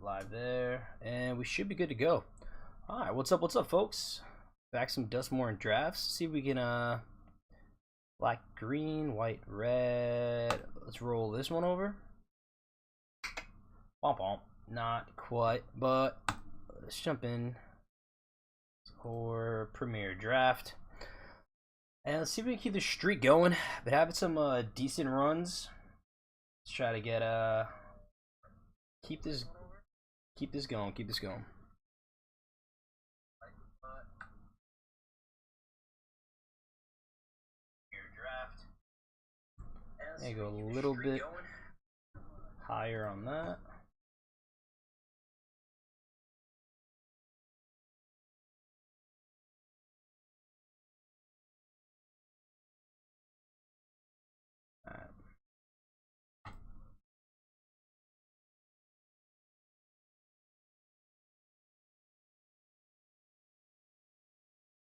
live there, and we should be good to go. All right, what's up, folks? Back some Duskmoun drafts. See if we can black, green, white, red. Let's roll this one over. Womp womp. Not quite, but let's jump in for Premier Draft. And let's see if we can keep the streak going. Been having some decent runs. Let's try to get keep this going. There you go, a little bit higher on that.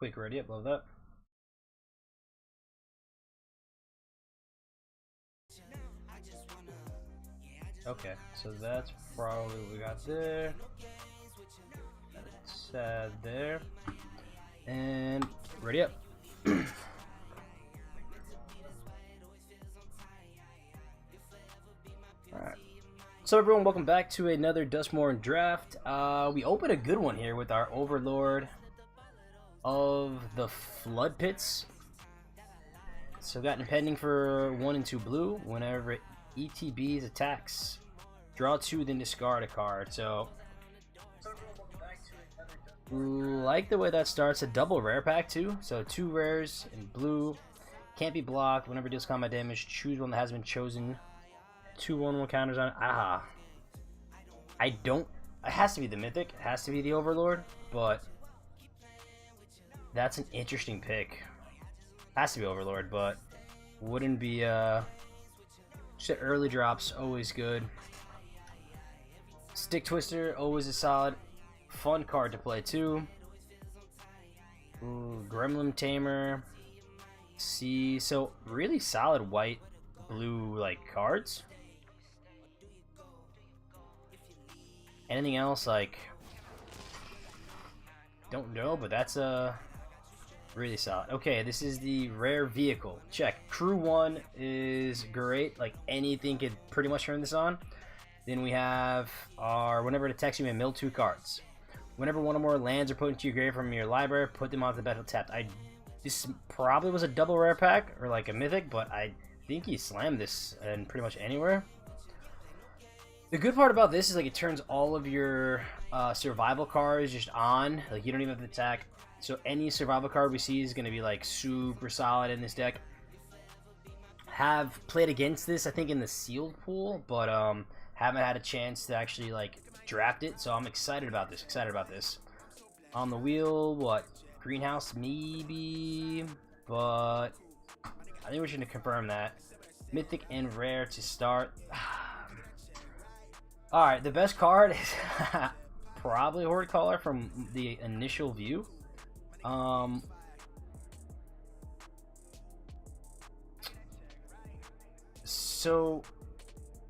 Quick ready up, love that. Okay, so that's probably what we got there. That's sad there. And ready up. Alright. So everyone, welcome back to another Duskmoun draft. We opened a good one here with our Overlord of the Flood Pits. So got impending for 1 and 2 blue. Whenever ETBs attacks, draw 2, then discard a card. So like the way that starts. A double rare pack too. So 2 rares in blue. Can't be blocked. Whenever it deals combat damage, choose one that has been chosen. 2 1/1 counters on it. I don't. It has to be the Mythic. It has to be the Overlord. But that's an interesting pick. Has to be Overlord, but wouldn't be just early drops, always good. Stick Twister, always a solid, fun card to play too. Ooh, Gremlin Tamer. See, so really solid white, blue like cards. Anything else like? Don't know, but that's really solid. Okay, this is the rare vehicle. Check. Crew 1 is great. Like anything could pretty much turn this on. Then we have our whenever it attacks you, may mill 2 cards. Whenever 1 or more lands are put into your grave from your library, put them onto the battle tapped. This probably was a double rare pack or like a mythic, but I think he slammed this in pretty much anywhere. The good part about this is like it turns all of your survival cards just on. Like you don't even have to attack. So any survival card we see is going to be like super solid in this deck. Have played against this I think in the sealed pool, but haven't had a chance to actually like draft it. So I'm excited about this. On the wheel, what? Greenhouse maybe, but I think we should confirm that. Mythic and rare to start. Alright, the best card is probably Horde Caller from the initial view. So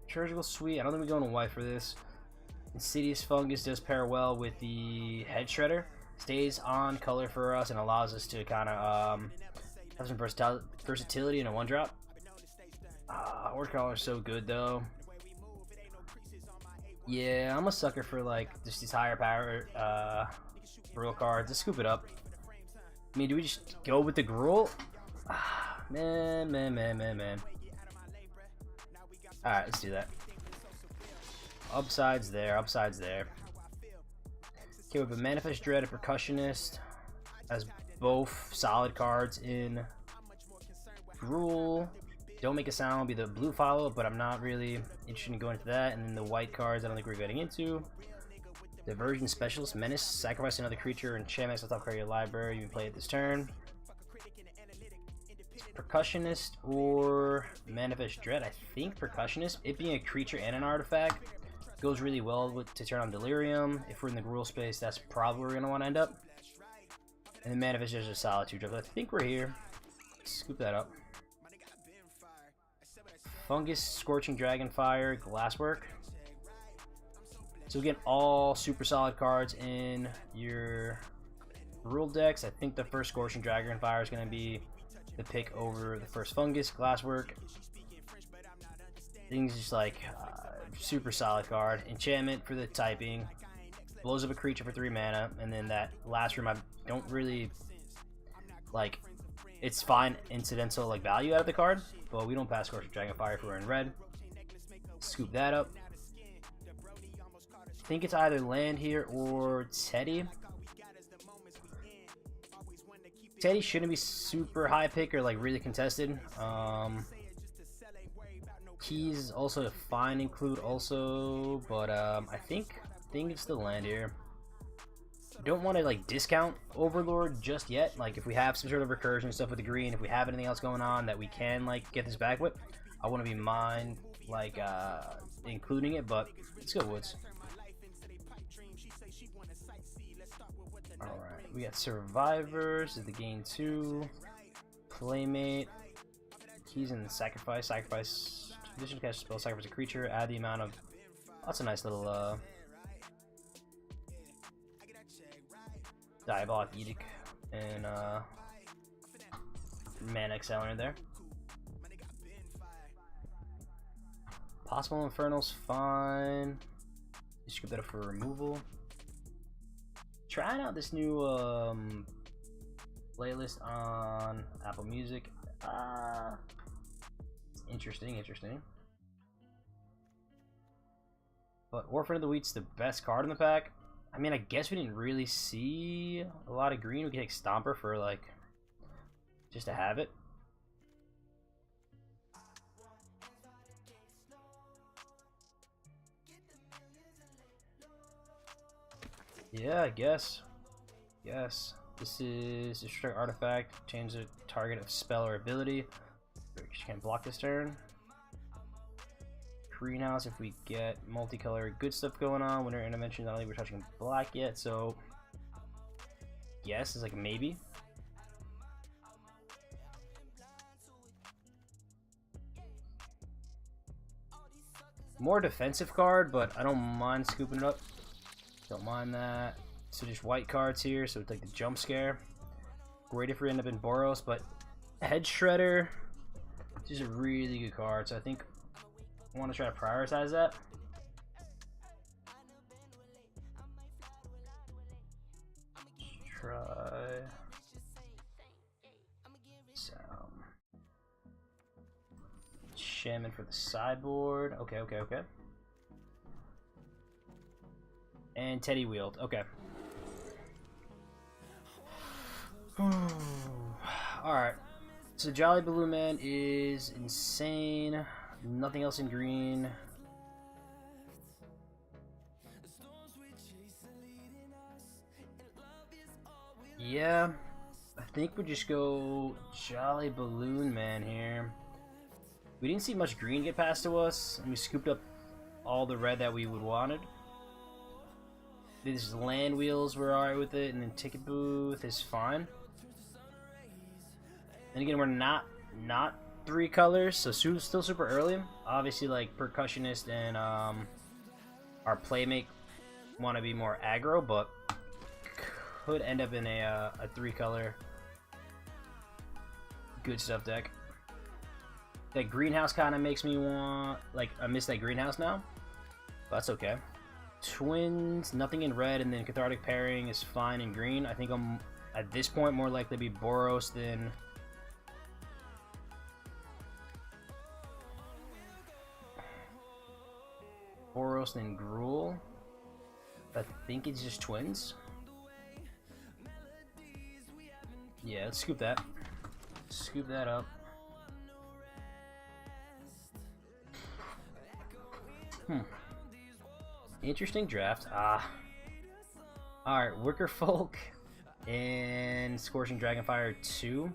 Surgical Suite, I don't think we're going to white for this. Insidious Fungus does pair well with the Head Shredder. Stays on color for us and allows us to kind of have some versatility in a 1-drop. Horde Caller is so good though. Yeah, I'm a sucker for like just these higher power Gruul cards. Let's scoop it up. I mean, do we just go with the Gruul? Man. Alright, let's do that. Upsides there. Okay, we have a Manifest Dread, a Percussionist. Has both solid cards in Gruul. Don't make a sound will be the blue follow-up, but I'm not really interested in going into that. And then the white cards I don't think we're getting into. Diversion Specialist, Menace, sacrifice another creature and enchantments on top card of your library. You can play it this turn. Percussionist or Manifest Dread. I think Percussionist. It being a creature and an artifact goes really well to turn on Delirium. If we're in the Gruul space, that's probably where we're going to want to end up. And then Manifest Dread is a solid 2-drop. I think we're here. Scoop that up. Fungus, Scorching Dragonfire, Glasswork. So again, all super solid cards in your rule decks. I think the first Scorching Dragonfire is going to be the pick over the first Fungus, Glasswork. Things just like super solid card. Enchantment for the typing. Blows up a creature for 3 mana. And then that last room I don't really like. It's fine incidental like value out of the card, but we don't pass Scorching Dragonfire if we're in red. Scoop that up. I think it's either land here or Teddy. Teddy shouldn't be super high pick or like really contested. Keys also a fine include also, but I think it's still land here. Don't want to like discount Overlord just yet. Like if we have some sort of recursion stuff with the green, if we have anything else going on that we can like get this back with, I want to be mind like including it, but let's go Woods. Alright, we got Survivors is the gain 2. Playmate. Keys and Sacrifice. Sacrifice. Addition to cast a spell, sacrifice a creature. Add the amount of. That's a nice little Diabolic Edict and Mana Accelerant there. Possible Infernal's fine. Just scoop that up for removal. Trying out this new playlist on Apple Music. Interesting. But Orphan of the Wheat's the best card in the pack. I mean, I guess we didn't really see a lot of green. We could take Stomper for like just to have it. Yeah, I guess. Yes. This is a straight artifact. Change the target of spell or ability. She can't block this turn. Greenhouse if we get multicolored good stuff going on. Winter Intervention, not only we're touching black yet, so yes, it's like a maybe. More defensive card, but I don't mind scooping it up. Don't mind that. So just white cards here, so it's like the jump scare. Great if we end up in Boros, but Head Shredder is a really good card, so I think I want to try to prioritize that. Try some Shaman for the sideboard. Okay. And Teddy Wield. Okay. Alright. So Jolly Balloon Man is insane. Nothing else in green. Yeah. I think we just go Jolly Balloon Man here. We didn't see much green get past to us, and we scooped up all the red that we would wanted. These land wheels were alright with it, and then Ticket Booth is fine. And again, we're not 3 colors, so still super early. Obviously, like Percussionist and our Playmate want to be more aggro, but could end up in a 3-color good stuff deck. That greenhouse kind of makes me want, like, I miss that greenhouse now, but that's okay. Twins, nothing in red, and then Cathartic Pairing is fine in green. I think I'm at this point more likely to be Boros than Gruul. I think it's just Twins. Yeah, let's scoop that. Scoop that up. Interesting draft. Alright, Wicker Folk and Scorching Dragonfire 2.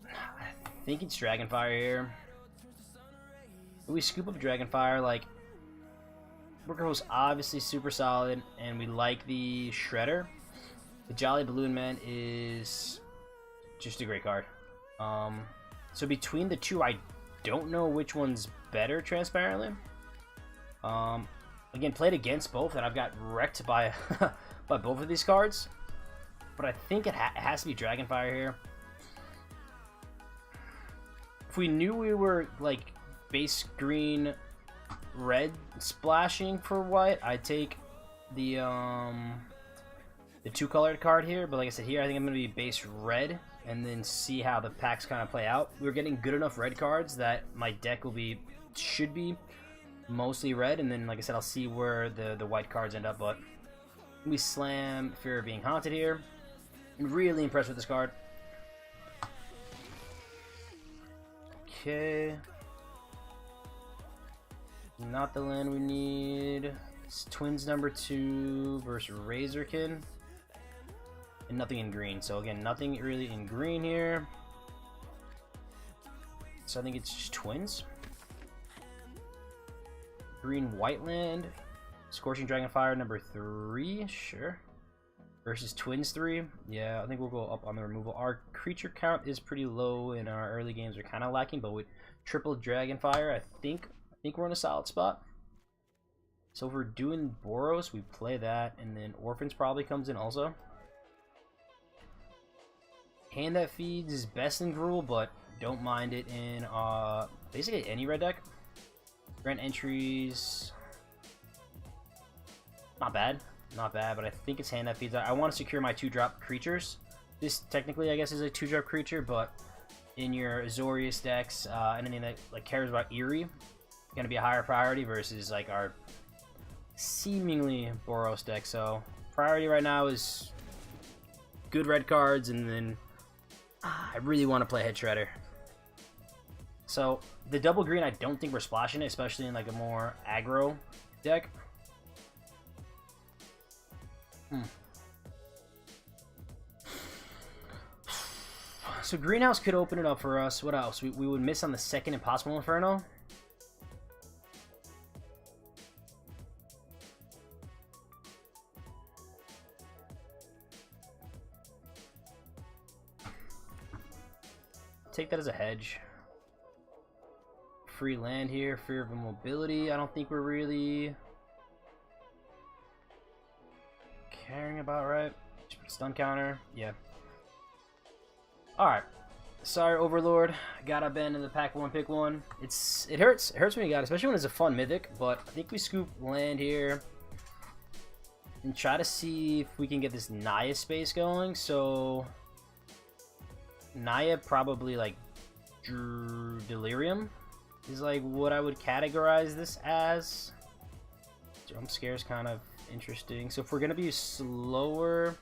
I think it's Dragonfire here. We scoop up Dragonfire, like, Wicker Folk's obviously super solid, and we like the Shredder. The Jolly Balloon Man is just a great card. So between the two, I don't know which one's better, transparently. Again, played against both, and I've got wrecked by by both of these cards. But I think it has to be Dragonfire here. If we knew we were like base green, red splashing for white, I'd take the two colored card here. But like I said, here I think I'm gonna be base red and then see how the packs kind of play out. We're getting good enough red cards that my deck should be mostly red, and then like I said, I'll see where the white cards end up. But we slam Fear of Being Haunted here. I'm really impressed with this card. Okay. Not the land we need. It's Twins number 2 versus Razorkin. And nothing in green. So again, nothing really in green here. So I think it's just Twins. Green white land. Scorching Dragonfire number 3. Sure. Versus Twins 3. Yeah, I think we'll go up on the removal. Our creature count is pretty low in our early games. We're kind of lacking, but with triple Dragonfire, I think we're in a solid spot. So if we're doing Boros, we play that, and then Orphans probably comes in also. Hand That Feeds is best in Gruul, but don't mind it in basically any red deck. Grant entries, not bad, but I think it's Hand That Feeds. I want to secure my 2-drop creatures. This technically, I guess, is a 2-drop creature, but in your Azorius decks, anything that like cares about Eerie, gonna be a higher priority versus like our seemingly Boros deck. So priority right now is good red cards, and then I really want to play Head Shredder. So the double green, I don't think we're splashing it, especially in like a more aggro deck. So Greenhouse could open it up for us. What else? We would miss on the second Impossible Inferno. Take that as a hedge. Free land here, Fear of Immobility. I don't think we're really caring about, right? Stun counter, yeah. Alright. Sorry, Overlord. Gotta abandon the pack 1, pick 1. It hurts. It hurts when you got it, especially when it's a fun mythic, but I think we scoop land here and try to see if we can get this Naya space going. So Naya probably like Delirium is like what I would categorize this as. Jump Scare's kind of interesting. So if we're gonna be slower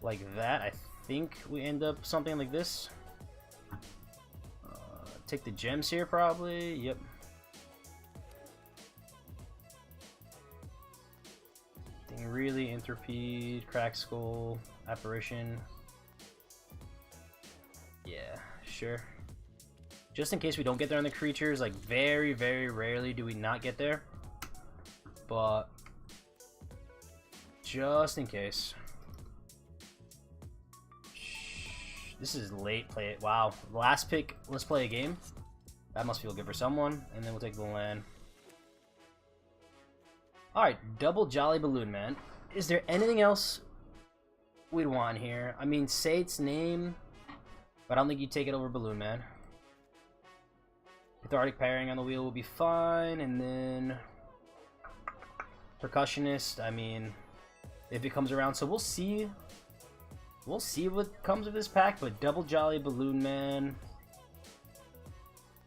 like that, I think we end up something like this. Take the gems here probably. Yep. Thing really, Interpede, Crack Skull, Apparition. Yeah, sure. Just in case we don't get there on the creatures, like very, very rarely do we not get there. But just in case. This is late play. Wow. Last pick, let's play a game. That must feel good for someone. And then we'll take the land. Alright, double Jolly Balloon Man. Is there anything else we'd want here? I mean, say its name, but I don't think you'd take it over Balloon Man. Cathartic Pairing on the wheel will be fine. And then Percussionist, I mean, if it comes around. So we'll see. We'll see what comes of this pack, but double Jolly Balloon Man.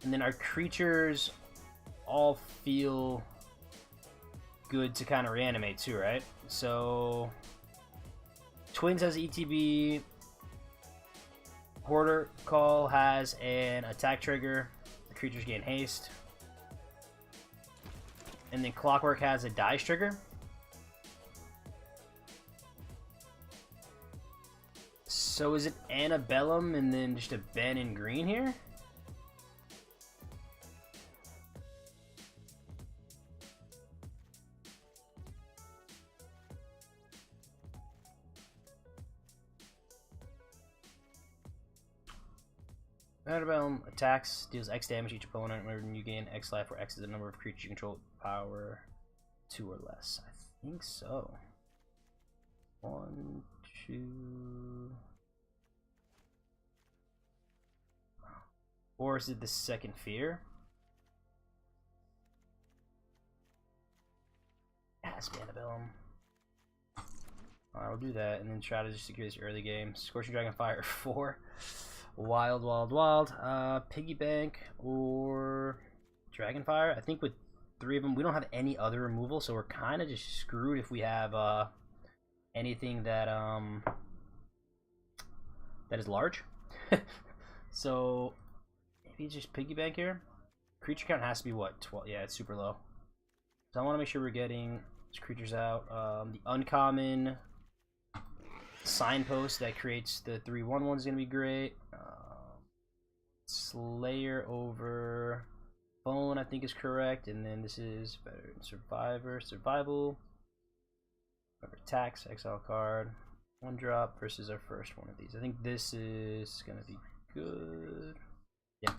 And then our creatures all feel good to kind of reanimate too, right? So Twins has ETB. Hoarder Call has an attack trigger. The creatures gain haste. And then Clockwork has a dice trigger. So is it Annabellum and then just a Ben in green here? Antebellum attacks, deals X damage to each opponent. When you gain X life, where X is the number of creatures you control, power 2 or less. I think so. 1, 2. Or is it the second fear? Yes, Antebellum. Alright, we'll do that, and then try to just secure this early game. Scorching Dragonfire 4. Wild, wild, wild. Piggy Bank or Dragonfire. I think with 3 of them, we don't have any other removal, so we're kind of just screwed if we have anything that that is large. So maybe just Piggy Bank here. Creature count has to be what? 12? Yeah, it's super low. So I want to make sure we're getting these creatures out. The uncommon Signpost that creates the 3/1/1 is gonna be great. Slayer over Bone, I think, is correct, and then this is better than Survival. Attacks, exile card, 1-drop versus our first one of these. I think this is gonna be good. Yeah.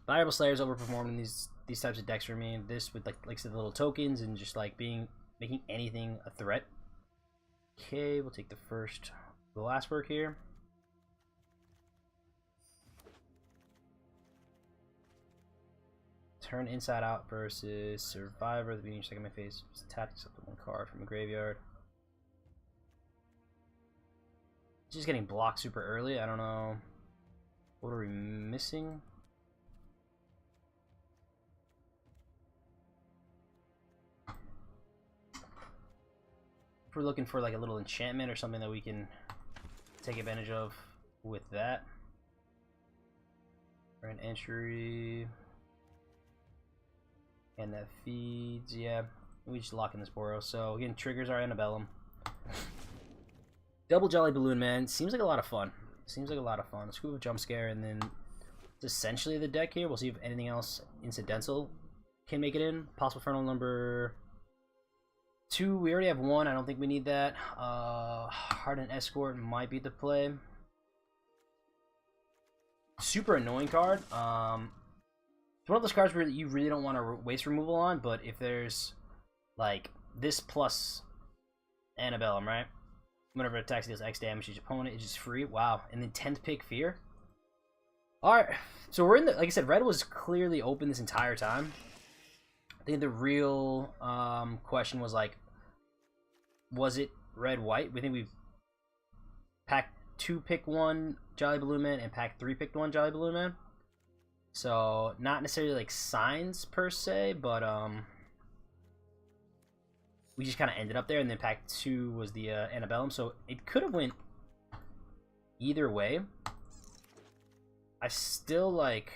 Valuable Slayers overperformed in these types of decks for me. This with like the little tokens and just like making anything a threat. Okay, we'll take the last work here. Turn Inside Out versus Survivor. At the beginning of your second phase, just tap up 1 card from the graveyard. Just getting blocked super early. I don't know. What are we missing? If we're looking for like a little enchantment or something that we can take advantage of with that. Or an entry. And that feeds, yeah. We just lock in this boros. So again, triggers our Antebellum. Double Jolly Balloon Man seems like a lot of fun. Seems like a lot of fun. Scoop of Jump Scare, and then it's essentially the deck here. We'll see if anything else incidental can make it in. Possible Infernal number 2. We already have 1. I don't think we need that. Hardened Escort might be the play. Super annoying card. It's one of those cards where you really don't want to waste removal on, but if there's like this plus Antebellum, right? Whenever it attacks, it deals X damage to each opponent. It's just free. Wow. And then 10th pick Fear. Alright. So we're in the, like I said, red was clearly open this entire time. I think the real question was like, was it red-white? We think we've packed 2 pick 1 Jolly Balloon Man and packed 3 picked 1 Jolly Balloon Man. So not necessarily like signs per se, but we just kind of ended up there, and then pack 2 was the Antebellum, so it could have went either way. I still like,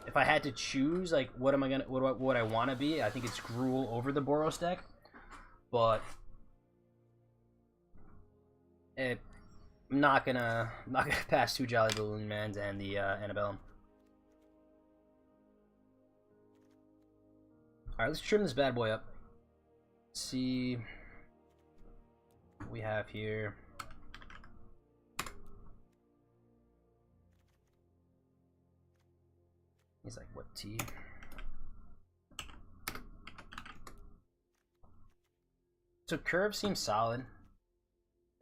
if I had to choose, like what I want to be, I think it's Gruul over the Boros deck, but I'm not gonna pass 2 Jolly Balloon Mans and the Antebellum. Alright, let's trim this bad boy up. Let's see what we have here. He's like, what T? So curve seems solid.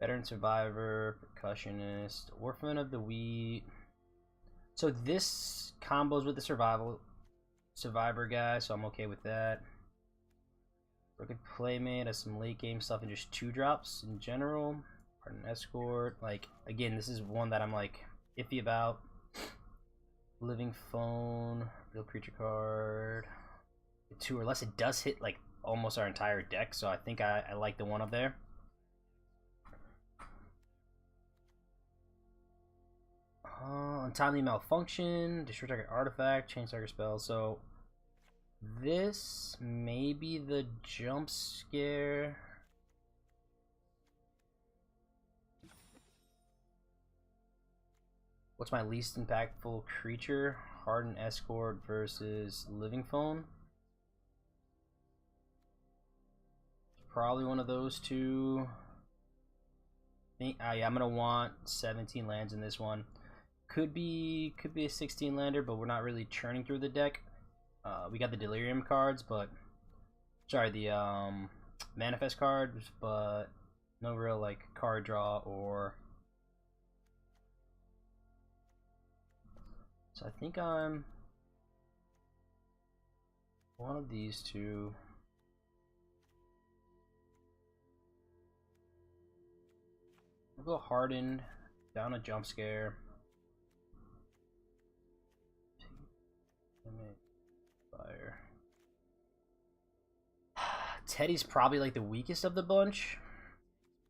Veteran Survivor, Percussionist, Orphan of the Wheat. So this combos with the Survivor guy, so I'm okay with that. Crooked Playmate has some late game stuff and just 2-drops in general. Pardon Escort. Like, again, this is one that I'm like iffy about. Living Phone, real creature card. 2 or less. It does hit like almost our entire deck, so I think I like the 1 up there. Untimely Malfunction, destroy target artifact, change target spell. So this may be the jump scare. What's my least impactful creature? Hardened Escort versus Living Phone. Probably one of those 2. Yeah, I'm gonna want 17 lands in this one. Could be a 16 lander, but we're not really churning through the deck. We got the Delirium cards, but sorry, the Manifest cards, but no real like card draw or. So I think I'm one of these two. We'll go Hardened, down a Jump Scare. Fire. Teddy's probably like the weakest of the bunch.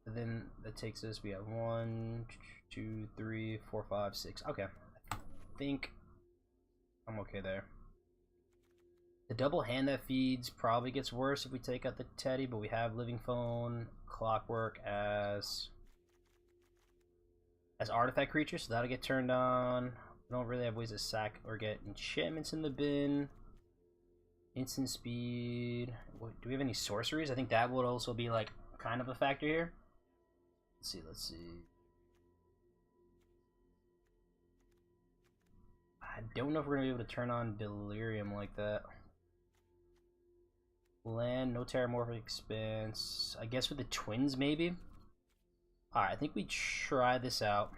And then that takes us, we have 1, 2, 3, 4, 5, 6. Okay. I think I'm okay there. The double hand that feeds probably gets worse if we take out the Teddy, but we have Living Phone, Clockwork as artifact creatures, so that'll get turned on. We don't really have ways to sack or get enchantments in the bin. Instant speed. What, do we have any sorceries? I think that would also be like kind of a factor here. Let's see. I don't know if we're gonna be able to turn on Delirium like that. Land, no Terramorphic Expanse. I guess with the twins, maybe? Alright, I think we try this out.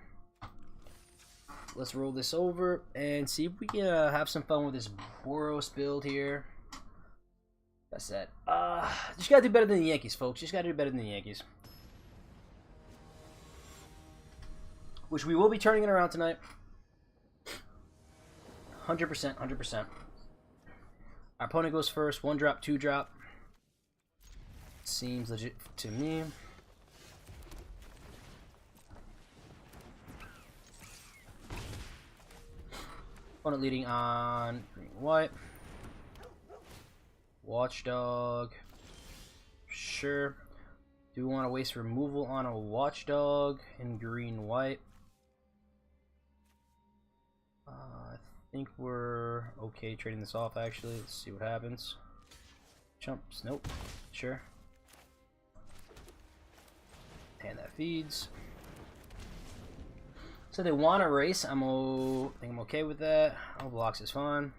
Let's roll this over and see if we can have some fun with this Boros build here. Like I said, just gotta do better than the Yankees, folks. Just gotta do better than the Yankees. Which we will be turning it around tonight. 100%, 100%. Our opponent goes first. 1 drop, 2 drop. Seems legit to me. Opponent leading on green, white. Watchdog. Sure. Do we want to waste removal on a Watchdog in green, white? I think we're okay trading this off, actually. Let's see what happens. Chumps. Nope. Sure. Hand that feeds. So they want to race. I think I'm okay with that. All blocks is fine.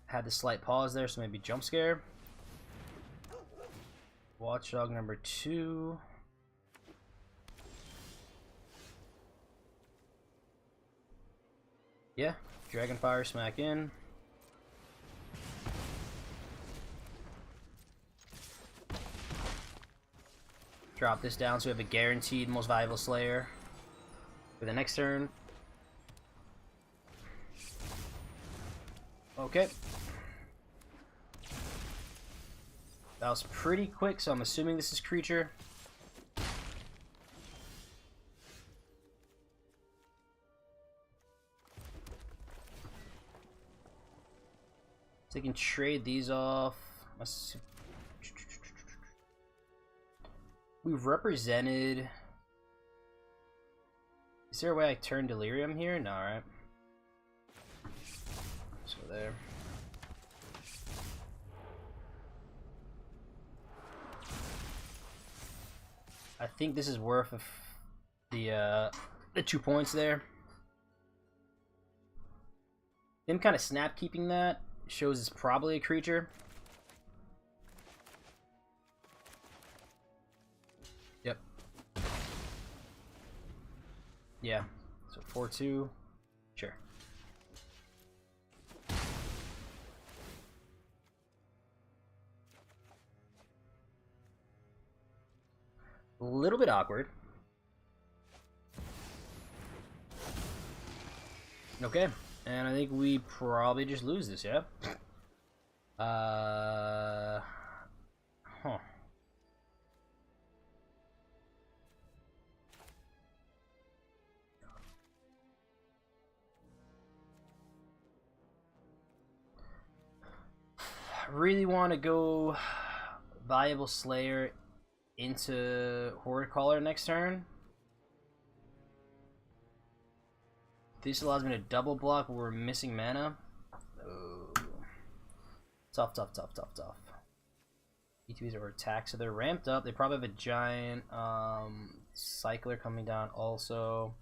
Had the slight pause there, so maybe Jump Scare. Watchdog number 2. Yeah, Dragonfire smack in. Drop this down so we have a guaranteed most valuable Slayer for the next turn. Okay. That was pretty quick, so I'm assuming this is creature. So I can trade these off. We've represented. Is there a way I turn Delirium here? No, right? So there. I think this is worth the 2 points there. Him kind of snap keeping that shows it's probably a creature. Yep. Yeah. So 4/2. Sure. A little bit awkward. Okay, and I think we probably just lose this, yeah? Huh. I really want to go Valuable Slayer into Horde Caller next turn. This allows me to double block, but we're missing mana. Oh. Tough. ETBs are attacked, so they're ramped up. They probably have a giant cycler coming down also.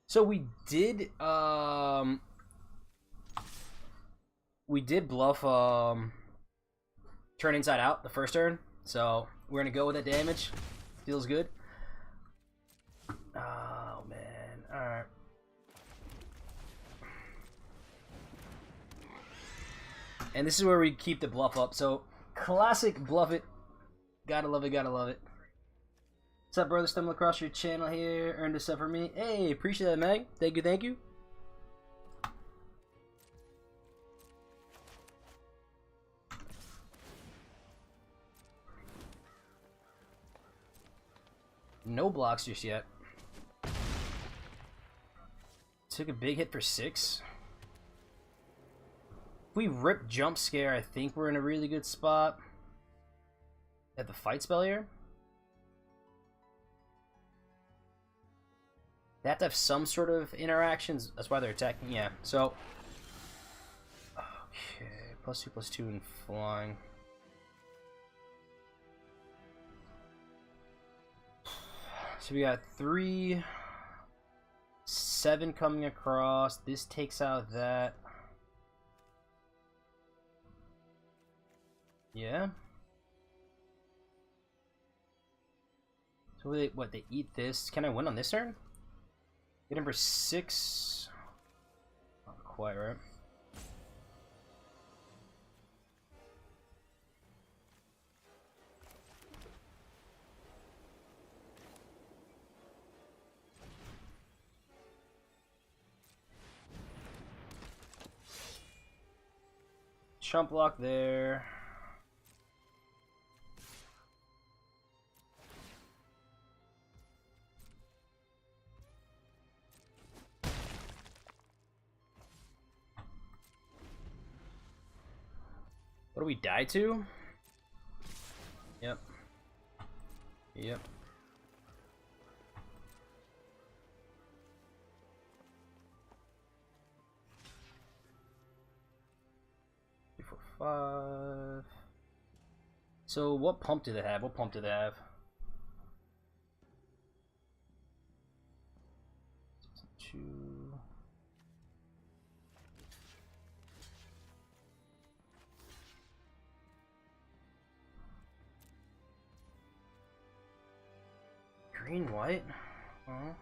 So we did bluff turn inside out the first turn, so we're gonna go with that damage. Feels good. Oh man, all right. And this is where we keep the bluff up. So classic bluff it. Gotta love it, gotta love it. What's up, brother? Stumbled across your channel here. Earned a sub for me. Hey, appreciate that, Meg. Thank you, thank you. No blocks just yet. Took a big hit for 6. If we rip jump scare, I think we're in a really good spot. At the fight spell here. They have to have some sort of interactions. That's why they're attacking. Yeah. So. Okay. +2/+2 and flying. So we got 3, 7 coming across. This takes out that. Yeah. So they eat this. Can I win on this turn? Get number 6. Not quite right. Chump block there. What do we die to? Yep. Yep. Four, 5. So what pump do they have? What pump do they have? 2. Green, white? Oh.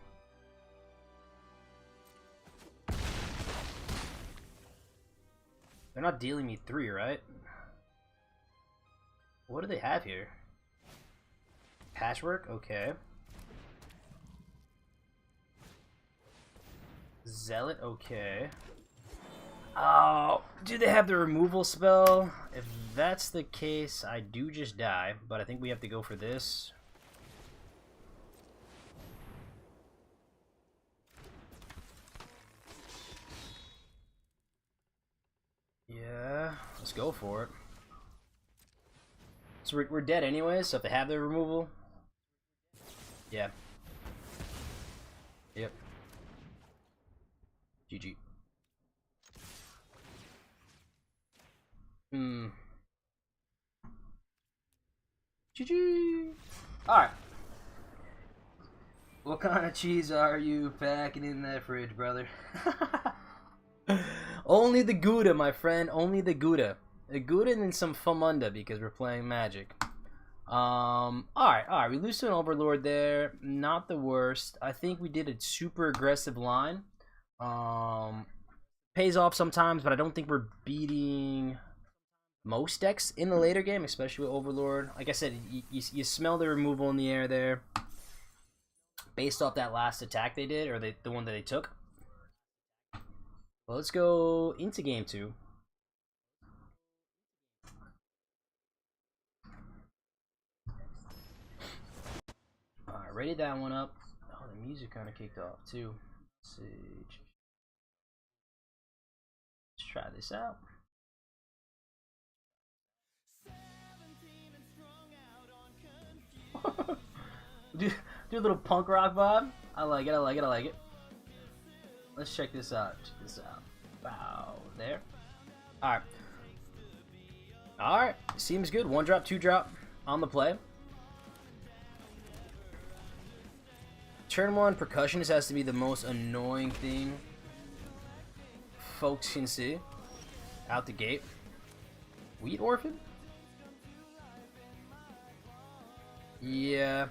They're not dealing me 3, right? What do they have here? Patchwork? Okay. Zealot? Okay. Oh, do they have the removal spell? If that's the case, I do just die, but I think we have to go for this. Yeah, let's go for it. So we're dead anyways, so if they have their removal... Yeah. Yep. GG. GG! Alright. What kind of cheese are you packing in that fridge, brother? Only the Gouda, my friend. Only the Gouda. The Gouda and some Famunda because we're playing Magic. Alright. We lose to an Overlord there. Not the worst. I think we did a super aggressive line. Pays off sometimes, but I don't think we're beating most decks in the later game, especially with Overlord. Like I said, you smell the removal in the air there. Based off that last attack they did, or the one that they took. Well, let's go into game 2. Alright, ready that one up. Oh, the music kind of kicked off too. Let's see. Let's try this out. do a little punk rock vibe. I like it. Let's check this out. Wow, there. Alright, seems good. 1 drop, 2 drop on the play. turn 1 percussionist has to be the most annoying thing folks can see out the gate. Wheat Orphan? Yeah.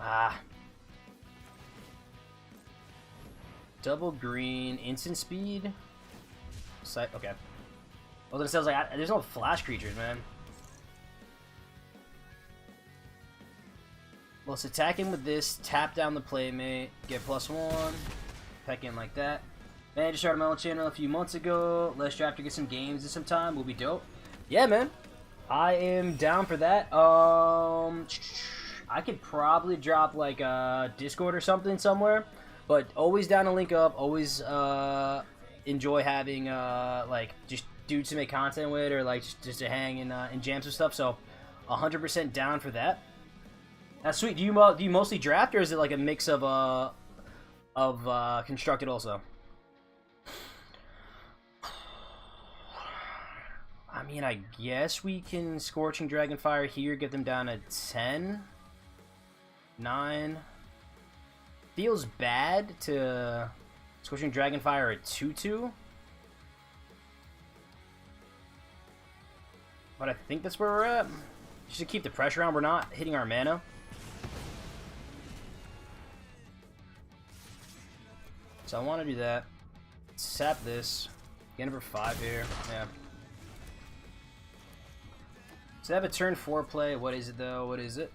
Ah. Double green, instant speed. Sight. Okay. Well, then it sounds like there's no flash creatures, man. Well, let's attack him with this. Tap down the playmate. Get +1. Peck in like that. Man, I just started my own channel a few months ago. Let's try to get some games in some time. Will be dope. Yeah, man. I am down for that. I could probably drop like a Discord or something somewhere, but always down to link up. Always enjoy having like just dudes to make content with, or like just to hang in jams and stuff. So 100% down for that. That's sweet. Do you mostly draft, or is it like a mix of constructed also? I mean, I guess we can Scorching Dragonfire here, get them down to 10. 9. Feels bad to Scorching Dragonfire at 2/2. But I think that's where we're at. Just to keep the pressure on, we're not hitting our mana. So I want to do that. Sap this. Get number 5 here. Yeah. So I have a turn 4 play. What is it though? What is it?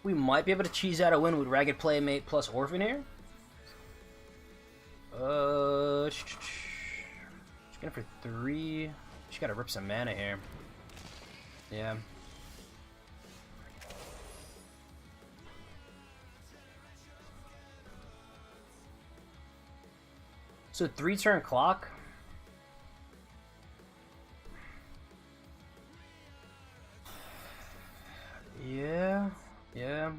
We might be able to cheese out a win with Ragged Playmate plus Orphan here. Just going for 3. Just gotta rip some mana here. Yeah. So 3-turn clock. Yeah. Yeah.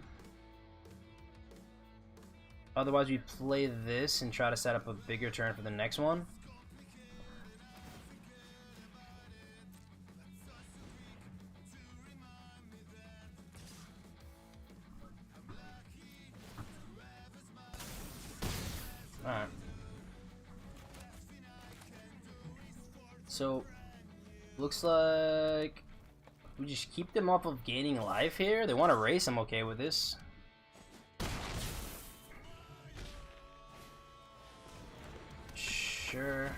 Otherwise, we play this and try to set up a bigger turn for the next one. Alright. So, looks like we just keep them off of gaining life here. They want to race. I'm okay with this. Sure.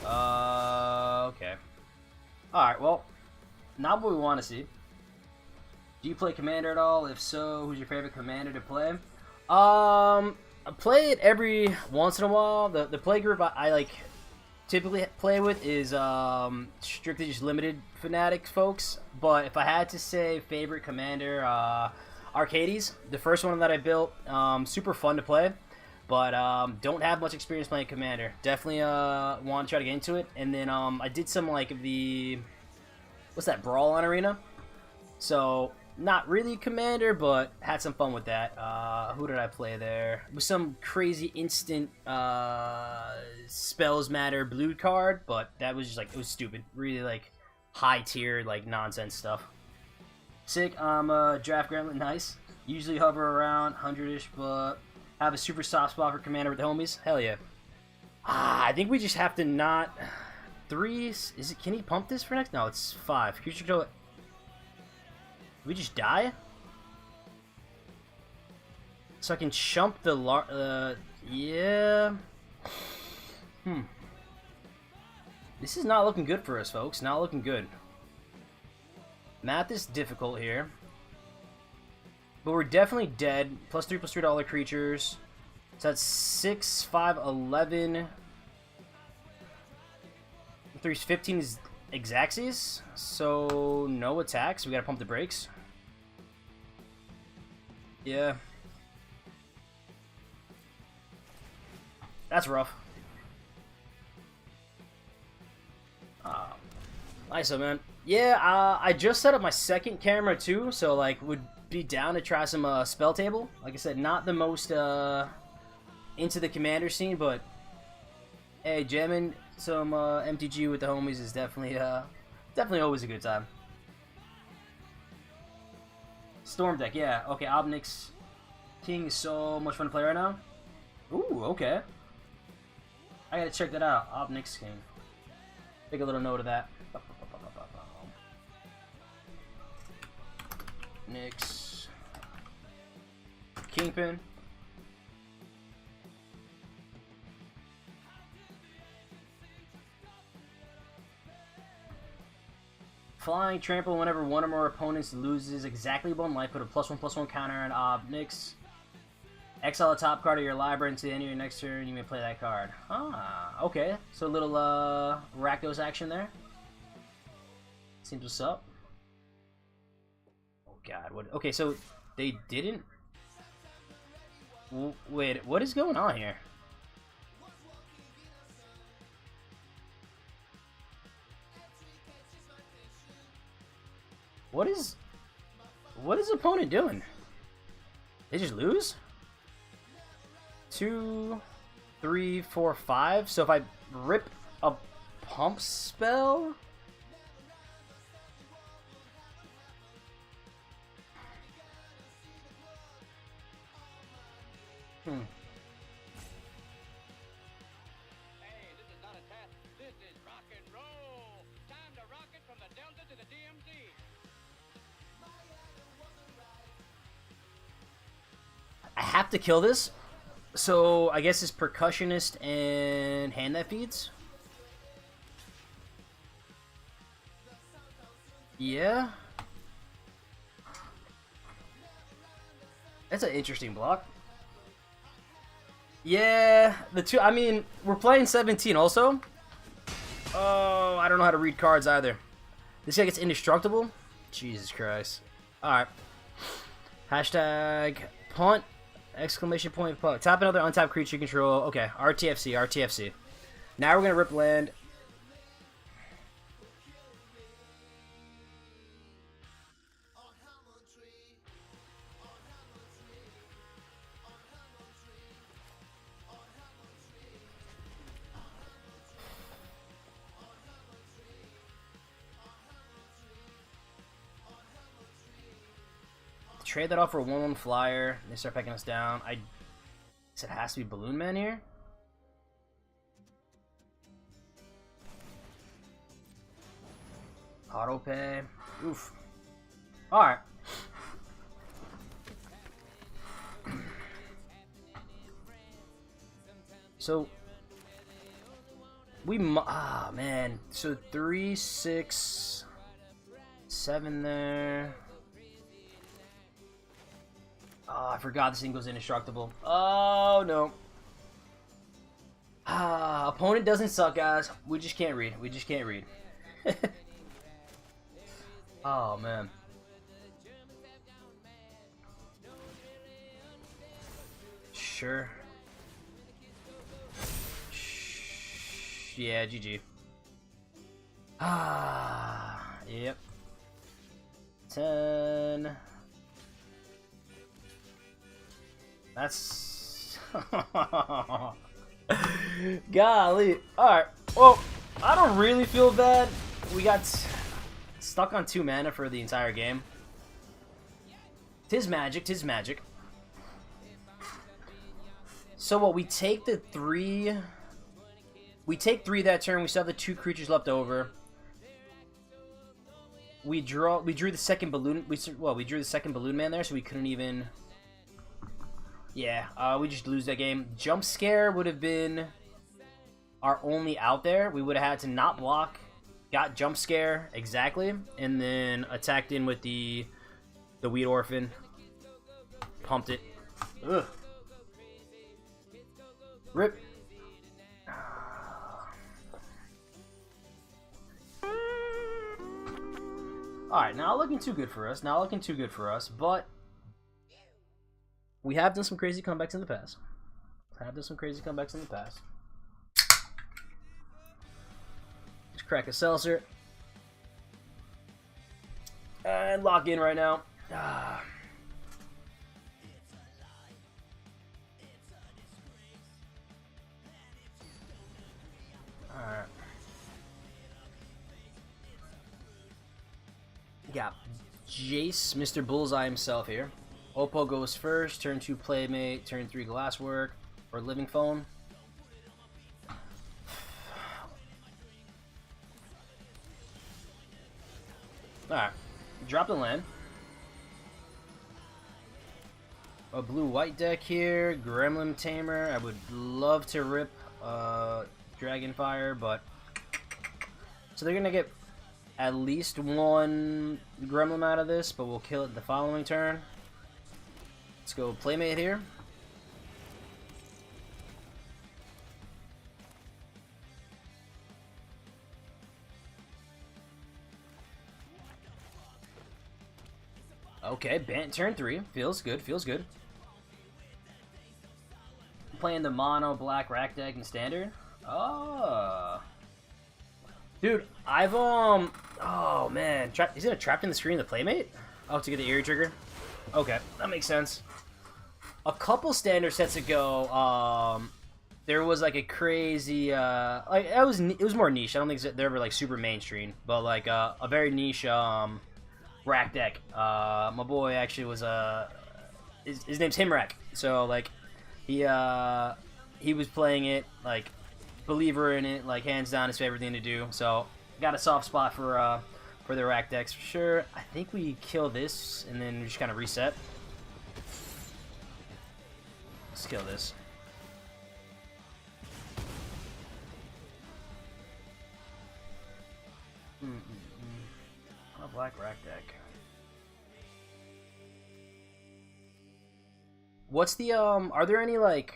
Okay. Alright, well, not what we want to see. Do you play Commander at all? If so, who's your favorite Commander to play? I play it every once in a while. The play group I like typically play with is strictly just limited Fnatic folks. But if I had to say favorite Commander, Arcades, the first one that I built, super fun to play. But don't have much experience playing Commander. Definitely want to try to get into it. And then I did some like the, what's that, Brawl on Arena? So not really Commander, but had some fun with that. Who did I play there? It was some crazy instant spells matter blue card, but that was just like, it was stupid. Really like high tier like nonsense stuff. Sick. Draft Gremlin, nice. Usually hover around 100-ish, but have a super soft spot for Commander with the homies. Hell yeah. I think we just have to not 3. Is it? Can he pump this for next? No, it's 5. Creature control. We just die? So I can chump the yeah. This is not looking good for us, folks. Not looking good. Math is difficult here. But we're definitely dead. +3/+3 creatures. So that's 6, 5, 11. 3 is 15 is Exaxes. So no attacks. We gotta pump the brakes. Yeah. That's rough. Nice, man. Yeah, I just set up my second camera too, so like would be down to try some spell table. Like I said, not the most into the commander scene, but hey, jamming some MTG with the homies is definitely always a good time. Storm deck, yeah. Okay, Obnix King is so much fun to play right now. Ooh, okay. I gotta check that out. Obnix King. Take a little note of that. Nix. Kingpin. Flying, trample whenever one or more opponents loses exactly 1 life. Put a +1/+1 counter on Obnix. Exile a top card of your library into the end of your next turn. You may play that card. Ah, okay. So a little Rakdos action there. Seems what's up. Oh god, what? Okay, so they didn't. Wait, what is going on here? What is opponent doing? They just lose? 2, 3, 4, 5. So if I rip a pump spell, Hey, this is not a test. This is rock and roll. Time to rock it from the Delta to the DMZ. I have to kill this. So I guess it's percussionist and hand that feeds. Yeah. That's an interesting block. Yeah, the two. I mean, we're playing 17 also. Oh, I don't know how to read cards either. This guy gets indestructible. Jesus Christ. All right. Hashtag punt. Exclamation point punt. Tap another untapped creature you control. Okay. RTFC. RTFC. Now we're gonna rip land. Trade that off for a 1/1 flyer. They start pecking us down. I said it has to be Balloon Man here. Auto pay. Oof. Alright. So we man. So 3, 6, 7 there. Oh, I forgot this thing goes indestructible. Oh, no. Opponent doesn't suck, guys. We just can't read. We just can't read. Oh, man. Sure. Yeah, GG. Yep. 10... That's... Golly. Alright. Well, I don't really feel bad. We got stuck on 2 mana for the entire game. Tis magic, tis magic. So what, we take the 3... We take 3 that turn, we still have the 2 creatures left over. We drew the second balloon... we drew the second balloon man there, so we couldn't even... Yeah, we just lose that game. Jump Scare would have been our only out there. We would have had to not block, got Jump Scare, exactly, and then attacked in with the Weed Orphan. Pumped it. Ugh. Rip. Alright, not looking too good for us. Not looking too good for us, but... we have done some crazy comebacks in the past. Have done some crazy comebacks in the past. Just crack a seltzer. And lock in right now. Alright. Got Jace, Mr. Bullseye himself here. Oppo goes first, turn 2 Playmate, turn 3 Glasswork, or Living Phone. Alright, drop the land. A blue-white deck here, Gremlin Tamer. I would love to rip Dragonfire, but... So they're going to get at least one Gremlin out of this, but we'll kill it the following turn. Let's go Playmate here. Okay, Bant turn 3. Feels good, feels good. Playing the mono black rack deck in standard. Oh. Dude, I've oh man, is it a trapped in the screen of the Playmate? Oh, to get the Eerie trigger. Okay, that makes sense. A couple standard sets ago, there was like a crazy like it was more niche. I don't think they were like super mainstream, but like a very niche rack deck. My boy actually was his name's Himrack. So like he was playing it, like believer in it, like hands down his favorite thing to do. So got a soft spot for the rack decks for sure. I think we kill this and then we just kind of reset. Let's kill this. A black rack deck. What's the are there any like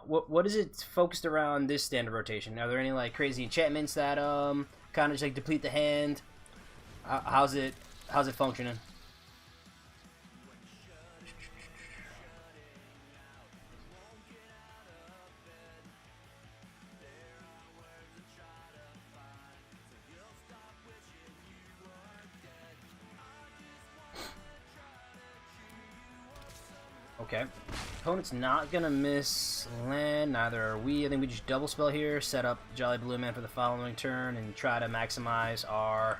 what is it focused around this standard rotation? Are there any like crazy enchantments that kind of just like deplete the hand? How's it functioning? Okay. Opponent's not gonna miss land, neither are we. I think we just double spell here, set up Jolly Blue Man for the following turn, and try to maximize our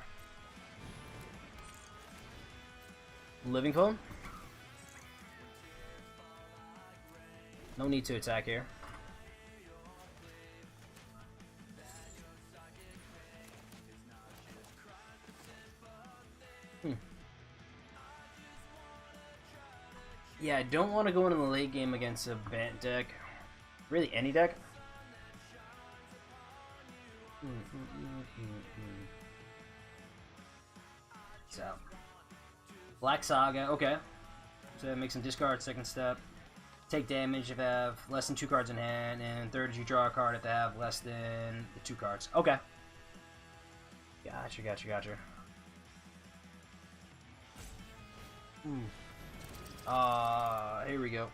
Living Phone. No need to attack here. Yeah, I don't want to go into the late game against a Bant deck. Really, any deck. So, Black Saga, okay. So make some discard, second step. Take damage if they have less than 2 cards in hand, and third is you draw a card if they have less than 2 cards. Okay. Gotcha, gotcha, gotcha. Here we go.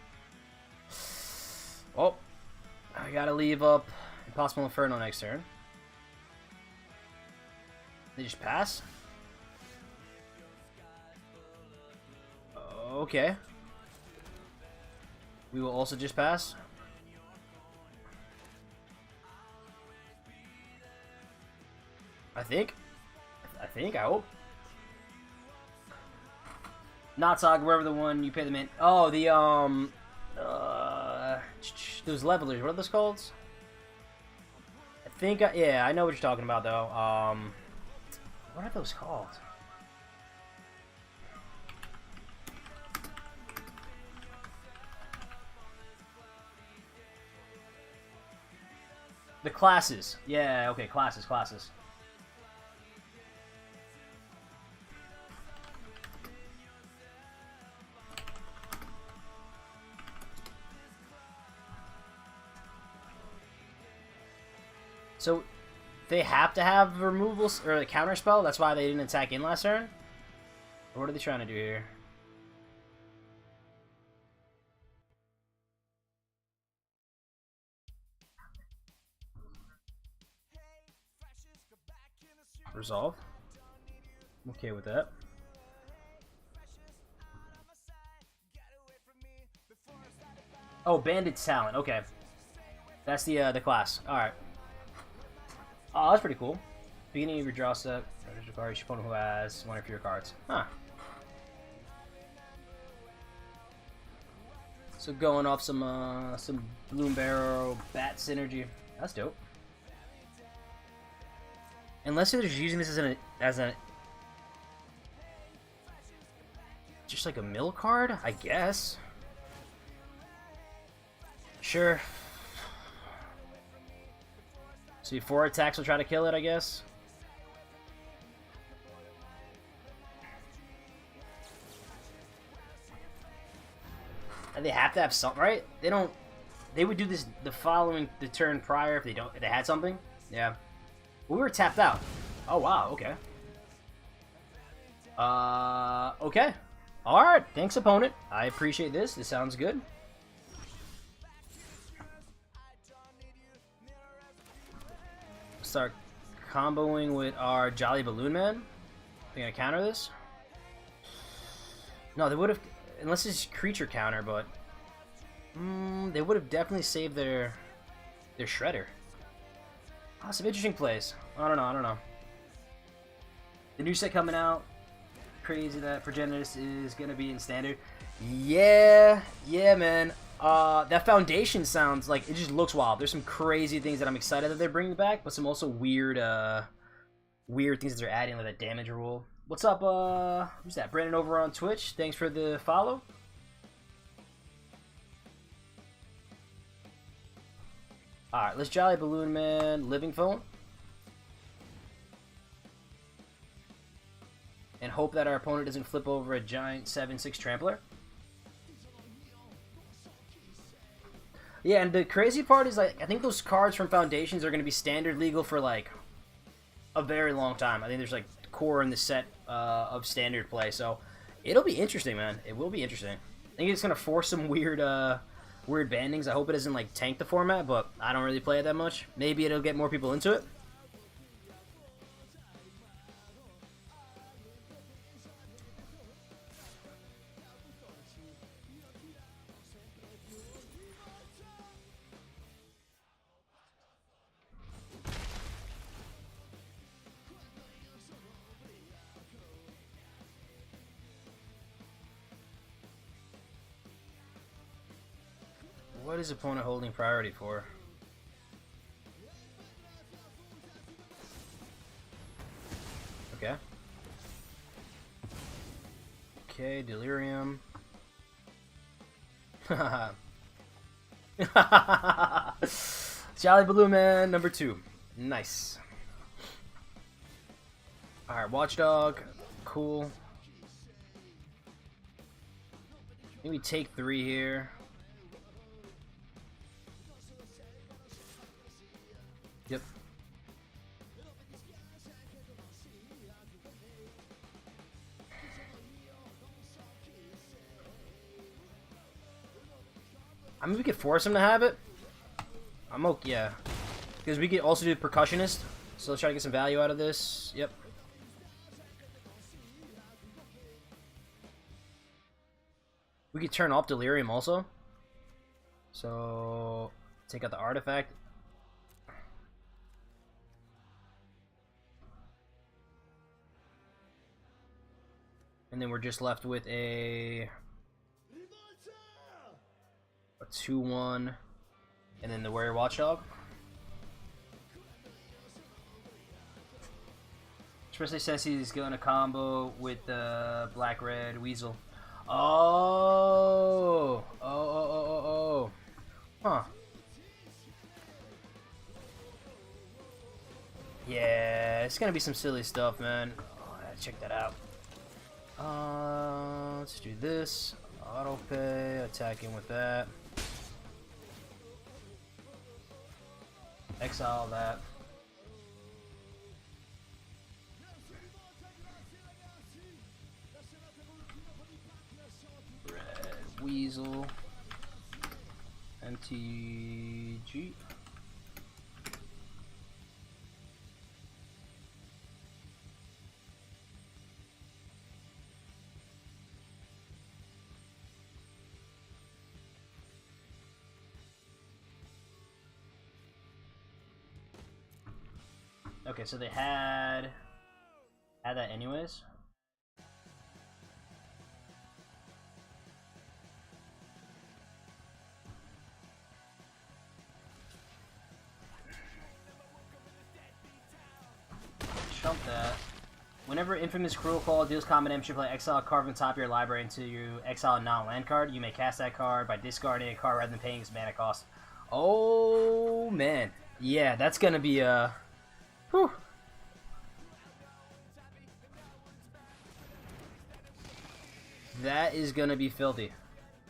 Oh, I gotta leave up Impossible Inferno next turn. They just pass? Okay. We will also just pass. I hope. Not Saga, wherever the one you pay them in. Oh, the those levelers. What are those called? Yeah, I know what you're talking about though. What are those called? The classes. Yeah, okay, classes. So, they have to have removals or a counter spell? That's why they didn't attack in last turn? Or what are they trying to do here? resolve. I'm okay with that. Oh, Bandit's Talent. Okay, that's the class. All right. Oh, that's pretty cool. Beginning of your draw set, your card, your opponent who has one of your cards. Huh. So going off some Bloom Barrow Bat synergy. That's dope. Unless they're just using this as a just like a mill card, I guess. Sure. So 4 attacks will try to kill it, I guess. And they have to have something, right? They don't. They would do this the turn prior if they had something. Yeah. We were tapped out. Oh wow. Okay. Okay. All right. Thanks, opponent. I appreciate this. This sounds good. Start comboing with our Jolly Balloon Man. They gonna counter this? No, they would have, unless it's creature counter, but they would have definitely saved their Shredder. Oh, some interesting plays. I don't know. The new set coming out. Crazy that Progenitus is gonna be in standard. Yeah, man. That foundation sounds like it just looks wild. There's some crazy things that I'm excited that they're bringing back, but some also weird things that they're adding, like that damage rule. What's up? Who's that? Brandon over on Twitch. Thanks for the follow. All right, let's Jolly Balloon Man, Living Phone, and hope that our opponent doesn't flip over a giant 7/6 Trampler. Yeah, and the crazy part is, like, I think those cards from Foundations are going to be standard legal for, like, a very long time. I think there's, like, core in the set of standard play, so it'll be interesting, man. It will be interesting. I think it's going to force some weird bandings. I hope it doesn't, like, tank the format, but I don't really play it that much. Maybe it'll get more people into it. What is opponent holding priority for? Okay. Okay, Delirium. Jolly Balloon Man number 2. Nice. Alright, Watchdog. Cool. Maybe take 3 here. Yep. I mean, we could force him to have it. I'm okay, yeah. Because we could also do Percussionist. So let's try to get some value out of this. Yep. We could turn off Delirium also. So take out the artifact. And then we're just left with a 2/1, and then the Warrior Watchdog. Especially since he's going to combo with the Black-Red Weasel. Oh! Huh. Yeah, it's gonna be some silly stuff, man. Oh, I gotta check that out. Let's do this. Auto pay, attacking with that. Exile that. Red Weasel. MTG. Okay, so they had that anyways. Chump that. Whenever Infamous Cruel Call deals combat damage, you play exile a card from the top of your library until you exile a non-land card. You may cast that card by discarding a card rather than paying its mana cost. Oh man, yeah, that's gonna be a. Whew. That is gonna be filthy,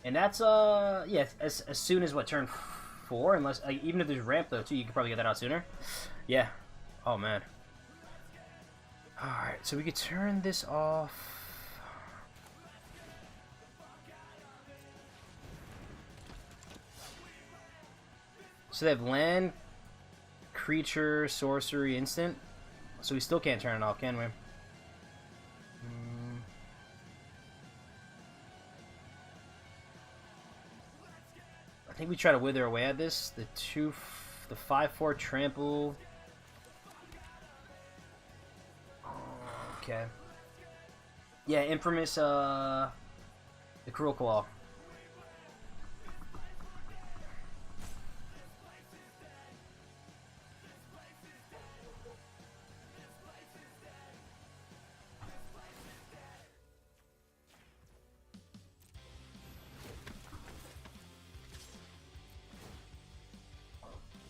and that's yeah, as soon as what, turn 4, unless even if there's ramp though too, you could probably get that out sooner. Yeah. Oh man. All right, so we could turn this off. So they have land, creature, sorcery, instant. So we still can't turn it off, can we? I think we try to wither away at this. The 5/4 trample. Okay. Yeah, Infamous, the Cruel Claw.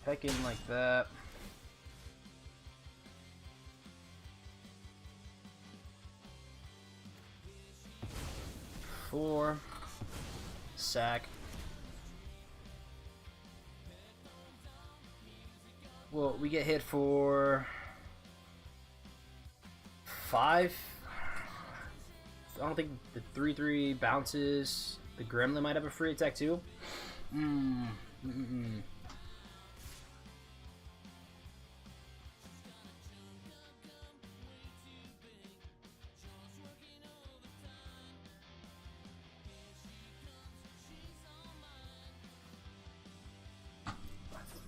Peck in like that. Four. Sack. Well, we get hit for 5. I don't think the 3/3 bounces. The Gremlin might have a free attack too.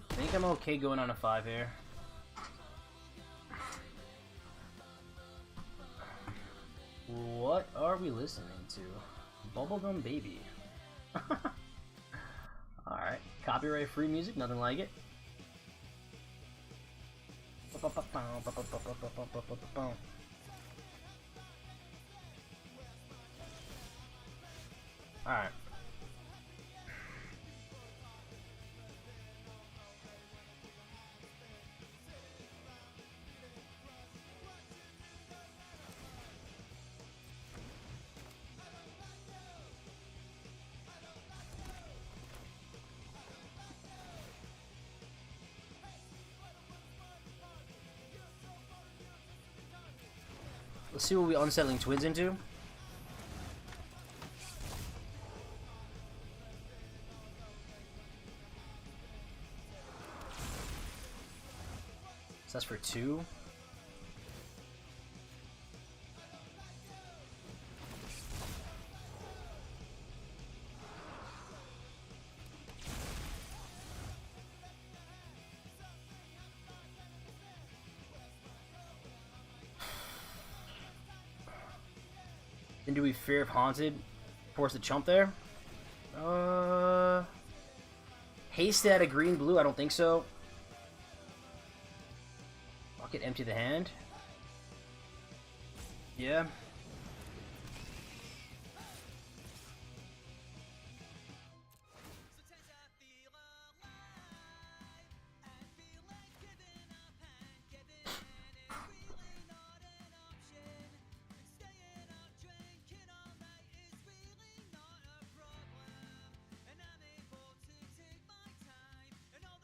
I think I'm okay going on a 5 here. What are we listening to? Bubblegum Baby. Alright. Copyright free music, nothing like it. Alright. Let's see what we Unsettling Twins into. So that's for 2. Then do we Fear of Haunted? Force a chump there? Haste at a green blue? I don't think so. I'll get empty the hand. Yeah.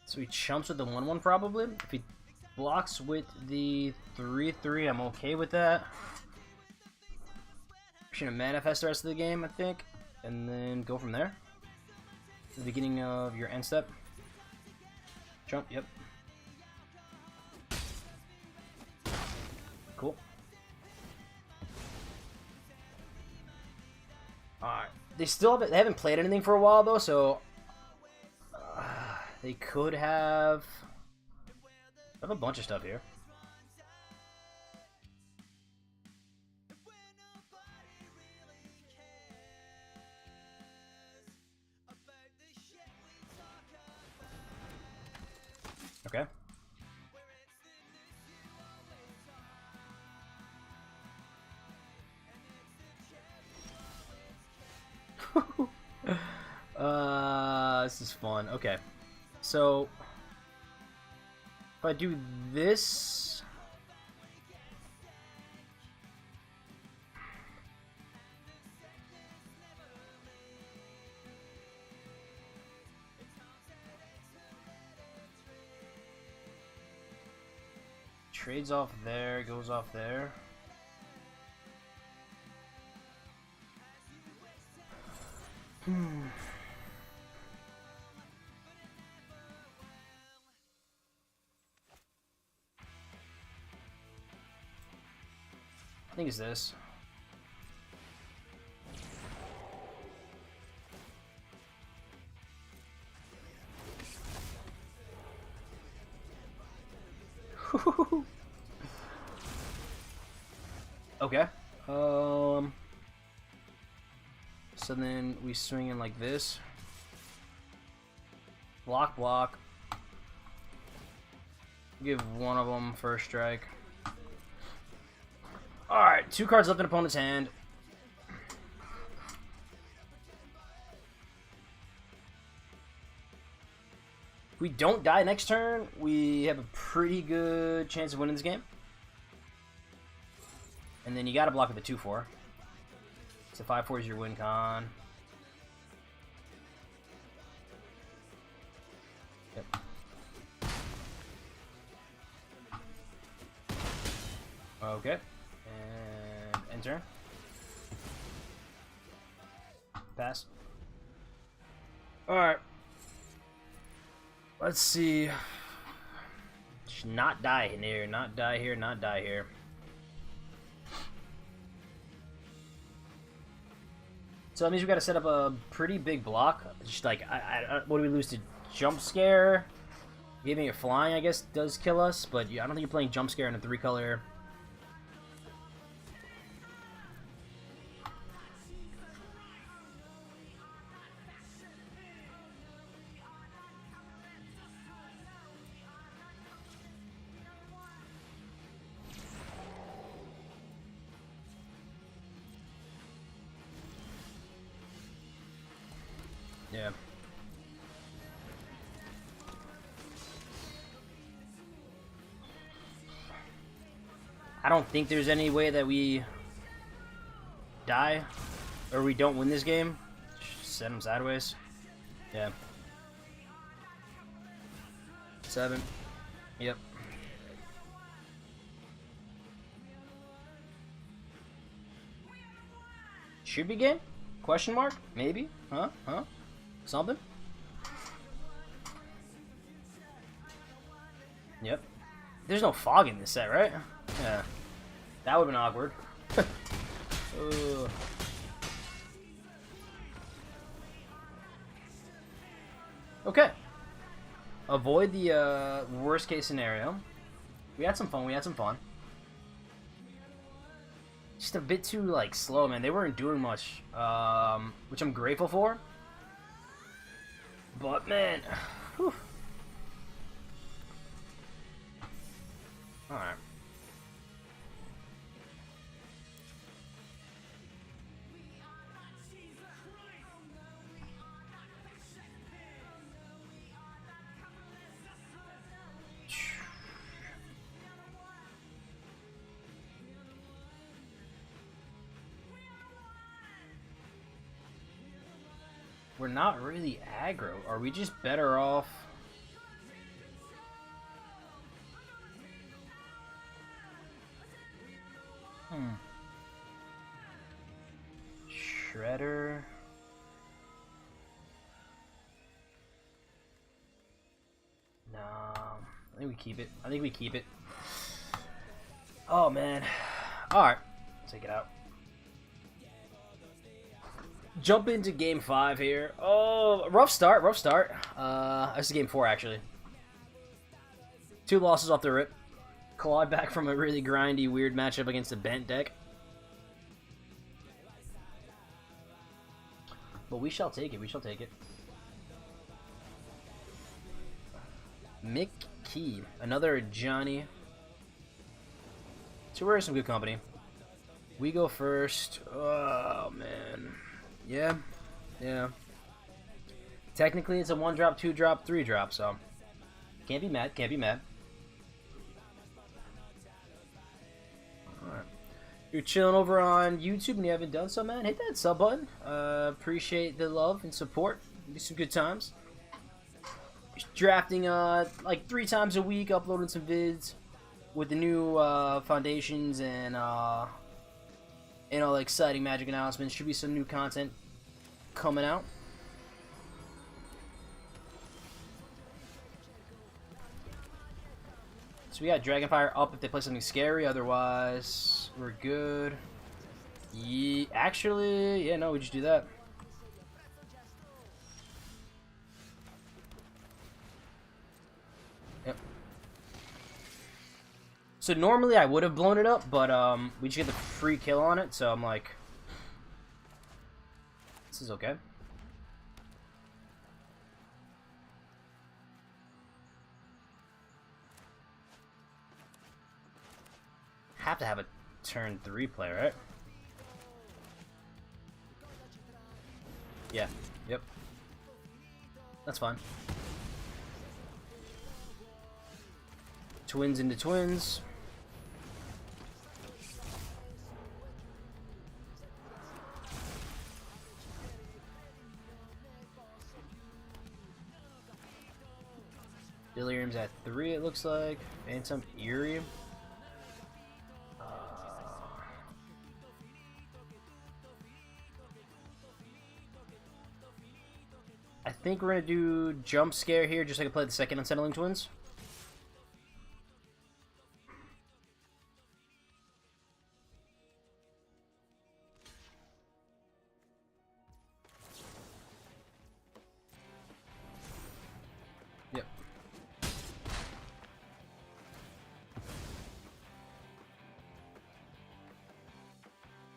So he chumps with the 1/1 probably. If he blocks with the 3/3, I'm okay with that. Should manifest the rest of the game, I think, and then go from there. The beginning of your end step. Jump, yep. Cool. Alright. They haven't played anything for a while though, so they could have... I have a bunch of stuff here. Okay. This is fun. Okay. So, if I do this... Trades off there, goes off there. I think it's this. Okay. So then we swing in like this. Block, block. Give one of them first strike. Alright, 2 cards left in opponent's hand. If we don't die next turn, we have a pretty good chance of winning this game. And then you gotta block with a 2-4. So 5-4 is your win con. Yep. Okay. And end turn. Pass. Alright. Let's see. Should not die in here. Not die here. Not die here. So that means we got to set up a pretty big block. Just like, what do we lose to jump scare? Giving it flying, I guess, does kill us, but I don't think you're playing jump scare in a 3-color. Yeah. I don't think there's any way that we die or we don't win this game. Set him sideways. Yeah. 7. Yep. Should be game? Question mark? Maybe? Huh? Huh? Something? Yep. There's no fog in this set, right? Yeah. That would've been awkward. Okay. Avoid the worst case scenario. We had some fun, we had some fun. Just a bit too, like, slow, man. They weren't doing much, which I'm grateful for. But, man, whew. Alright. We're not really aggro. Are we just better off? Shredder. No. I think we keep it. I think we keep it. Oh, man. Alright. Take it out. Jump into game 5 here. Oh, rough start, rough start. This is game 4, actually. 2 losses off the rip. Clawed back from a really grindy, weird matchup against a bent deck. But we shall take it, we shall take it. Mick Key, another Johnny. So we're in some good company. We go first. Oh man, yeah. Technically, it's a 1-drop, 2-drop, 3-drop, so can't be mad. Can't be mad. All right. You're chilling over on YouTube and you haven't done so, man. Hit that sub button. Appreciate the love and support. Be some good times. Drafting like 3 times a week, uploading some vids with the new foundations and all the exciting Magic announcements. Should be some new content coming out. So we got Dragonfire up if they play something scary. Otherwise, we're good. Yeah, actually, yeah, no, we just do that. Yep. So normally I would have blown it up, but we just get the free kill on it, so I'm like, this is okay. Have to have a turn 3 play, right? Yeah. Yep. That's fine. Twins into twins. Delirium's at 3, it looks like. Phantom Eerie. I think we're gonna do Jump Scare here, just so I can play the second Unsettling Twins. Yep.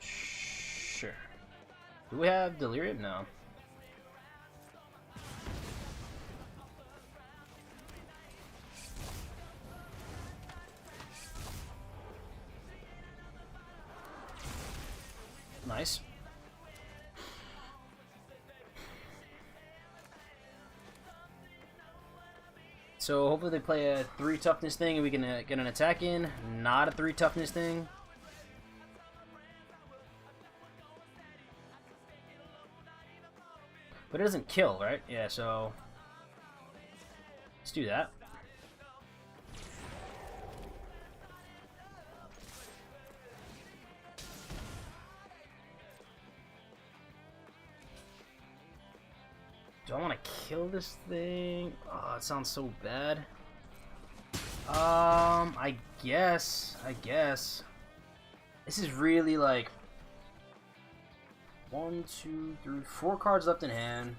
Sure. Do we have Delirium now? Nice. So hopefully they play a 3 toughness thing and we can get an attack in. Not a 3 toughness thing. But it doesn't kill, right? Yeah, so let's do that. Do I want to kill this thing? Oh, it sounds so bad. I guess. This is really like 1, 2, 3, 4 cards left in hand.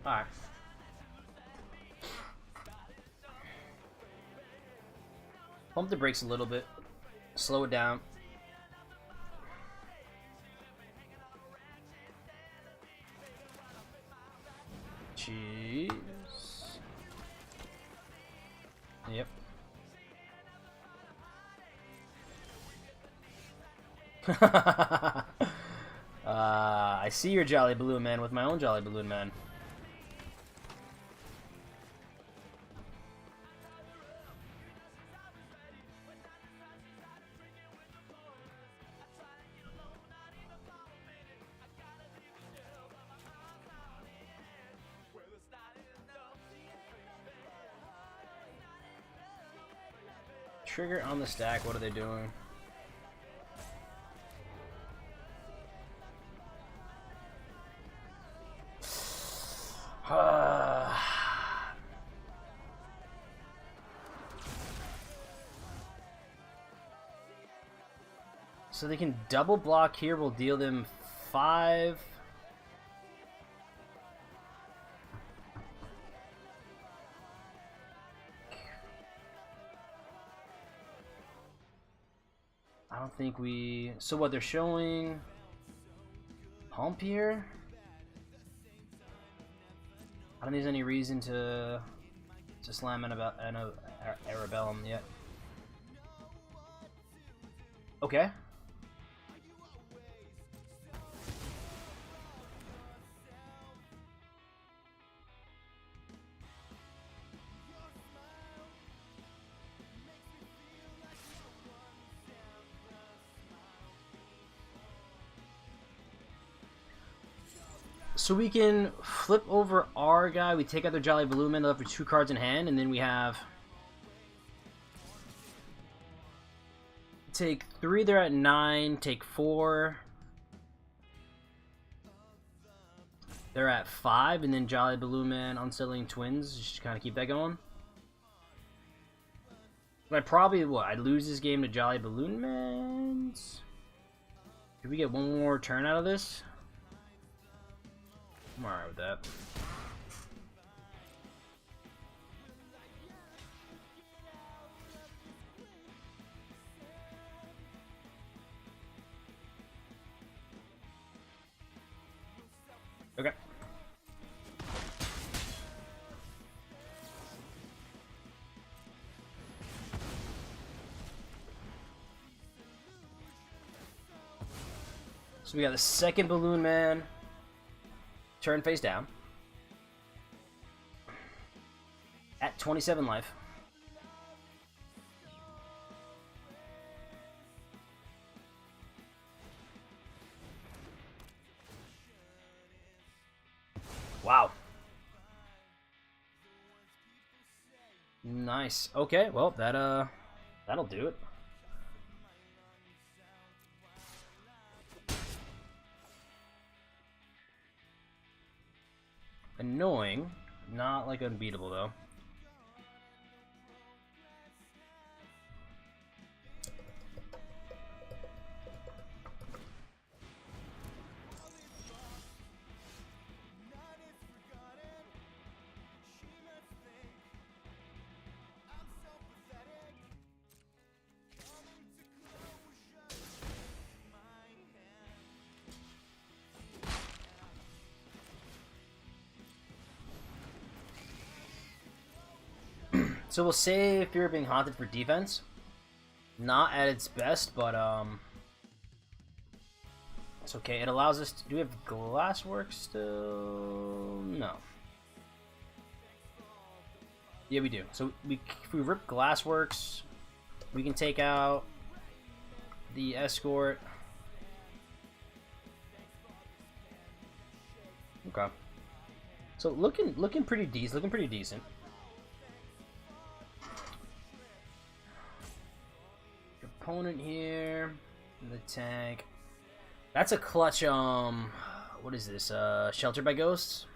Alright. Pump the brakes a little bit. Slow it down. Jeez. Yep. I see your Jolly Balloon Man with my own Jolly Balloon Man. Trigger on the stack, what are they doing? So they can double block here, we'll deal them 5. don't think we... So what they're showing... Pump here? I don't think there's any reason to slam an Arabellum yet. Okay. So we can flip over our guy, we take out their Jolly Balloon Man, left with 2 cards in hand, and then we have... Take 3, they're at 9, take 4. They're at 5, and then Jolly Balloon Man, Unsettling Twins, just kind of keep that going. But I'd lose this game to Jolly Balloon Mans? Did we get one more turn out of this? I'm alright with that. Okay. So we got the second Balloon Man. Turn face down. At 27 life. Wow. Nice. Okay, well that'll do it. Annoying, not like unbeatable though. So we'll save Fear of Being Haunted for defense. Not at its best, but it's okay. It allows us to... Do we have Glasswork still? No. Yeah, we do. So if we rip Glassworks, we can take out the Escort. Okay. So looking pretty decent. Opponent here, the tank. That's a clutch. What is this? Sheltered by Ghosts.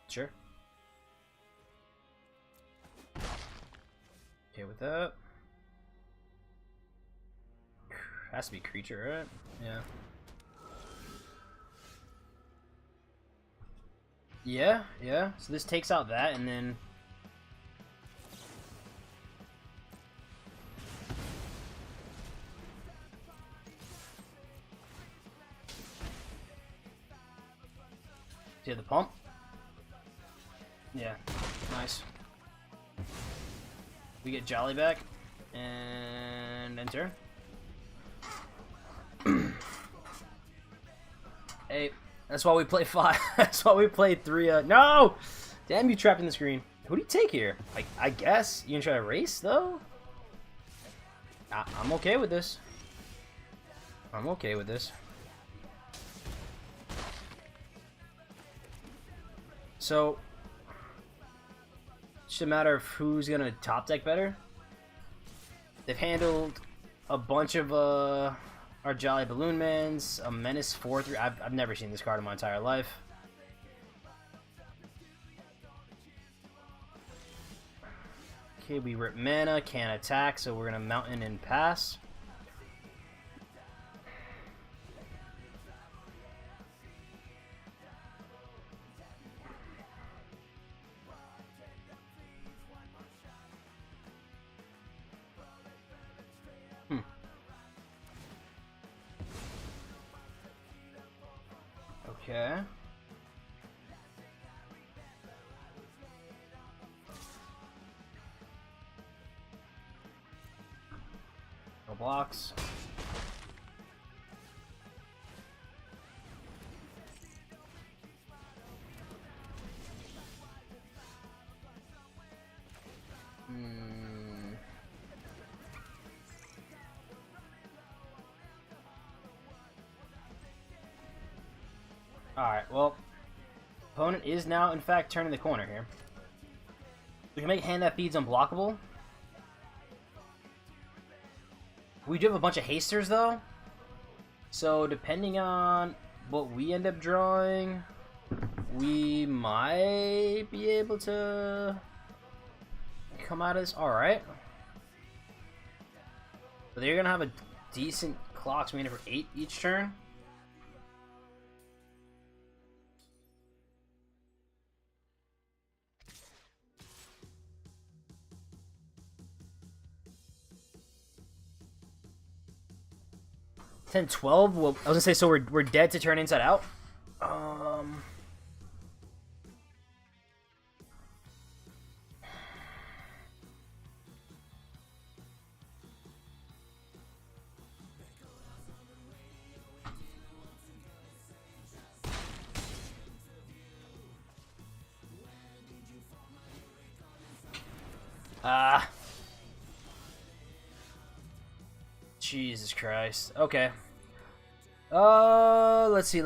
Sure. Okay with that. Has to be creature, right? Yeah. Yeah. So this takes out that, and then... See the pump? Yeah, nice. We get Jolly back, and enter. Hey. That's why we play 5. That's why we play 3. No! Damn, you trapped in the screen. Who do you take here? I guess. You gonna try to race, though? I'm okay with this. I'm okay with this. So, it's just a matter of who's gonna top deck better. They've handled a bunch of, our Jolly Balloon Mans, a Menace 4/3. I've never seen this card in my entire life. Okay, we rip mana, can't attack, so we're gonna Mountain and pass. Okay. No blocks. Alright, well, opponent is now, in fact, turning the corner here. We can make a hand that feeds unblockable. We do have a bunch of hasters, though. So, depending on what we end up drawing, we might be able to come out of this alright. But they're going to have a decent clock, so we need it for 8 each turn. Ten, 12. Well, I was gonna say, so we're dead to turn inside out. 10. Jesus Christ. Okay. Let's see.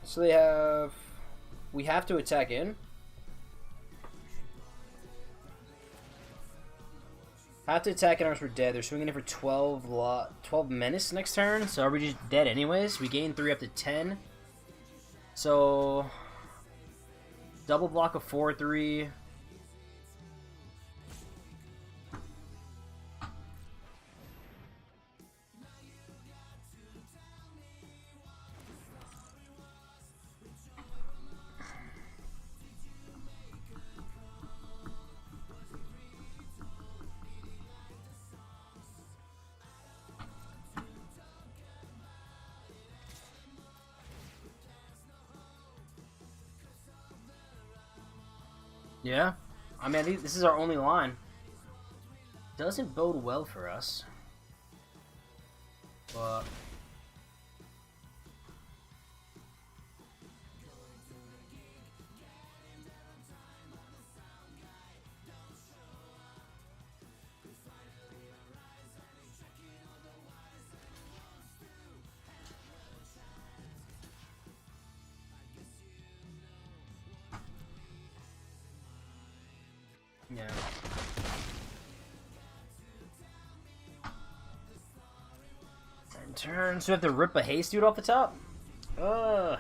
So we have to attack in. Have to attack in, or else we're dead. They're swinging in for 12 menace next turn, so are we just dead anyways? We gain 3 up to 10. So double block of 4/3. Yeah, I mean, this is our only line. Doesn't bode well for us. But yeah. Turn, so we have to rip a haste dude off the top? I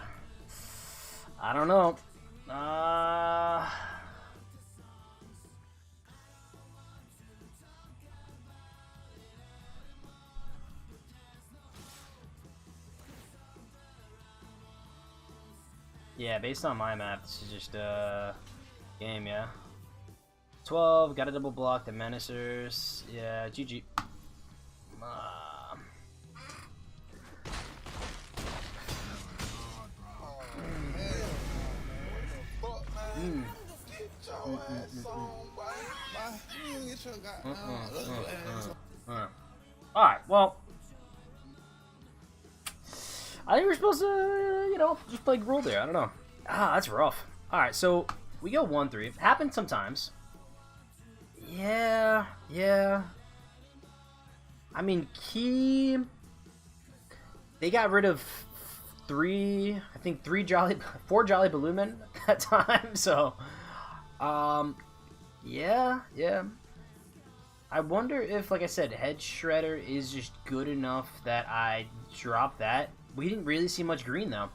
don't know. Yeah, based on my map, this is just game, yeah. 12, got a double block, the menacers. Yeah, GG. Alright, well, I think we're supposed to, you know, just play Gruul there. I don't know. That's rough. Alright, so we go 1-3. Happens sometimes. Yeah. I mean, key. They got rid of 4 Jolly Balloon Men at that time. So, yeah. I wonder if, like I said, Head Shredder is just good enough that I drop that. We didn't really see much green, though.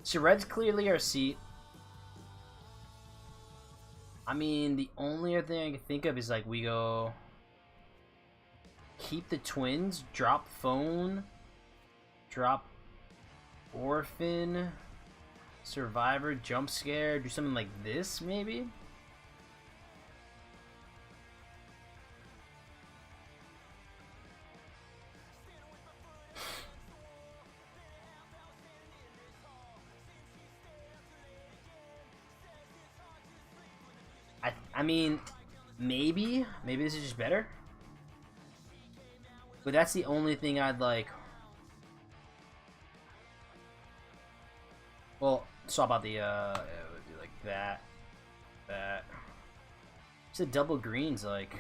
So red's clearly our seat. I mean, the only other thing I can think of is, like, we go keep the twins, drop phone, drop orphan, survivor, jump scare, do something like this, maybe? I mean, maybe this is just better. But that's the only thing I'd like. Well, swap out the do like that. It's a double greens like.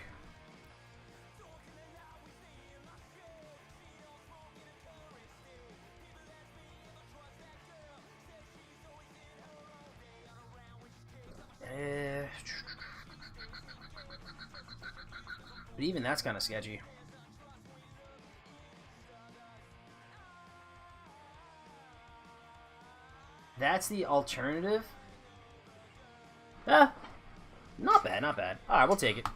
But even that's kind of sketchy. That's the alternative. Not bad, not bad. All right, we'll take it.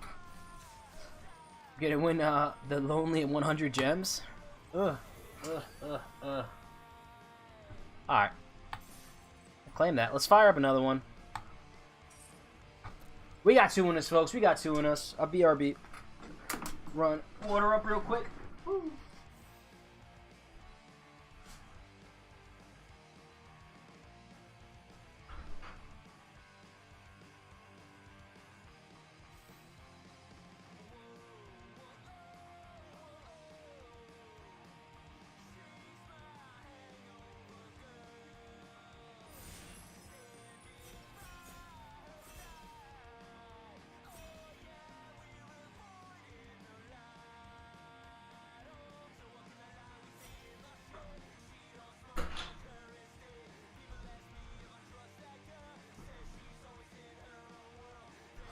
Gonna win the lonely 100 gems. All right, claim that. Let's fire up another one. We got two in us, folks. We got two in us. A BRB. Run water up real quick. Woo.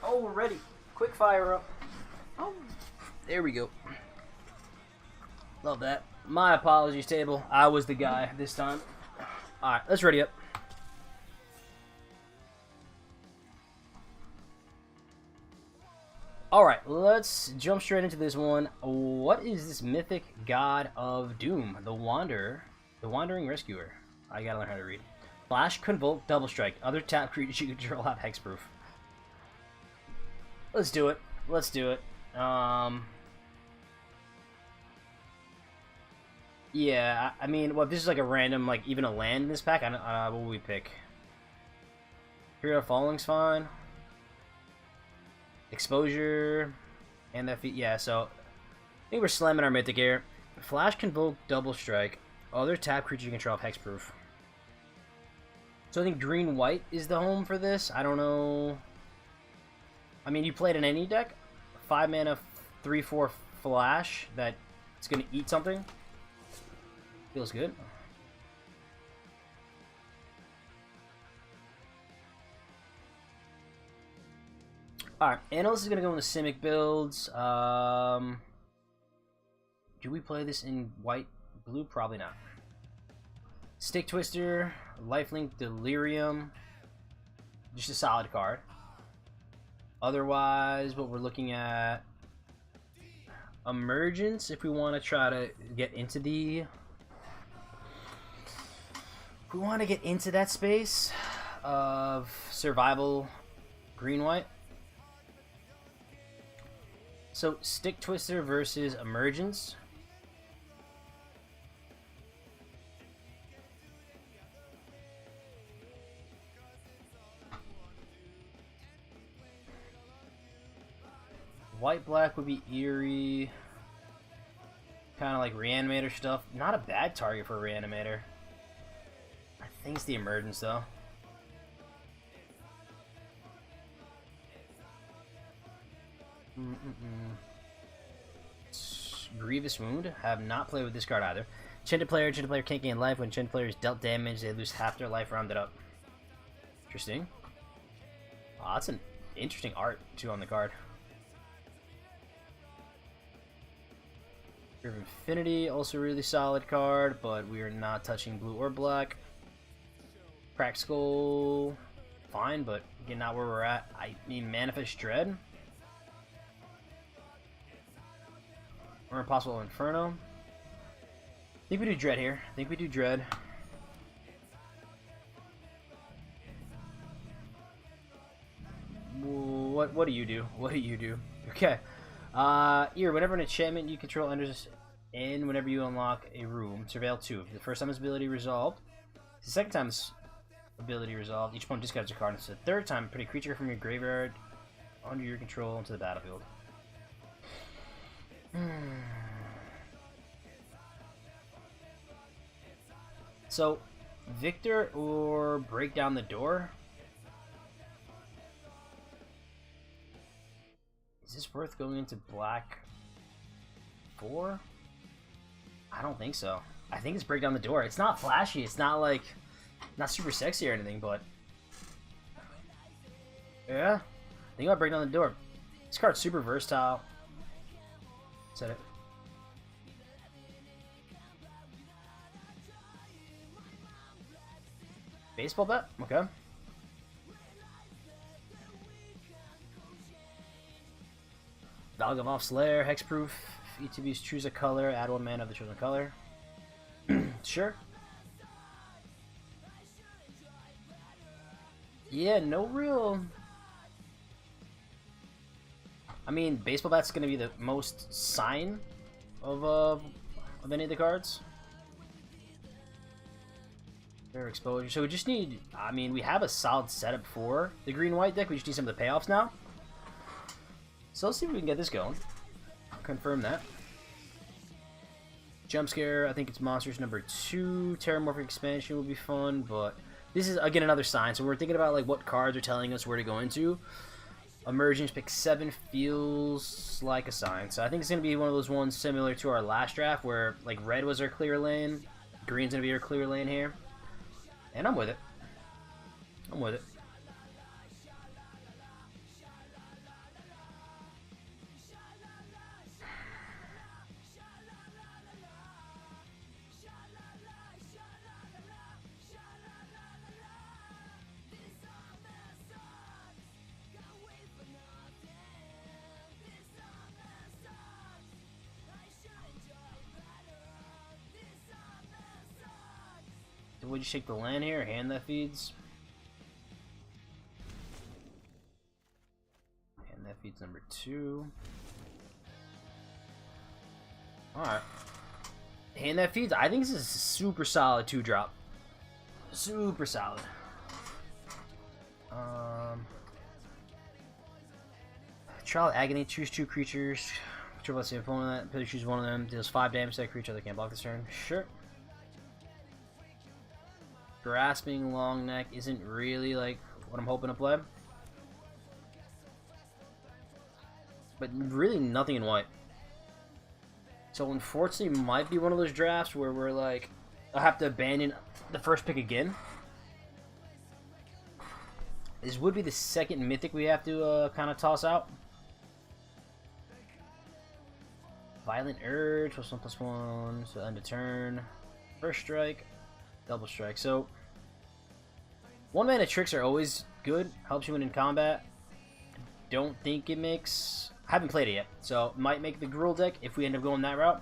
Oh, we're ready. Quick fire up. Oh, there we go. Love that. My apologies, table. I was the guy this time. All right, let's ready up. All right, let's jump straight into this one. What is this mythic god of doom? The Wanderer, the Wandering Rescuer. I gotta learn how to read. Flash, Convolt, Double Strike. Other tap creatures you control have hexproof. Let's do it. Let's do it. Yeah, I mean, well, if this is like a random, like even a land in this pack, what will we pick? Hero of Falling's fine. Exposure, and that feat. Yeah, so I think we're slamming our mythic here. Flash, Convoke, Double Strike. Other tap creature you control have hexproof. So I think green-white is the home for this. I don't know. I mean, you play it in any deck. 5 mana, 3/4 flash. That it's gonna eat something. Feels good. Alright, Analyst is gonna go into Simic builds. Do we play this in white, blue? Probably not. Stick Twister, Lifelink, Delirium. Just a solid card. Otherwise, what we're looking at, Emergence, if we want to try to get into the... If we want to get into that space of survival green-white. So, Stick Twister versus Emergence. White-black would be Eerie. Kind of like Reanimator stuff. Not a bad target for a Reanimator. I think it's the Emergence, though. Grievous Wound. Have not played with this card either. Enchanted player can't gain life. When enchanted player is dealt damage, they lose half their life rounded up. Interesting. Oh, that's an interesting art, too, on the card. River of Infinity, also a really solid card, but we are not touching blue or black. Cracked Skull, fine, but again, not where we're at. I mean, Manifest Dread. Or Impossible Inferno. I think we do Dread here. I think we do Dread. What do you do? What do you do? Okay. Here, whenever an enchantment you control enters in, whenever you unlock a room, surveil 2. The first time this ability resolved. The second time this ability resolved, each opponent discards a card. It's the third time, put a creature from your graveyard under your control into the battlefield. So, Victor or break down the door? Is this worth going into black 4? I don't think so. I think it's break down the door. It's not flashy. It's not like, not super sexy or anything, but yeah. I think I'll break down the door. This card's super versatile. Set it. Baseball bet? Okay. Valgavoff's Lair, hexproof. ETBs choose a color, add 1 mana of the chosen color. Sure. Yeah, no real. I mean, baseball bat's gonna be the most sign of any of the cards. Fair exposure. So we just need. I mean, we have a solid setup for the green-white deck. We just need some of the payoffs now. So let's see if we can get this going. Confirm that. Jump Scare, I think it's Monsters number 2. Terramorphic Expansion will be fun, but this is, again, another sign. So we're thinking about like what cards are telling us where to go into. Emergence, pick 7 feels like a sign. So I think it's going to be one of those ones similar to our last draft where like red was our clear lane. Green's going to be our clear lane here. And I'm with it. I'm with it. Would you shake the land here? Hand that feeds. Hand that feeds number 2. Alright. Hand that feeds. I think this is a super solid 2-drop. Super solid. Trial Agony. Choose 2 creatures. Whichever the opponent, please choose one of them. Deals 5 damage to that creature that can't block this turn. Sure. Grasping Long Neck isn't really like what I'm hoping to play. But really nothing in white. So unfortunately might be one of those drafts where we're like, I'll have to abandon the first pick again. This would be the second mythic we have to kind of toss out. Violent Urge, +1/+1, so end of turn. First strike. Double strike. So 1 mana tricks are always good. Helps you win in combat. Don't think it makes. I haven't played it yet, so might make the Gruul deck if we end up going that route.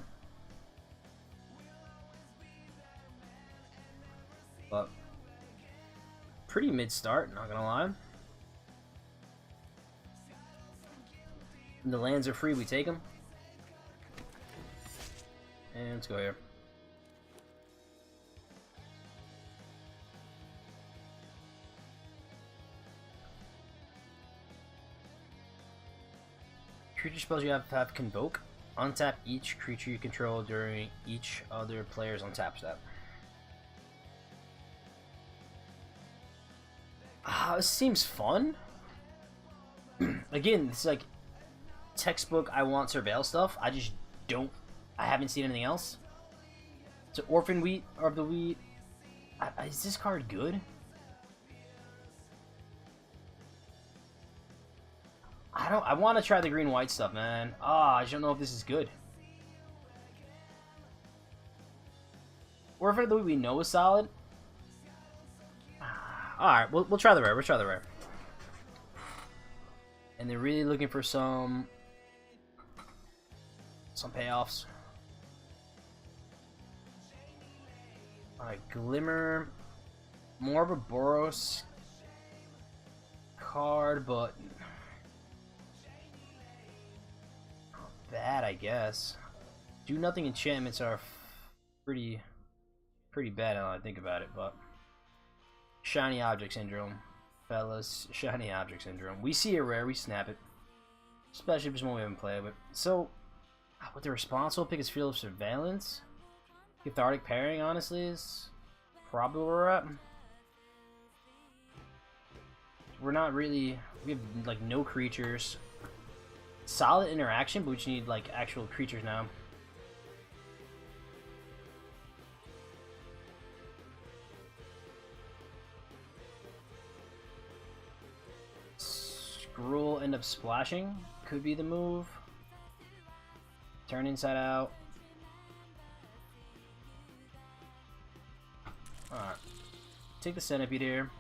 But pretty mid start, not gonna lie. And the lands are free. We take them. And let's go here. Creature spells you have Convoke. Untap each creature you control during each other player's untap step. This seems fun. Again, it's like textbook I want Surveil stuff. I just don't. I haven't seen anything else. So Orphan Wheat of the Wheat. Is this card good? I want to try the green-white stuff, man. I just don't know if this is good. Orphan of the Wheat we know is solid. Alright, we'll try the rare. We'll try the rare. And they're really looking for some payoffs. Alright, Glimmer. More of a Boros card, but not bad, I guess. Do nothing enchantments are pretty bad now that I think about it, but Shiny Object Syndrome, fellas. Shiny Object Syndrome. We see a rare, we snap it. Especially if it's one we haven't played. But so, with the responsible pick is Field of Surveillance. Cathartic Pairing, honestly, is probably where we're at. We're not really... We have, like, no creatures. Solid interaction, but we just need, like, actual creatures now. Gruul end up splashing. Could be the move. Turn inside out. Alright. Take the Centipede here.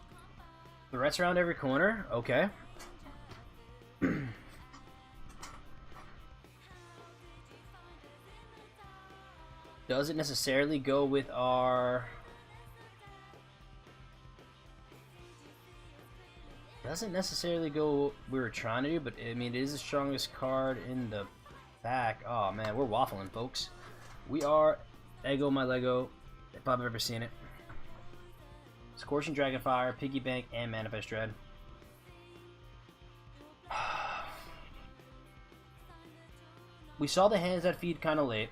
The rest around every corner. Okay. Doesn't necessarily go with our... Doesn't necessarily go what we were trying to do, but I mean, it is the strongest card in the back. Oh man, we're waffling, folks. We are Ego My Lego, if I've ever seen it. Scorching Dragonfire, Piggy Bank, and Manifest Dread. We saw the hands that feed kind of late.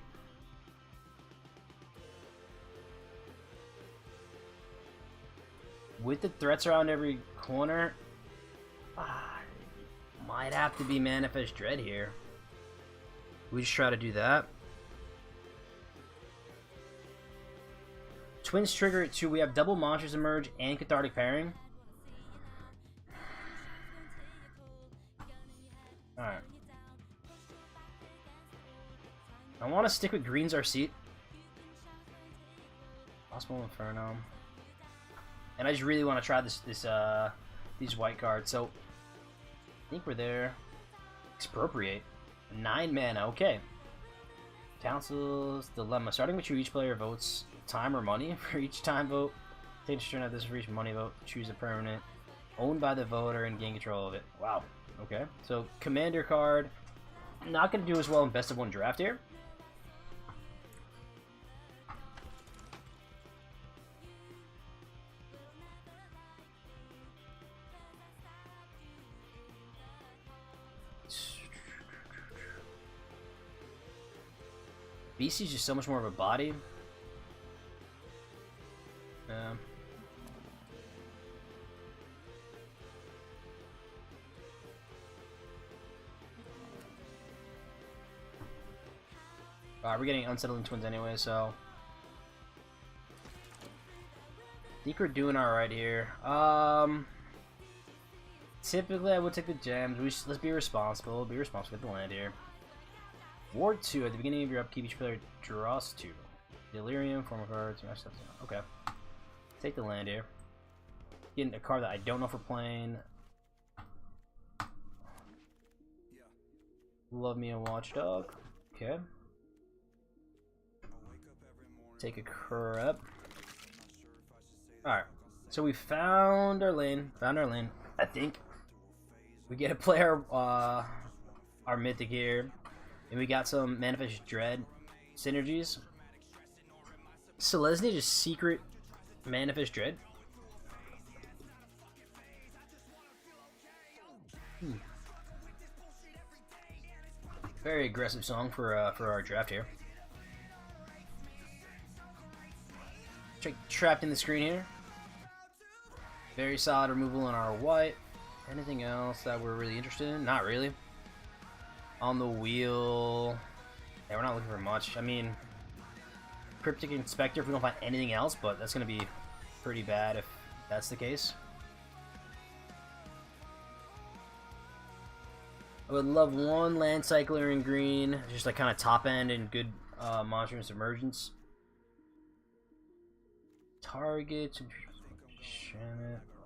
With the threats around every corner, might have to be Manifest Dread here. We just try to do that. Twins trigger it too. We have double monsters emerge and Cathartic Pairing. Alright. I want to stick with Green's our seat. Possible Inferno. And I just really want to try these white cards. So I think we're there. Expropriate. 9 mana. Okay. Council's Dilemma. Starting with you, each player votes time or money for each time vote. Take a turn at this for each money vote. Choose a permanent owned by the voter and gain control of it. Wow. Okay. So commander card. Not going to do as well in best of one draft here. BC's just so much more of a body. We're getting Unsettling Twins anyway, so I think we're doing alright here. Typically I would take the gems. Let's be responsible. Be responsible with the land here. Ward 2, at the beginning of your upkeep, each player draws 2. Delirium, form of cards, match stuff. Okay. Take the land here. Getting a card that I don't know if we're playing. Love me a Watchdog. Okay. Take a Crep. Alright. So we found our lane. I think. We get to play our mythic here. And we got some Manifest Dread synergies. Selesnya just secret Manifest Dread. Very aggressive song for our draft here. Trapped in the screen here. Very solid removal on our white. Anything else that we're really interested in? Not really. On the wheel, yeah, we're not looking for much. I mean, Cryptic Inspector if we don't find anything else, but that's going to be pretty bad if that's the case. I would love one Land Cycler in green, just like kind of top end and good Monstrous Emergence. Target.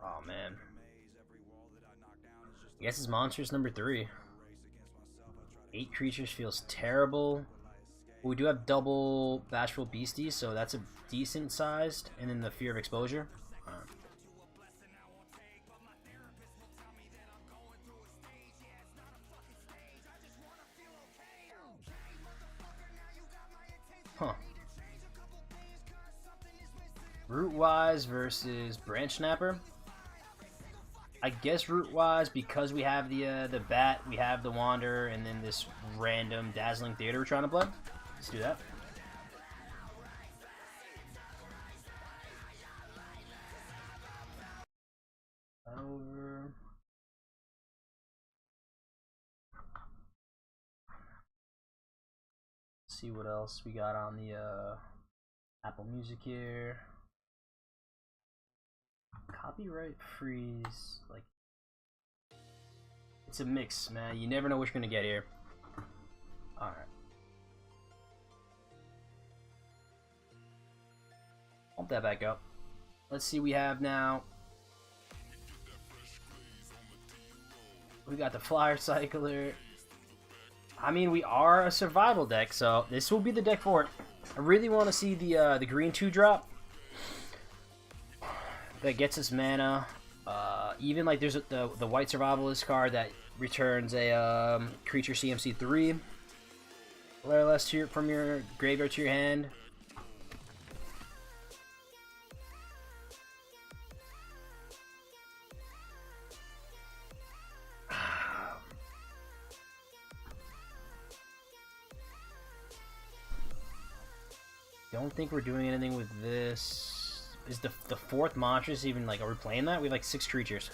Oh man. I guess it's Monstrous number 3. 8 creatures feels terrible. We do have double Bashful Beastie, so that's a decent sized. And then the Fear of Exposure. Huh. Rootwise versus Branch Snapper. I guess route-wise, because we have the bat, we have the Wanderer, and then this random Dazzling Theater we're trying to play. Let's do that. Over. See what else we got on the Apple Music here. Copyright freeze, like it's a mix, man. You never know what you're gonna get here. All right, pump that back up. Let's see. We have now. We got the Flyer Cycler. I mean, we are a survival deck, so this will be the deck for it. I really want to see the green 2-drop that gets us mana. Even like there's the white survivalist card that returns a creature CMC 3. Layer less to from your graveyard to your hand. Don't think we're doing anything with this. Is the 4th Monstrous even like, are we playing that? We have like 6 creatures.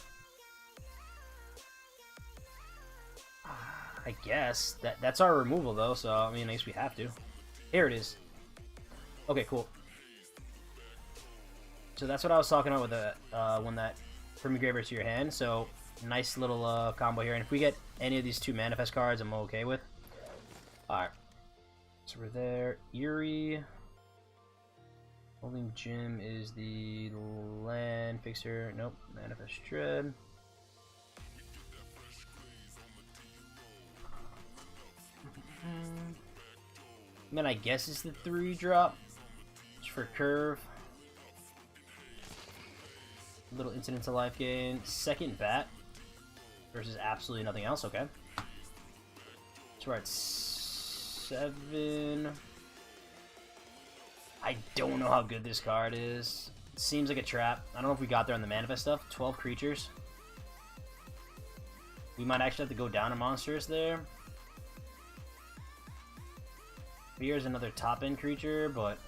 I guess that's our removal though, so I mean I guess we have to. Here it is. Okay, cool. So that's what I was talking about with the when that from your graveyard to your hand. So nice little combo here, and if we get any of these 2 manifest cards, I'm okay with. All right, so we're there. Eerie. Holding Gym is the land fixer. Nope, Manifest Dread. Then I guess it's the 3-drop. Just for curve. Little Incident to Life gain. 2nd bat. Versus absolutely nothing else, okay. So we're at 7. I don't know how good this card is. It seems like a trap. I don't know if we got there on the manifest stuff. 12 creatures. We might actually have to go down a monstrous there. Here's another top-end creature, but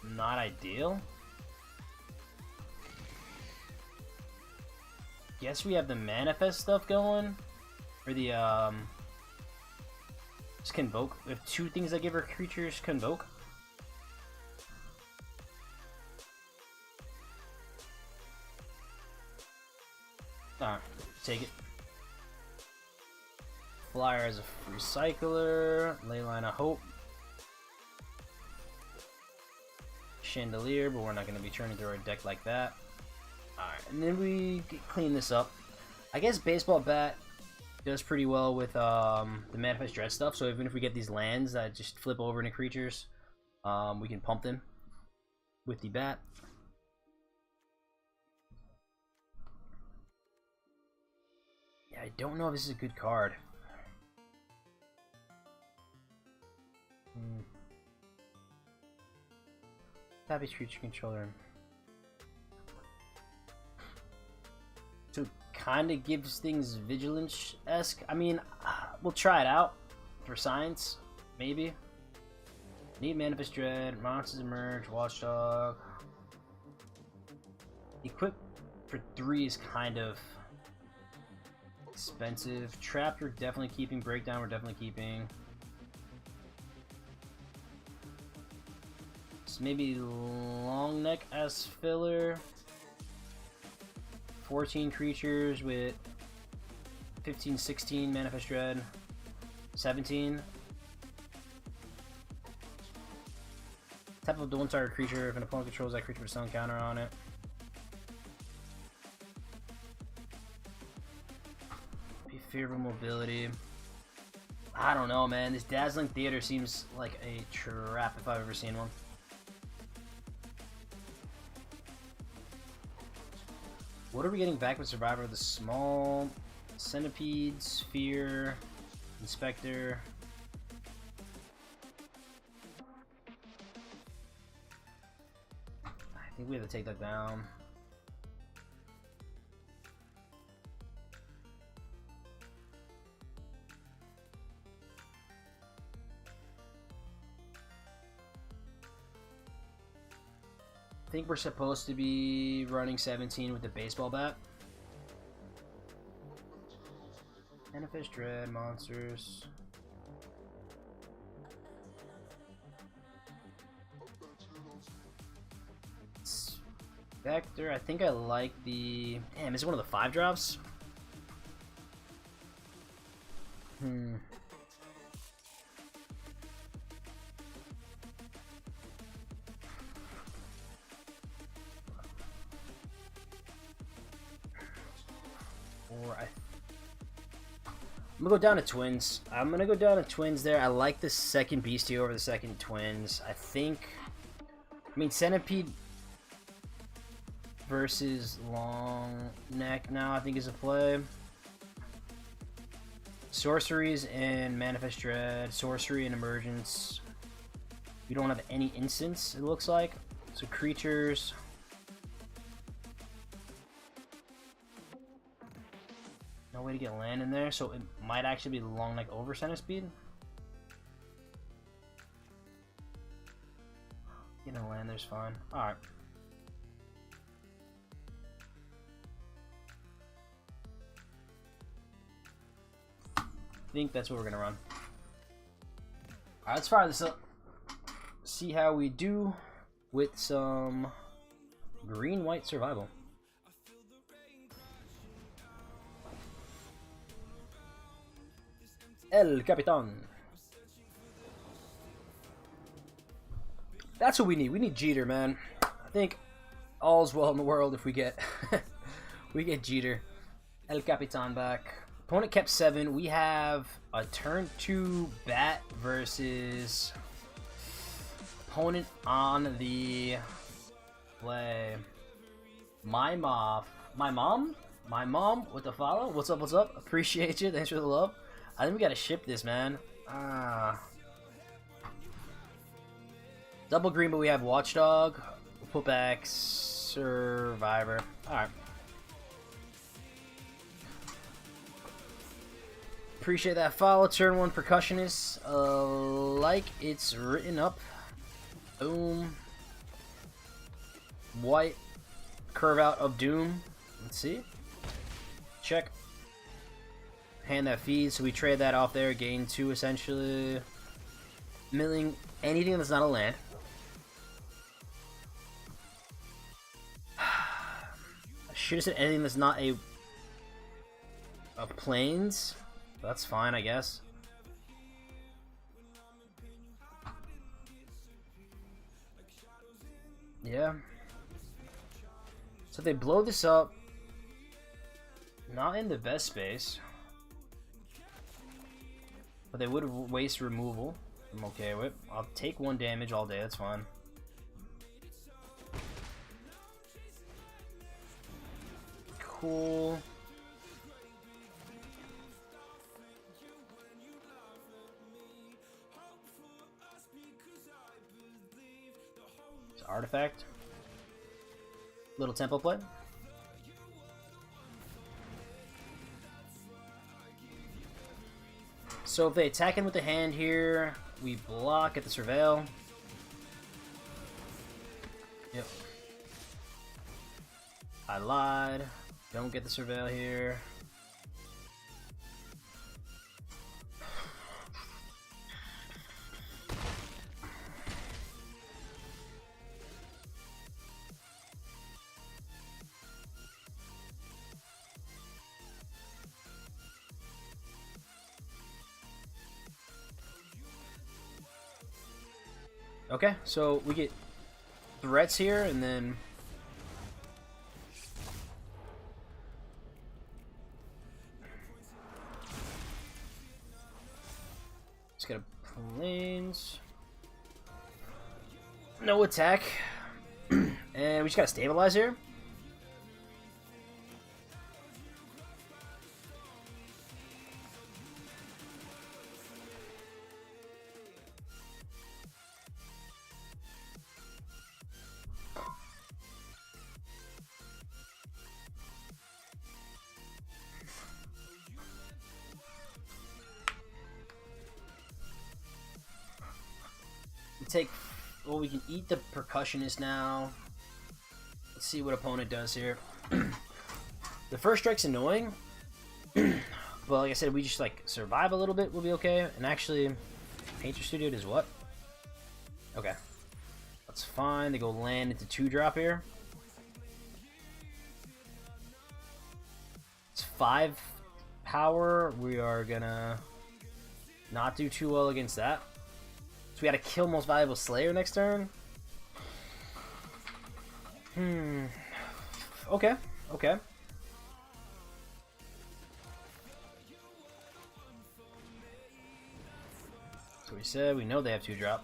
not ideal. Guess we have the manifest stuff going. Or the, just Convoke. We have 2 things that give our creatures Convoke. Alright, take it. Flyer as a recycler. Leyline of Hope. Chandelier, but we're not going to be turning through our deck like that. Alright, and then we clean this up. I guess Baseball Bat does pretty well with the Manifest Dread stuff, so even if we get these lands that just flip over into creatures, we can pump them with the bat. Yeah, I don't know if this is a good card. Savage creature controller. So kind of gives things Vigilance-esque. I mean, we'll try it out for science, maybe. Need Manifest Dread, Monsters Emerge, Watchdog. Equip for 3 is kind of expensive. Trapped we're definitely keeping. Breakdown we're definitely keeping. So maybe Long Neck as filler. 14 creatures with 15, 16 Manifest Dread. 17. Tap of the 1-target creature. If an opponent controls that creature with some counter on it. Be favorable mobility. I don't know, man. This Dazzling Theater seems like a trap if I've ever seen one. What are we getting back with Survivor? The small Centipede, Sphere, Inspector. I think we have to take that down. think we're supposed to be running 17 with the baseball bat. Manifest Dread, monsters. Vector, I think I like the... Damn, is it one of the 5 drops? Or I'm gonna go down to Twins. I'm gonna go down to Twins there. I like the second Beastie over the second Twins. I think... I mean, Centipede versus Long Neck now, I think, is a play. Sorceries and Manifest Dread. Sorcery and Emergence. We don't have any instants, it looks like. So creatures... No way to get land in there, so it might actually be Long Neck over Centipede. Getting a land there's fine. Alright. I think that's what we're gonna run. Alright, let's fire this up. See how we do with some green-white survival. El Capitan. That's what we need. We need Jeter, man. I think all's well in the world if we get we get Jeter. El Capitan back. Opponent kept 7. We have a turn 2 bat versus opponent on the play. My mom with the follow. What's up? What's up? Appreciate you. Thanks for the love. I think we gotta ship this, man. Double green, but we have Watchdog. We'll put back Survivor. Alright. Appreciate that follow. Turn 1 Percussionist. Like it's written up. Boom. White. Curve out of Doom. Let's see. Check. Hand that feeds, so we trade that off there, gain 2 essentially. Milling anything that's not a land. I should have said anything that's not a plains. That's fine, I guess. Yeah. So they blow this up. Not in the best space. But they would waste removal. I'm okay with. I'll take 1 damage all day, that's fine. Cool. It's artifact. Little tempo play. So if they attack in with the hand here, we block at the Surveil. Yep. I lied. Don't get the Surveil here. Okay, so we get threats here, and then let's get a plains. No attack, and we just gotta stabilize here. Take, well, we can eat the Percussionist now. Let's see what opponent does here. The first strike's annoying. But like I said, we just like survive a little bit, we'll be okay. And actually, Painter Studio does what? Okay. That's fine. They go land into 2-drop here. It's 5 power. We are gonna not do too well against that. So we gotta kill Most Valuable Slayer next turn. Okay. Okay. So we said we know they have 2-drop.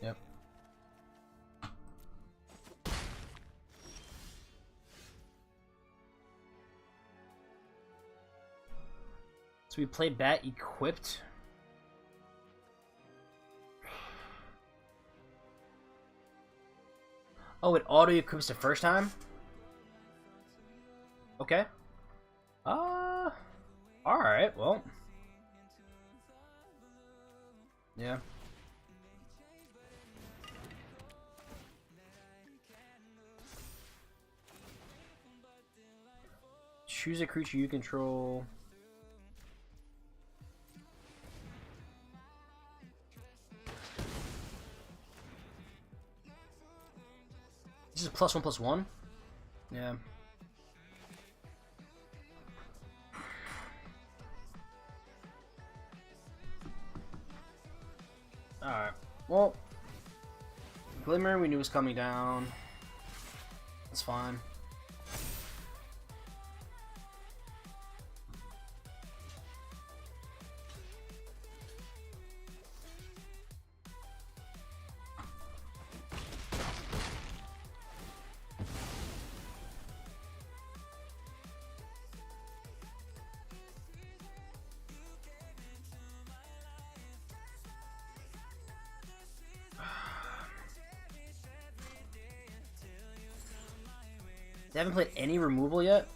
Yep. So we played Bat equipped. Oh, it auto equips the first time? Okay. Alright, well. Yeah. Choose a creature you control. This is a +1/+1? Yeah. Alright. Well, Glimmer we knew was coming down. That's fine. They haven't played any removal yet.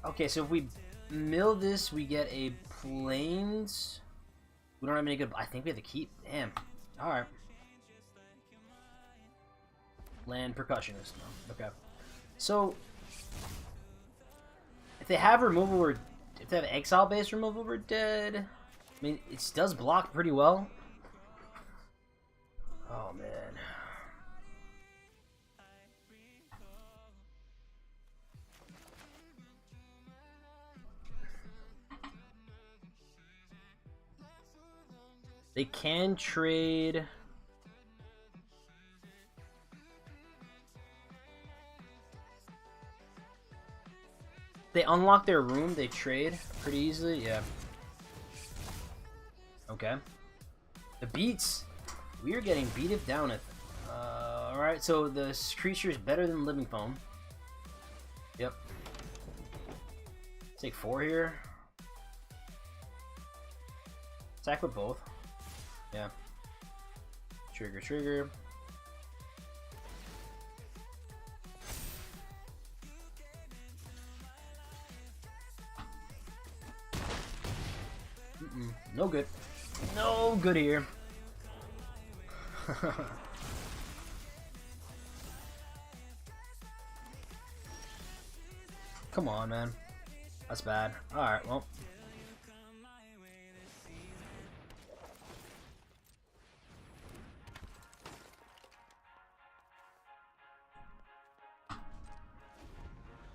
Okay, so if we mill this, we get a plains. We don't have any good. I think we have to keep. Damn. All right. Land percussionist. No. Okay. So if they have removal, if they have exile-based removal, we're dead. I mean, it does block pretty well. Oh, man. They can trade. They unlock their room, they trade pretty easily, yeah. Okay. The beats. We are getting beated down at. Alright, so this creature is better than Living Foam. Yep. Take 4 here. Attack with both. Yeah. Trigger, trigger. No good. No good here. Come on, man. That's bad. Alright, well.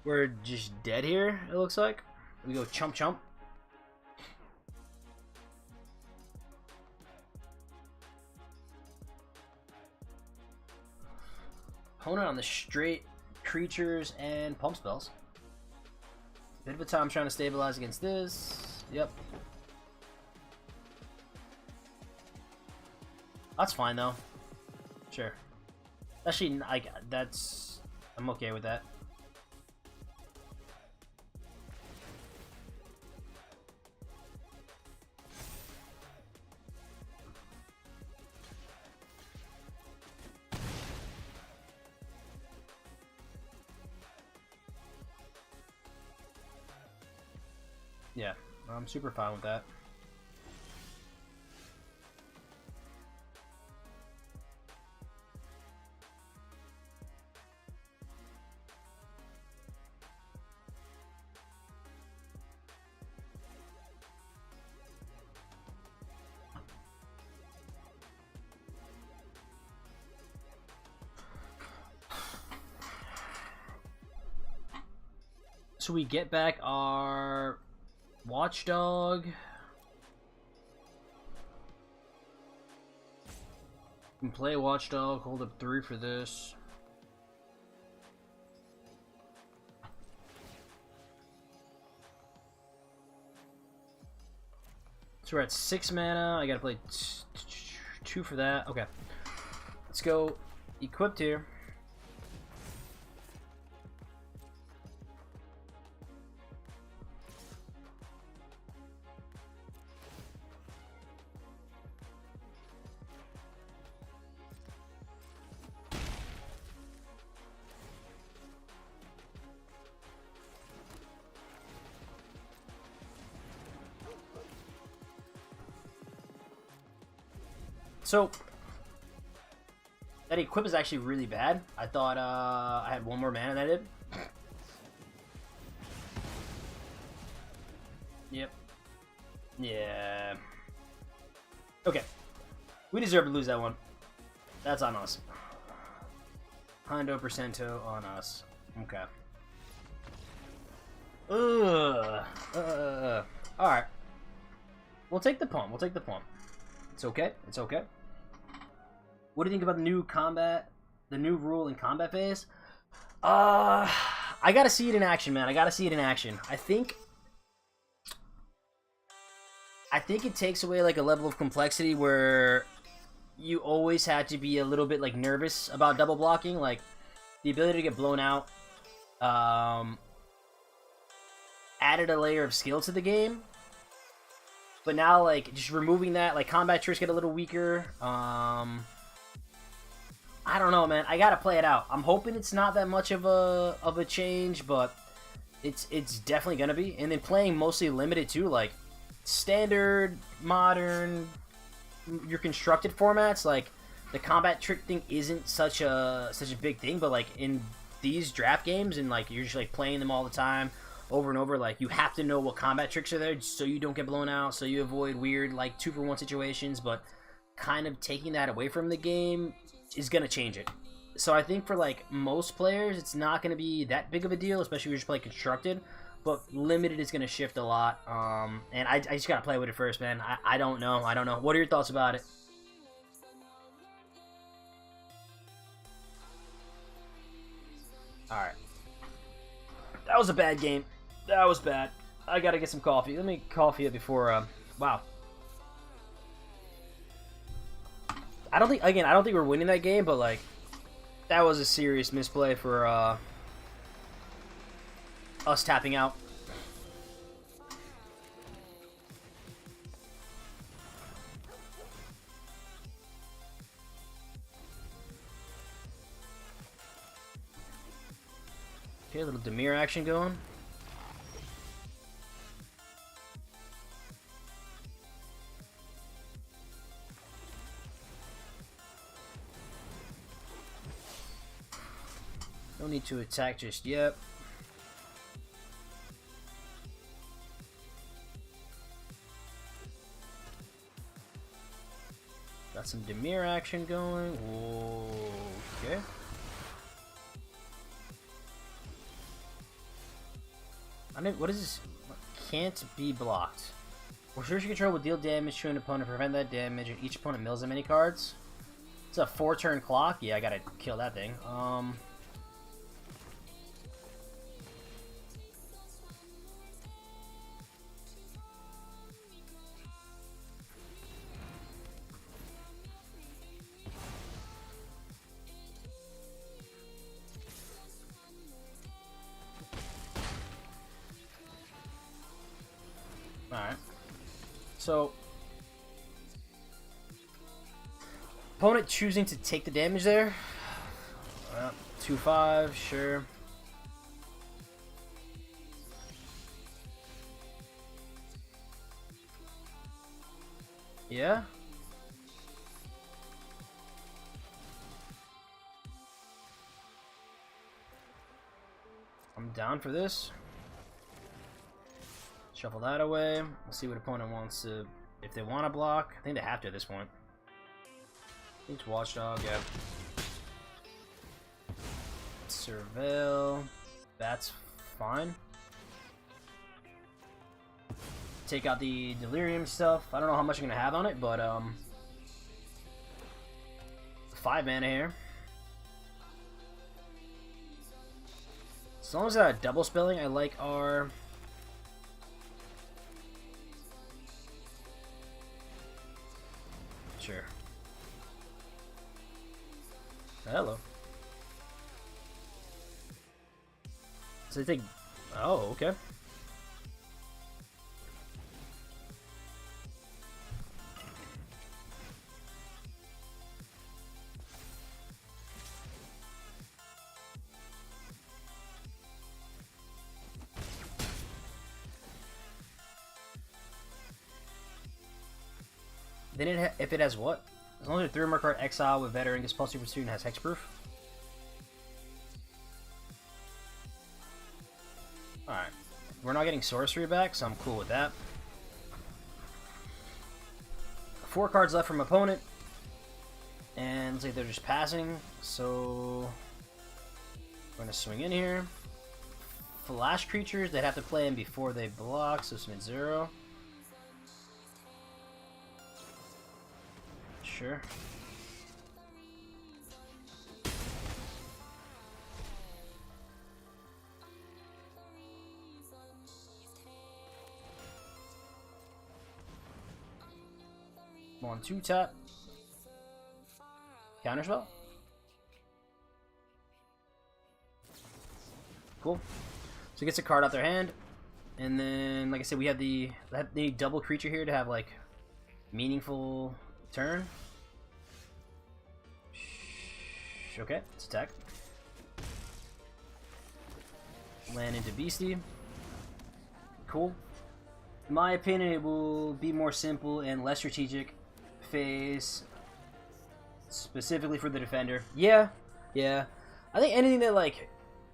We're just dead here, it looks like. We go chump chump. Opponent on the straight creatures and pump spells. Bit of a time trying to stabilize against this. Yep. That's fine though. Sure. Actually, I'm okay with that. Yeah, I'm super fine with that. So we get back our Watchdog. We can play Watchdog, hold up 3 for this. So we're at 6 mana. I gotta play 2 for that. Okay. Let's go equipped here. So, that equip is actually really bad. I thought I had 1 more mana than I did. Yep. Yeah. Okay. We deserve to lose that one. That's on us. 100% on us. Okay. Alright. We'll take the pawn. We'll take the pawn. It's okay. It's okay. What do you think about the new combat, the new rule in combat phase? I gotta see it in action, man. I gotta see it in action. I think it takes away like a level of complexity where you always had to be a little bit like nervous about double blocking, like the ability to get blown out. Added a layer of skill to the game. But now, like, just removing that, like, combat tricks get a little weaker. I don't know, man. I gotta play it out. I'm hoping it's not that much of a change, but it's definitely gonna be. And then playing mostly limited too, like standard, modern, your constructed formats, like the combat trick thing isn't such a big thing, but like in these draft games and like you're just like playing them all the time over and over, like you have to know what combat tricks are there so you don't get blown out, so you avoid weird like 2-for-1 situations. But kind of taking that away from the game is gonna change it. So I think for like most players it's not gonna be that big of a deal, especially if you just play constructed, but limited is gonna shift a lot. And I just gotta play with it first, man. I don't know. What are your thoughts about it? Alright. That was a bad game. That was bad. I gotta get some coffee. Let me coffee it before, wow. I don't think we're winning that game, but, like, that was a serious misplay for, us tapping out. Okay, a little Demir action going. No need to attack just yet. Got some Demir action going. Okay. What is this? Can't be blocked. Restriction control will deal damage to an opponent, prevent that damage, and each opponent mills as many cards. It's a 4-turn clock. Yeah, I gotta kill that thing. Alright. So, opponent choosing to take the damage there. 2-5, sure. Yeah? I'm down for this. Shuffle that away. We'll see what opponent wants to... If they want to block. I think they have to at this point. I think it's Watchdog, yeah. Surveil. That's fine. Take out the Delirium stuff. I don't know how much I'm going to have on it, but 5 mana here. As long as double spelling, I like our... Sure. Hello. So I think... Oh, okay. Then if it has what? As long as a 3-mark card exile with veteran gets plus 2 pursuit and has hexproof. Alright. We're not getting sorcery back, so I'm cool with that. 4 cards left from opponent. And looks like they're just passing, so we're gonna swing in here. Flash creatures, they'd have to play in before they block, so submit 0. Sure. One, 2 tap. Counterspell. Cool. So it gets a card out their hand, and then, like I said, we have the double creature here to have like meaningful turn. Okay, let's attack. Land into Beastie. Cool. In my opinion, it will be more simple and less strategic phase, specifically for the defender. Yeah. I think anything that like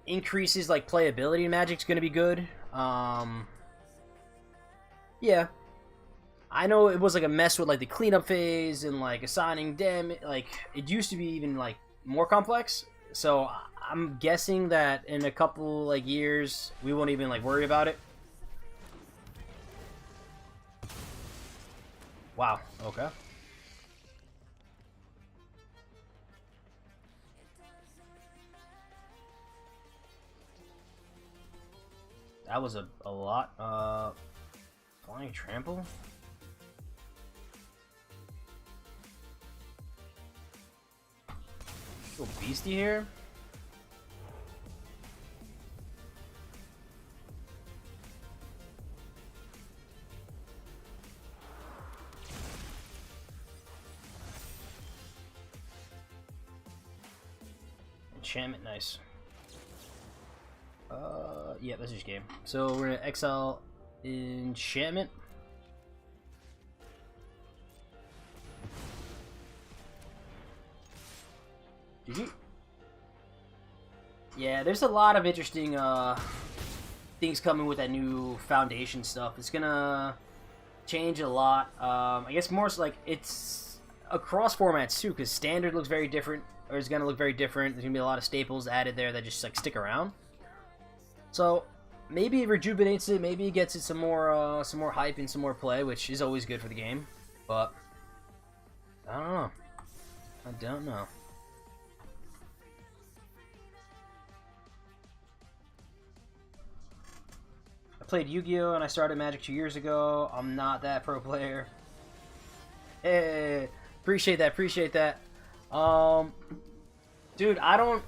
increases like playability in Magic is going to be good. Yeah. I know it was like a mess with like the cleanup phase and like assigning damage. Like it used to be even like more complex. So I'm guessing that in a couple like years we won't even like worry about it. Wow. Okay. That was a lot. Flying Trample? Little Beastie here. Enchantment, nice. Yeah, that's just game. So we're gonna exile Enchantment. GG. Yeah, there's a lot of interesting things coming with that new Foundation stuff. It's gonna change a lot. I guess more so like it's across formats too, because Standard looks very different, or is gonna look very different. There's gonna be a lot of staples added there that just like stick around. So maybe it rejuvenates it. Maybe it gets it some more hype and some more play, which is always good for the game. But I don't know. I don't know. I played Yu-Gi-Oh! And I started Magic 2 years ago. I'm not that pro player. Hey, appreciate that. Dude, I don't...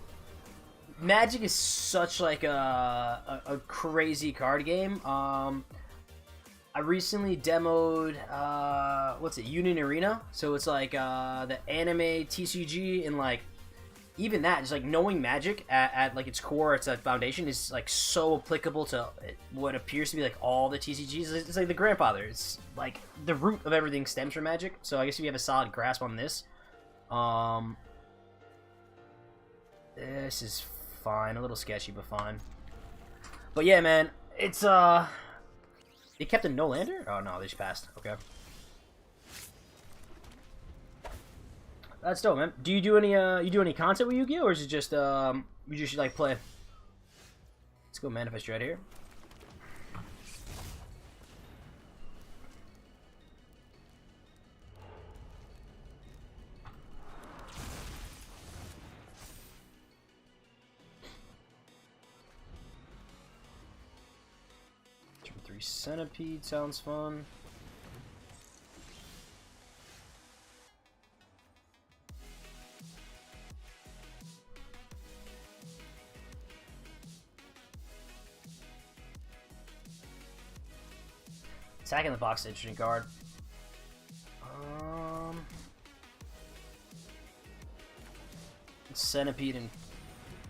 Magic is such like a crazy card game. I recently demoed what's it, Union Arena. So it's like the anime TCG in like even that, just like knowing Magic at like its core, its foundation is like so applicable to what appears to be like all the TCGs. It's like the grandfather. It's like the root of everything stems from Magic. So I guess if you have a solid grasp on this, this is fine. A little sketchy, but fine. But yeah, man, it's they kept a no lander. Oh no, they just passed. Okay. That's dope, man. Do you do any content with Yu-Gi-Oh, or is it just you just like play? Let's go manifest right here. Turn 3 centipede sounds fun. Attacking the box, interesting card. Centipede and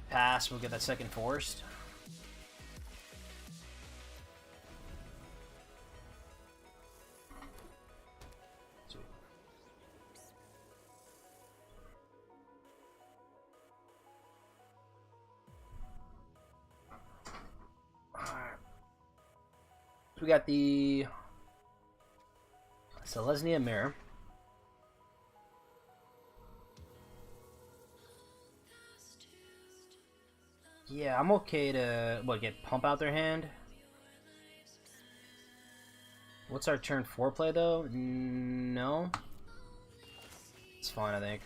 pass. We'll get that second forced. Alright. So we got the Selesnya Mirror. Yeah, I'm okay to get pump out their hand. What's our turn 4 play though? No. It's fine, I think.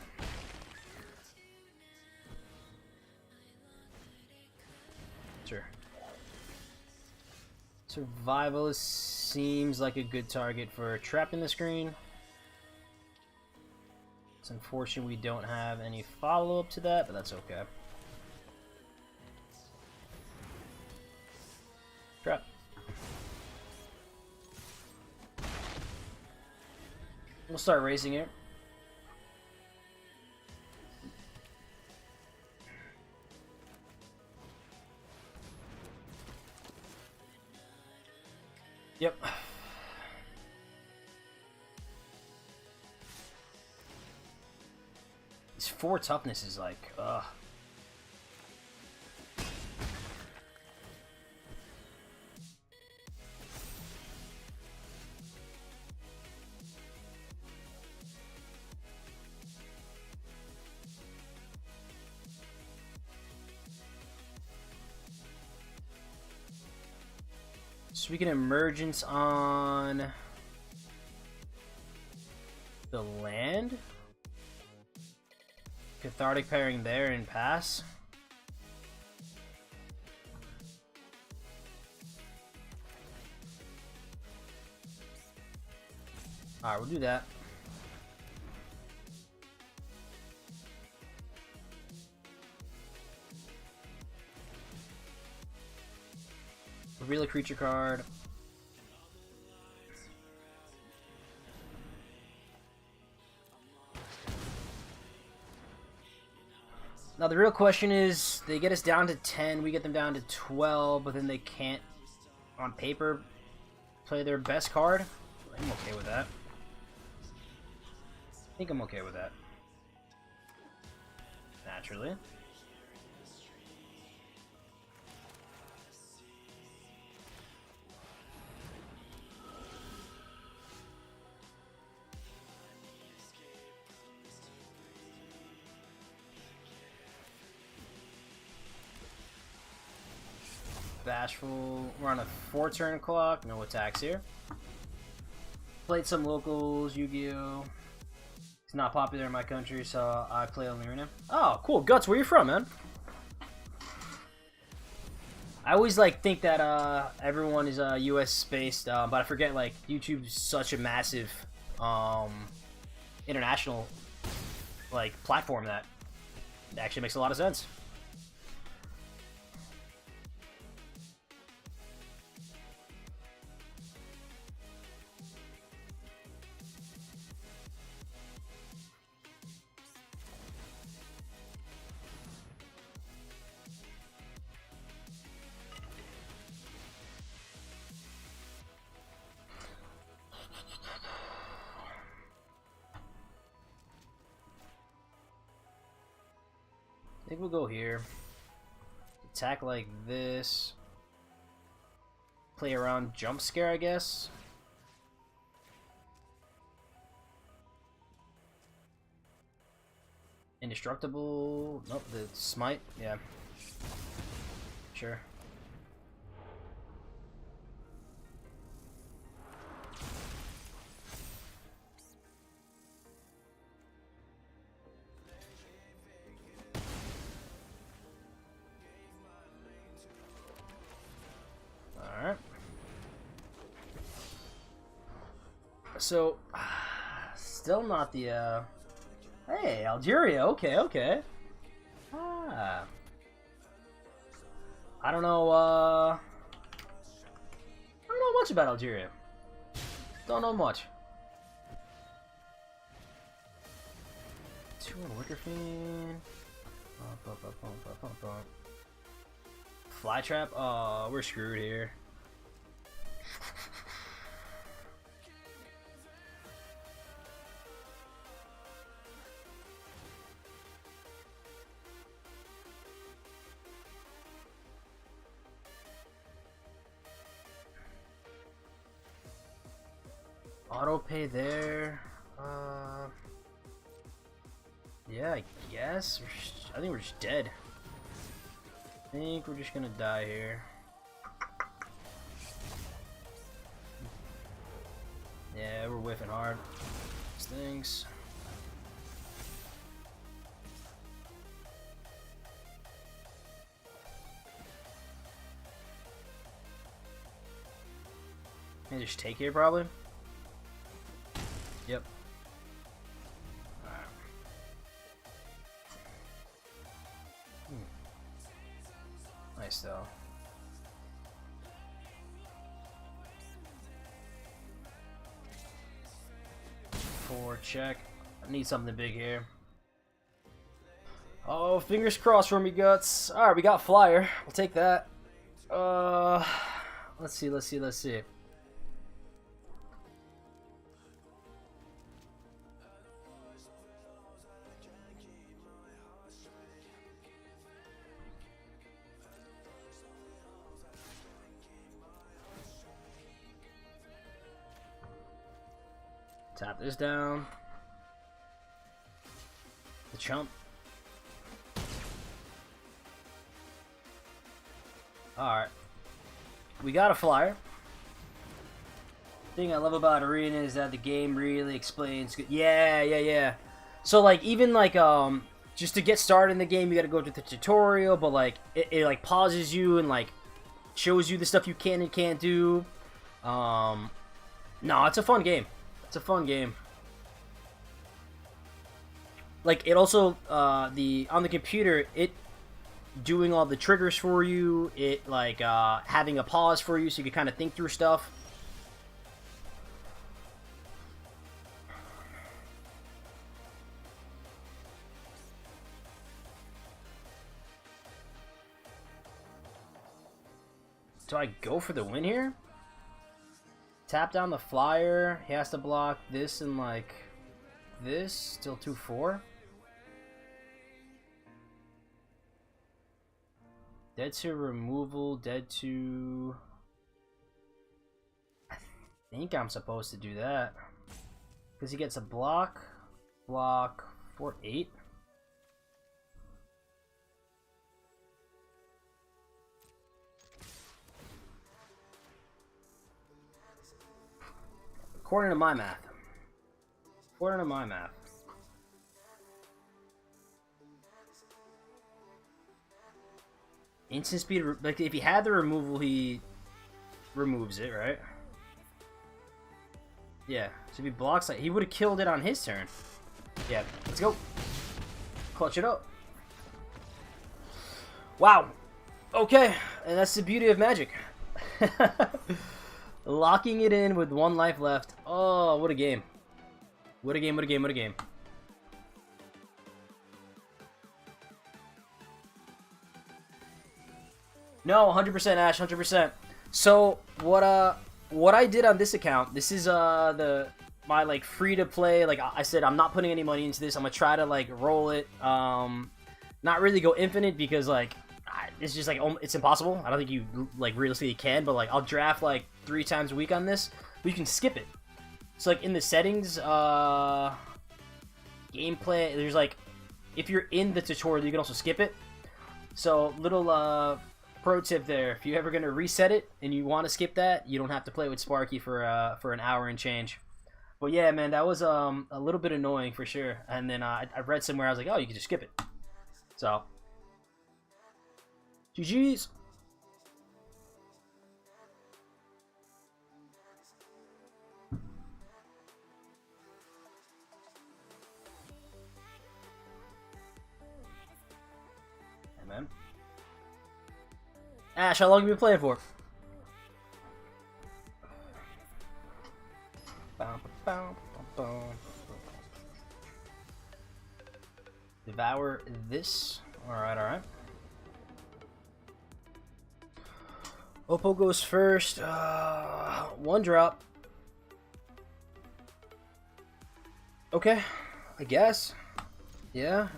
Sure. Survivalist seems like a good target for trapping the screen. It's unfortunate we don't have any follow-up to that, but that's okay. Trap. We'll start racing it. Yep. These 4 toughness is like, ugh. So we can emergence on the land. Cathartic pairing there and pass. Alright, we'll do that. Reveal a creature card. Now the real question is, they get us down to 10, we get them down to 12, but then they can't, on paper, play their best card. I'm okay with that. I think I'm okay with that. Naturally. Bashful. We're on a 4-turn clock. No attacks here. Played some locals, Yu-Gi-Oh! It's not popular in my country, so I play only arena. Oh, cool. Guts, where you from, man? I always like think that everyone is US based, but I forget like YouTube's such a massive international like platform that it actually makes a lot of sense. think we'll go here. Attack like this. Play around jump scare, I guess. Indestructible. Nope, the smite. Yeah. Sure. Alright. So, still not the, Hey, Algeria, okay, okay. Ah. I don't know much about Algeria. Don't know much. 2 on Wicker Fiend. Fly Trap? Oh, we're screwed here. Auto pay there. Yeah, I guess. I think we're just dead. I think we're just gonna die here. Yeah, we're whiffing hard. Stings. Maybe just take here, probably. Yep. Alright. Nice though. Four check. I need something big here. Oh, fingers crossed for me, Guts. Alright, we got Flyer. We'll take that. Let's see. Tap this down. The chump. Alright. We got a Flyer. Thing I love about Arena is that the game really explains. Yeah. So like even like just to get started in the game, you got to go through the tutorial, but like it like pauses you and like shows you the stuff you can and can't do. No, it's a fun game. It's a fun game. Like it also on the computer, it doing all the triggers for you, it like having a pause for you so you can kind of think through stuff. Do I go for the win here? Tap down the Flyer. He has to block this and like this. Still 2-4. Dead to removal. Dead to. I think I'm supposed to do that because he gets a block. Block 4-8. According to my math. Instant speed, like if he had the removal, he removes it, right? Yeah, so if he blocks, like, he would have killed it on his turn. Yeah, let's go. Clutch it up. Wow. Okay, and that's the beauty of Magic. Locking it in with 1 life left. Oh, what a game. What a game. No, 100% Ash, 100%. So, what I did on this account, this is my like free to play, like I said, I'm not putting any money into this. I'm going to try to like roll it Not really go infinite because like it's just like it's impossible. I don't think you like realistically can, but like I'll draft like 3 times a week on this, but you can skip it. So like in the settings, gameplay, there's like if you're in the tutorial, you can also skip it. So little pro tip there: if you're ever gonna reset it and you want to skip that, you don't have to play with Sparky for an hour and change. But yeah, man, that was a little bit annoying for sure. And then I read somewhere I was like, oh, you can just skip it. So GG's. Hey, man. Ash, how long have you been playing for? Devour this. Alright, alright. Oppo goes first. 1 drop. Okay, I guess. Yeah.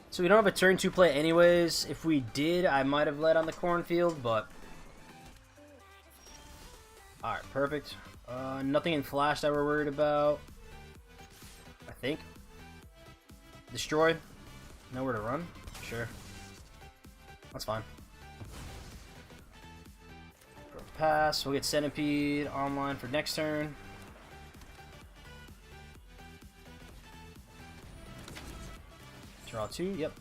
So we don't have a turn 2 play anyways. If we did, I might have led on the cornfield, but... Alright, perfect. Nothing in flash that we're worried about. I think. Destroy. Nowhere to run? Sure. That's fine. Pass. We'll get Centipede online for next turn. Draw 2, yep.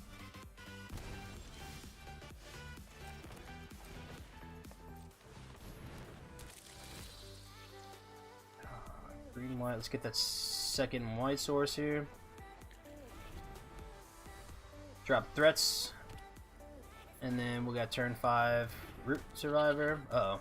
Green, white. Let's get that second white source here. Drop threats. And then we got turn 5 Root Survivor. Uh-oh.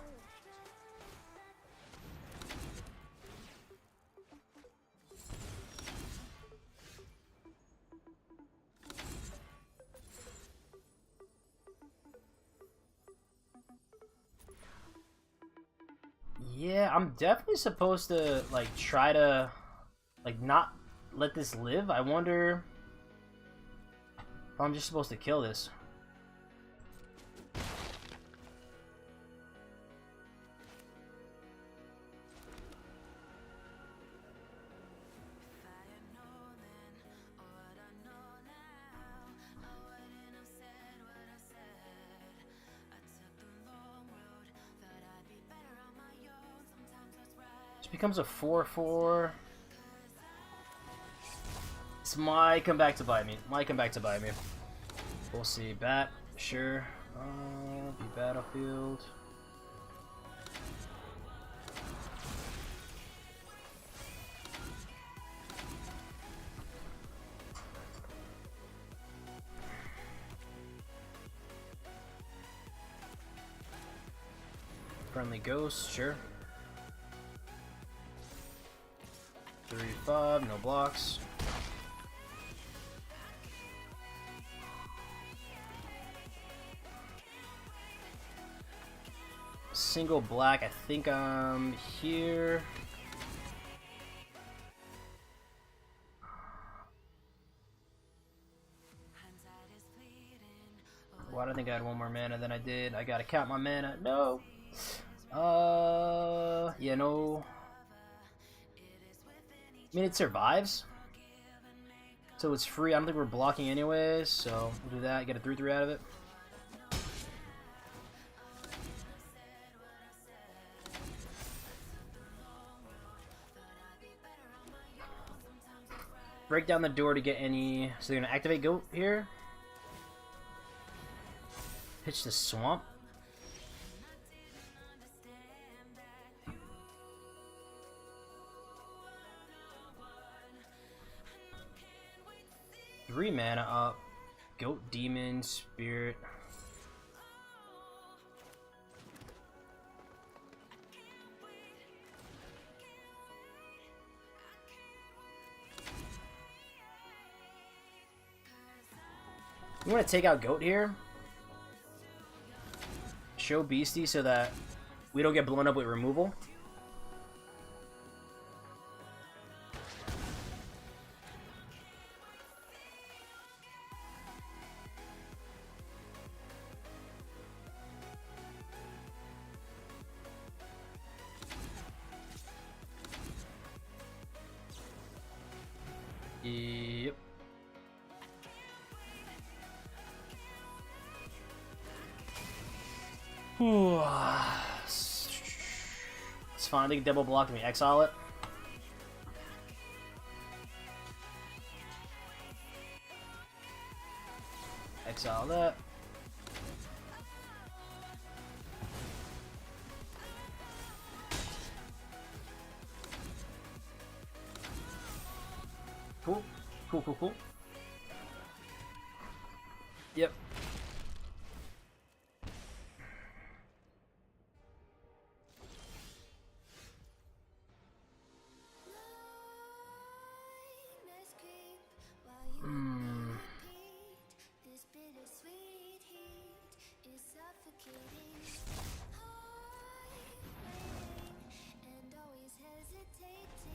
Yeah, I'm definitely supposed to like try to like not let this live. I wonder if I'm just supposed to kill this. Becomes a 4/4. This might come back to bite me. We'll see. Bat, sure. Be battlefield. Friendly ghost, sure. 3/5, no blocks. Single black, I think I'm here. Why do I think I had 1 more mana than I did? I gotta count my mana. No! Yeah, no. I mean, it survives. So it's free. I don't think we're blocking anyways, so we'll do that. Get a 3/3 out of it. Break down the door to get any... So they're going to activate Goat here. Pitch the Swamp. Three mana up. Goat, Demon, Spirit. You want to take out Goat here? Show Beastie so that we don't get blown up with removal. Yep. It's fine. They can double block me. Exile it. Exile that. Cool. Cool, cool, cool. Yep.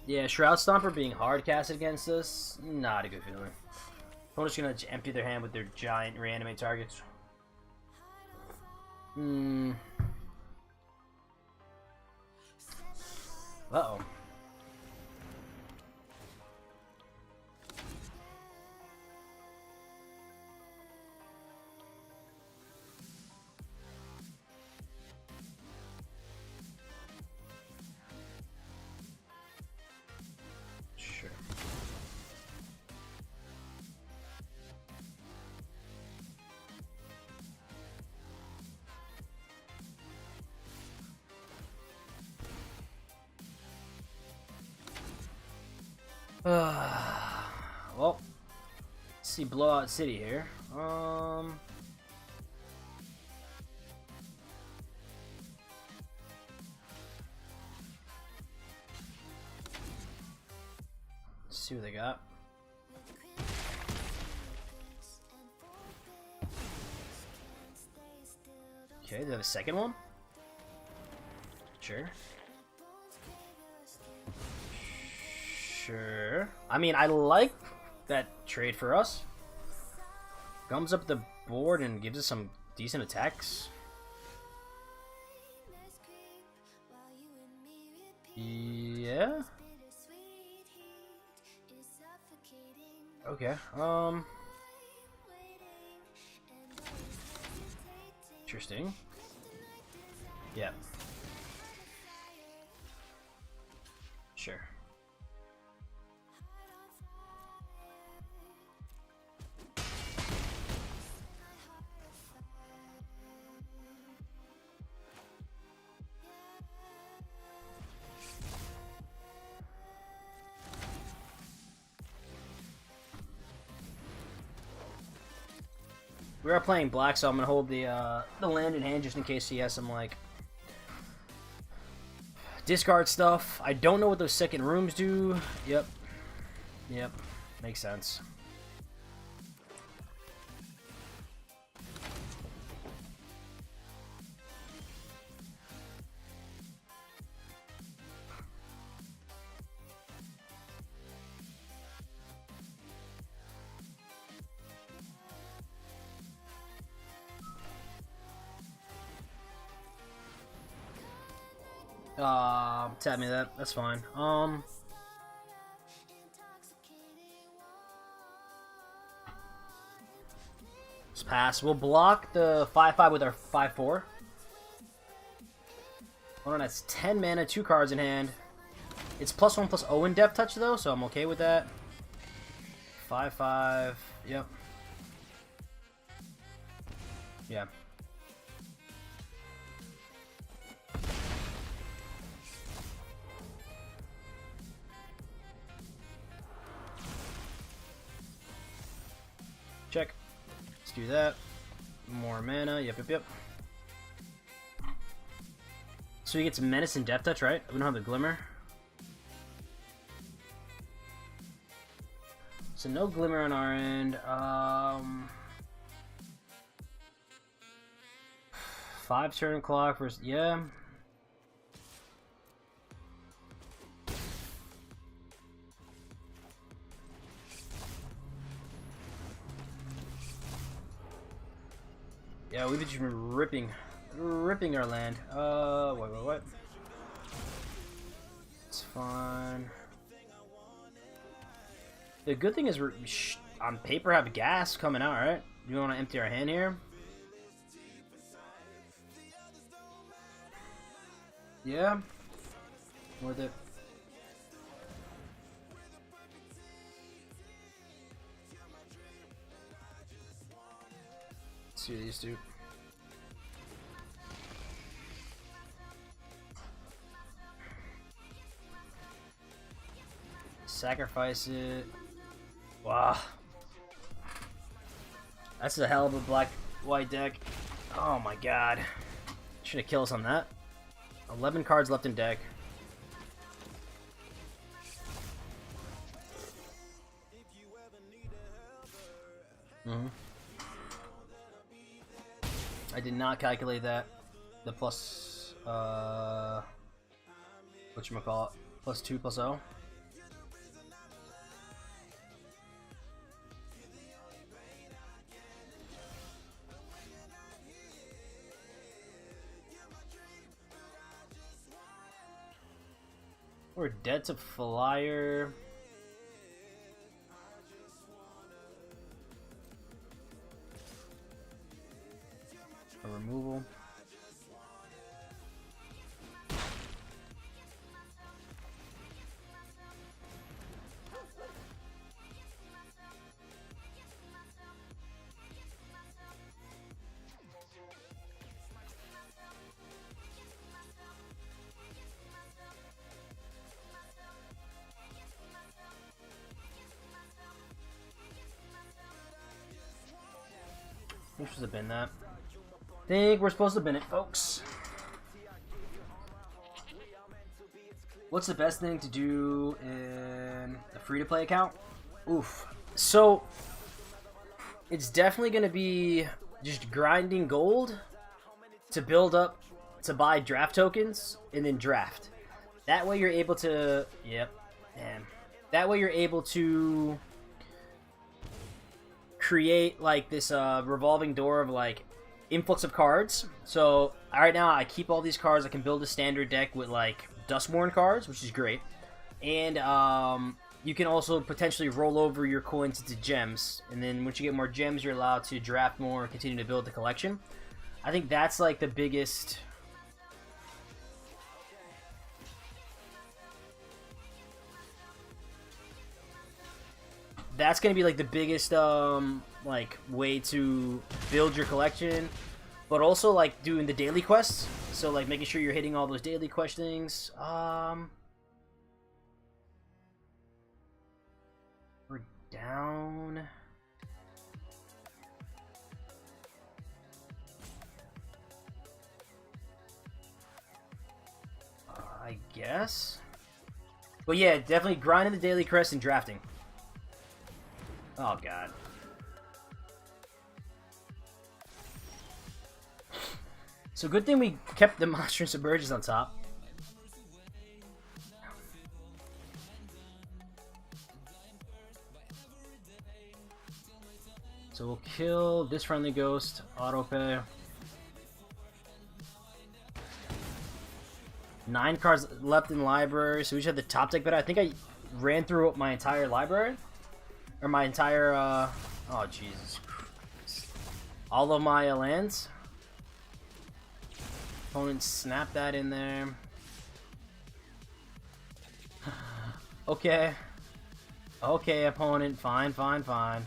Yeah, Shroud Stomper being hard casted against us, not a good feeling. Opponent's gonna empty their hand with their giant reanimate targets. Uh-oh. Sure. Well, let's see Blowout City here. Let's see what they got. Okay, do they have a second one? Sure. Sure. I mean, I like that trade for us. Gums up the board and gives us some decent attacks. Yeah. Okay. Interesting. Yeah. Sure. We are playing black, so I'm gonna hold the land in hand just in case he has some like discard stuff. I don't know what those second rooms do. Yep. Yep. Makes sense. Tap me that. That's fine. Let's pass. We'll block the 5/5 with our 5/4. Hold on, that's 10 mana, 2 cards in hand. It's +1/+0 in depth touch though, so I'm okay with that. 5/5. Yep. Yeah. Check. Let's do that. More mana. Yep, yep, yep. So he gets Menace and Death Touch, right? We don't have the Glimmer. So no Glimmer on our end. 5 turn clock versus... Yeah. Yeah, we've just been ripping our land. What? It's fine. The good thing is we're on paper have gas coming out, right? You want to empty our hand here? Yeah. Worth it. Let's see these two. Sacrifice it. Wow. That's a hell of a black-white deck. Oh my god. Should have killed us on that. 11 cards left in deck. I did not calculate that. The plus, whatchamacallit? Plus 2, plus 0. We're dead to flyer. A removal. We should have been that. Think we're supposed to bin it, folks. What's the best thing to do in a free-to-play account? Oof. So, it's definitely going to be just grinding gold to build up, to buy draft tokens, and then draft. That way you're able to... Yep. Damn. That way you're able to create, like, this revolving door of, like, influx of cards. So right now I keep all these cards. I can build a standard deck with like Duskmoun cards, which is great, and you can also potentially roll over your coins into gems, and then once you get more gems you're allowed to draft more and continue to build the collection. I think that's like the biggest that's gonna be like the biggest like way to build your collection, but also like doing the daily quests. So like making sure you're hitting all those daily quest things. We're down. I guess. But yeah, definitely grinding the daily quest and drafting. Oh god. So good thing we kept the Monster and Submerges on top. So we'll kill this friendly ghost, auto pay. 9 cards left in library, so we should have the top deck better. I think I ran through my entire library. Or my entire, oh Jesus Christ. All of my lands. Opponent snap that in there. Okay. Okay, opponent. Fine, fine, fine.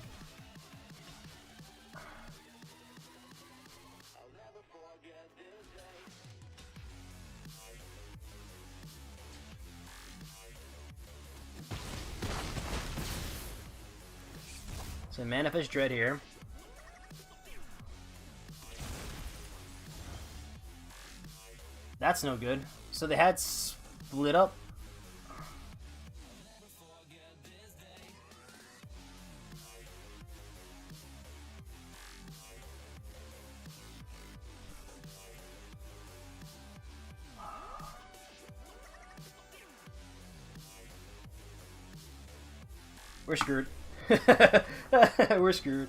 So Manifest Dread here. That's no good. So they had split up. We're screwed. We're screwed.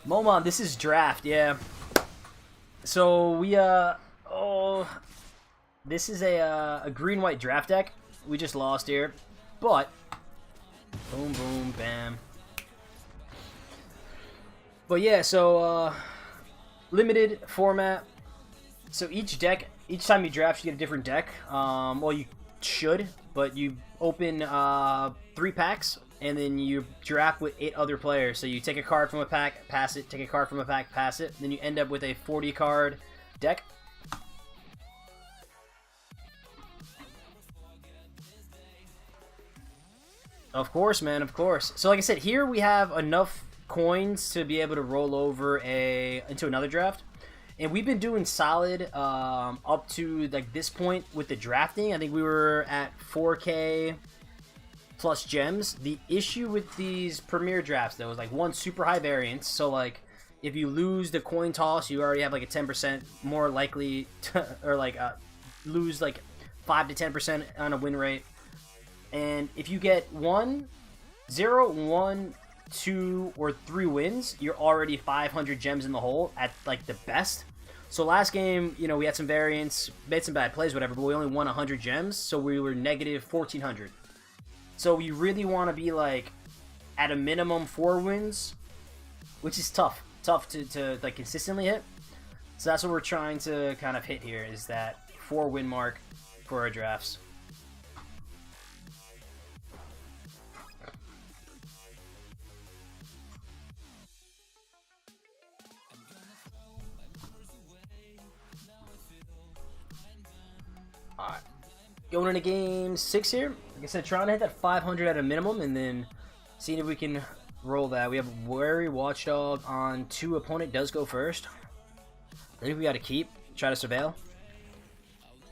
Momon, this is draft, yeah. So we this is a green-white draft deck. We just lost here. but boom, boom, bam. But yeah, so limited format. So each time you draft, you get a different deck. Well, you should, but you open 3 packs, and then you draft with 8 other players. So you take a card from a pack, pass it, take a card from a pack, pass it. Then you end up with a 40-card deck. Of course, man, of course. So like I said, here we have enough coins to be able to roll over into another draft. And we've been doing solid up to like this point with the drafting. I think we were at 4K plus gems. The issue with these premier drafts though is like one, super high variance. So like if you lose the coin toss, you already have like a 10% more likely to, or like lose like 5 to 10% on a win rate. And if you get 0, 1, 2, or 3 wins, you're already 500 gems in the hole at like the best. So last game, you know, we had some variance, made some bad plays, whatever, but we only won 100 gems, so we were negative 1,400. So you really want to be like at a minimum 4 wins, which is tough to like consistently hit. So that's what we're trying to kind of hit here, is that 4 win mark for our drafts. Alright, going into game 6 here. Like I said, trying to hit that 500 at a minimum, and then seeing if we can roll that. We have Wary Watchdog on 2. Opponent does go first. I think we got to keep, try to surveil.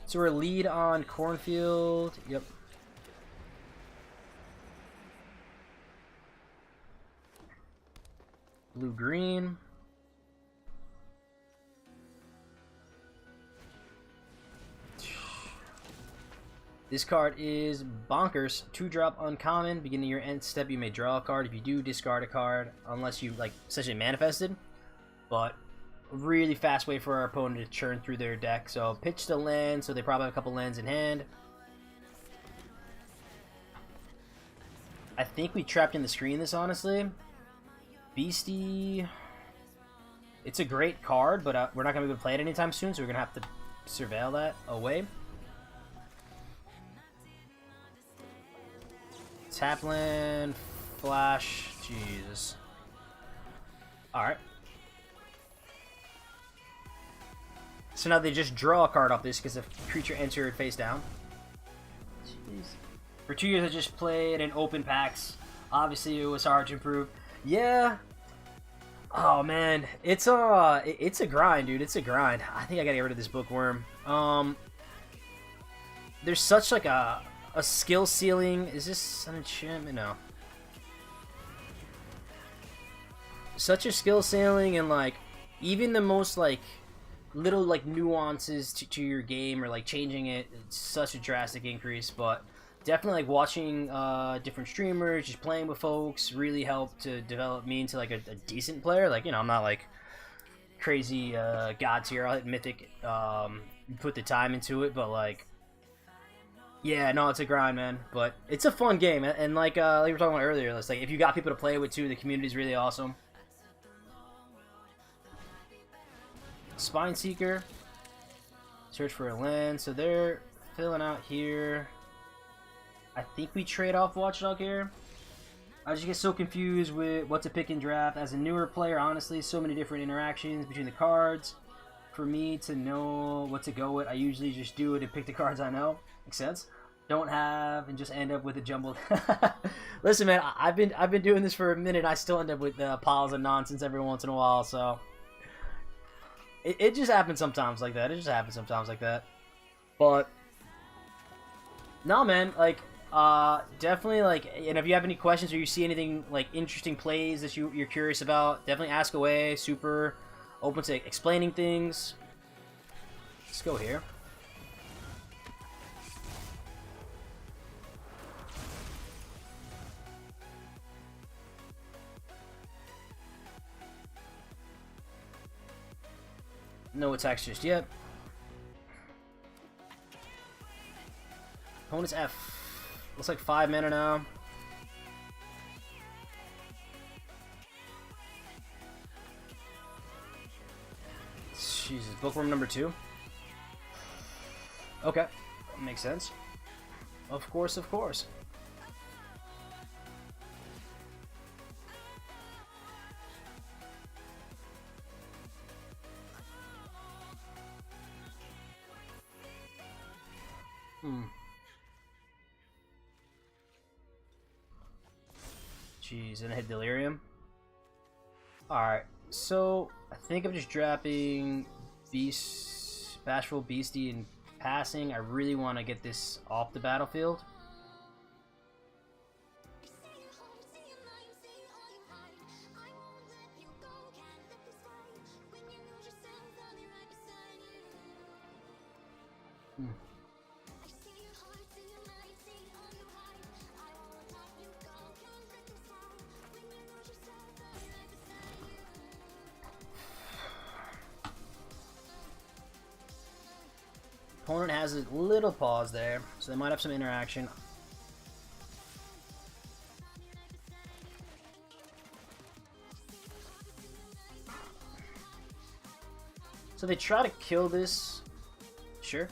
So we're lead on Cornfield. Yep. Blue-green. This card is bonkers. 2-drop uncommon. Beginning of your end step, you may draw a card. If you do, discard a card, unless you like essentially manifested. But a really fast way for our opponent to churn through their deck. So pitch the land, so they probably have a couple lands in hand. I think we trapped in the screen this, honestly. Beastie. It's a great card, but we're not going to be able to play it anytime soon, so we're going to have to surveil that away. Tapland, Flash, Jesus. Alright. So now they just draw a card off this because the creature entered face down. Jeez. For 2 years I just played in open packs. Obviously it was hard to improve. Yeah. Oh man. It's a grind, dude. It's a grind. I think I gotta get rid of this bookworm. There's such like a skill ceiling. Is this an enchantment? No. Such a skill ceiling, and like even the most like little like nuances to your game, or like changing it, it's such a drastic increase. But definitely like watching different streamers, just playing with folks, really helped to develop me into like a decent player. Like, you know, I'm not like crazy god tier. I'll hit mythic, put the time into it, but like, yeah, no, it's a grind, man. But it's a fun game, and like we were talking about earlier, it's like if you got people to play with too, the community's really awesome. Spine Seeker, search for a land. So they're filling out here. I think we trade off Watchdog here. I just get so confused with what to pick in draft. As a newer player, honestly, so many different interactions between the cards. For me to know what to go with, I usually just do it and pick the cards I know. Makes sense. Don't have and just end up with a jumbled. Listen, man, I've been doing this for a minute. I still end up with piles of nonsense every once in a while. So it just happens sometimes like that. It just happens sometimes like that. But no, man, like definitely like, and if you have any questions or you see anything like interesting plays that you're curious about, definitely ask away. Super open to explaining things. Let's go here. No attacks just yet. Opponent's F. Looks like 5 mana now. Jesus, bookworm number 2. Okay, makes sense. Of course, of course. Jeez, and I hit Delirium. Alright, so I think I'm just dropping Bashful Beastie and passing. I really want to get this off the battlefield. Opponent has a little pause there, so they might have some interaction. So they try to kill this. Sure.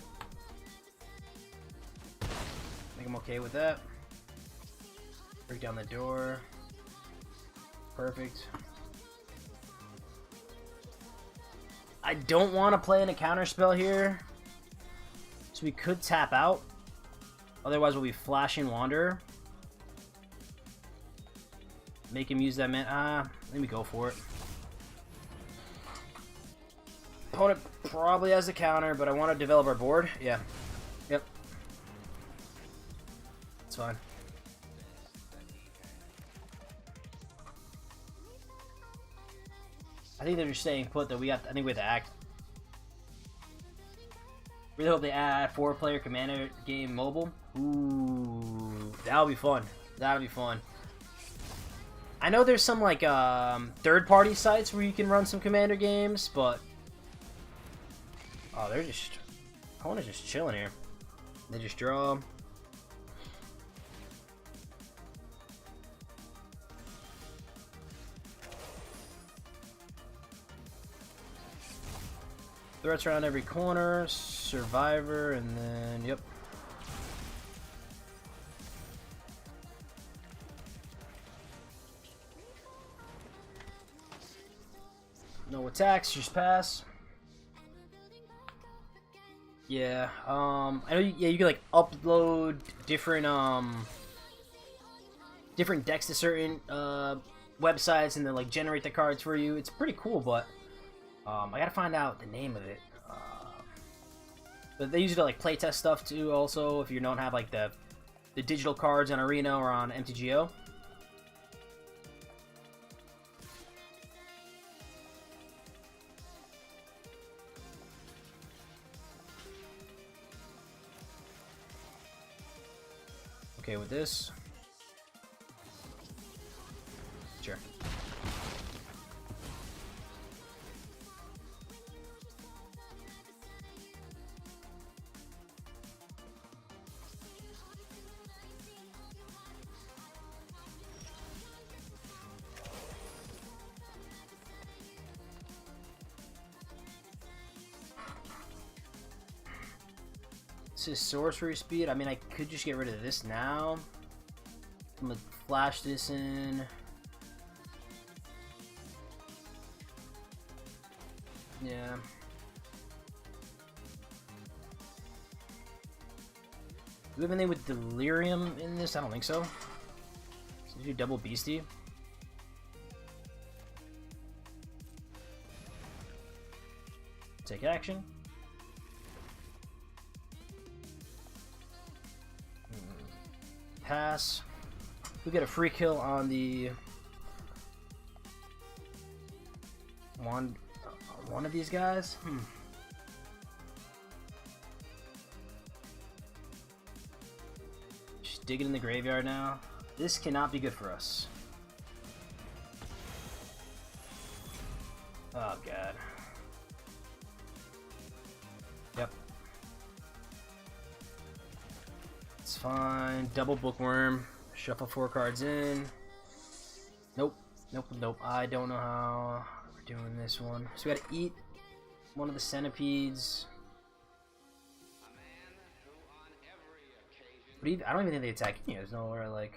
I think I'm okay with that. Break down the door. Perfect. I don't want to play in a counter spell here. So we could tap out. Otherwise we'll be flashing Wanderer. Make him use that man. Let me go for it. Opponent probably has the counter, but I want to develop our board. Yeah. Yep. It's fine. I think they're just staying put, though. I think we have to act. Really hope they add 4-player Commander game mobile. Ooh, that'll be fun. That'll be fun. I know there's some like third-party sites where you can run some Commander games, but oh, they're just opponent's just chilling here. They just draw. Threats around every corner, survivor, and then, yep. No attacks, just pass. Yeah, I know. You can like upload different different decks to certain websites, and then like generate the cards for you. It's pretty cool, but I gotta find out the name of it. But they use it to like playtest stuff too. Also, if you don't have like the digital cards on Arena or on MTGO. Okay with this. Sure. This is sorcery speed. I mean, I could just get rid of this now. I'm gonna flash this in. Yeah. Do we have anything with Delirium in this? I don't think so. So do double Beastie. Take action. Pass. We get a free kill on the one of these guys. Just digging in the graveyard now. This cannot be good for us. Oh god. Yep. It's fine. Double bookworm. Shuffle 4 cards in. Nope. Nope, nope. I don't know how we're doing this one. So we gotta eat one of the centipedes. But even, I don't even think they attack you. There's nowhere like.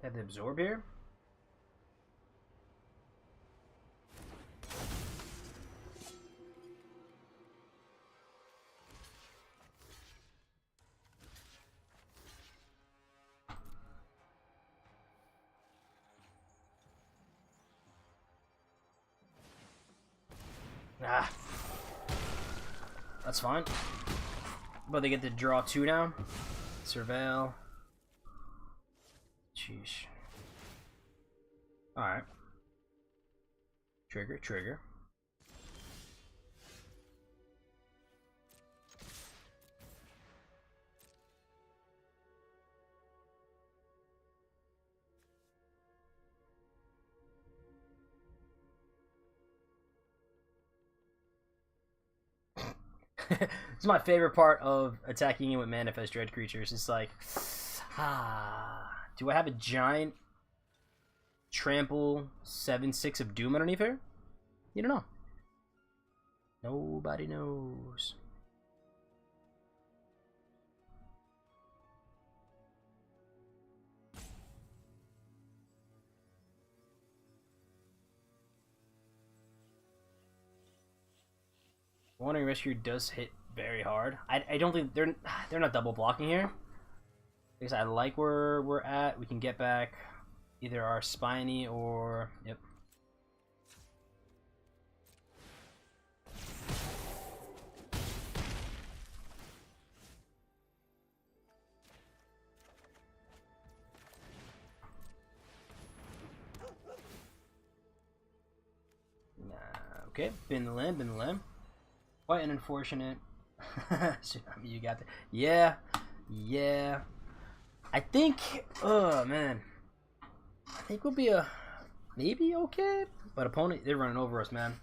They have the absorb here. Ah, that's fine. But they get to draw 2 now. Surveil. Sheesh. Alright. Trigger, trigger. This is my favorite part of attacking you with Manifest Dread creatures. It's like, do I have a giant trample 7/6 of doom underneath her? You don't know. Nobody knows. Wandering Rescue does hit very hard. I don't think they're not double blocking here. Because I like where we're at. We can get back either our spiny or yep. Okay, bin the limb, bin the limb. Quite an unfortunate. You got that. Yeah, yeah. I think, oh man, I think we'll be a maybe okay, but opponent, they're running over us, man.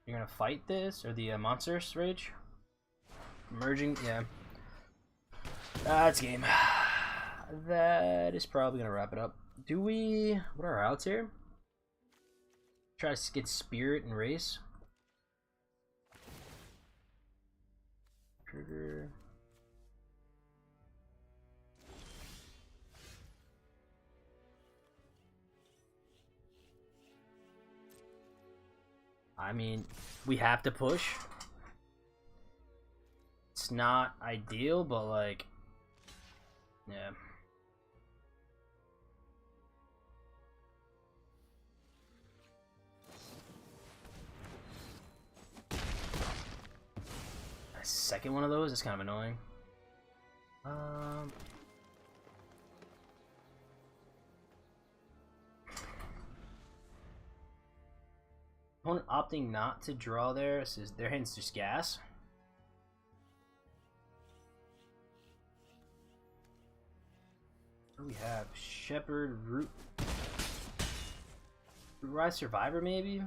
You're gonna fight this or the monsters rage? Merging, yeah. That's game. That is probably gonna wrap it up. Do we? What are our outs here? Try to get spirit and race. Trigger. I mean, we have to push. It's not ideal, but like, yeah. A second one of those is kind of annoying. Opponent opting not to draw there, so their hand's just gas. What do we have? Shepherd, Root Rise Survivor, maybe?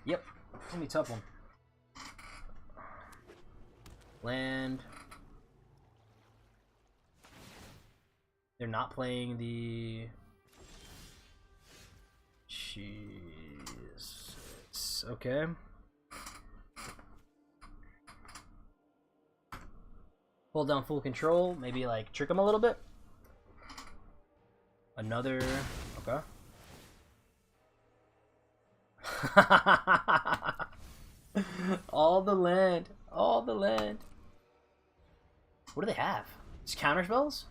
Yep, it's gonna be a tough one. Land. They're not playing the... Jesus. Okay. Hold down full control. Maybe like trick them a little bit. Another. Okay. All the land. All the land. What do they have? Just counter spells?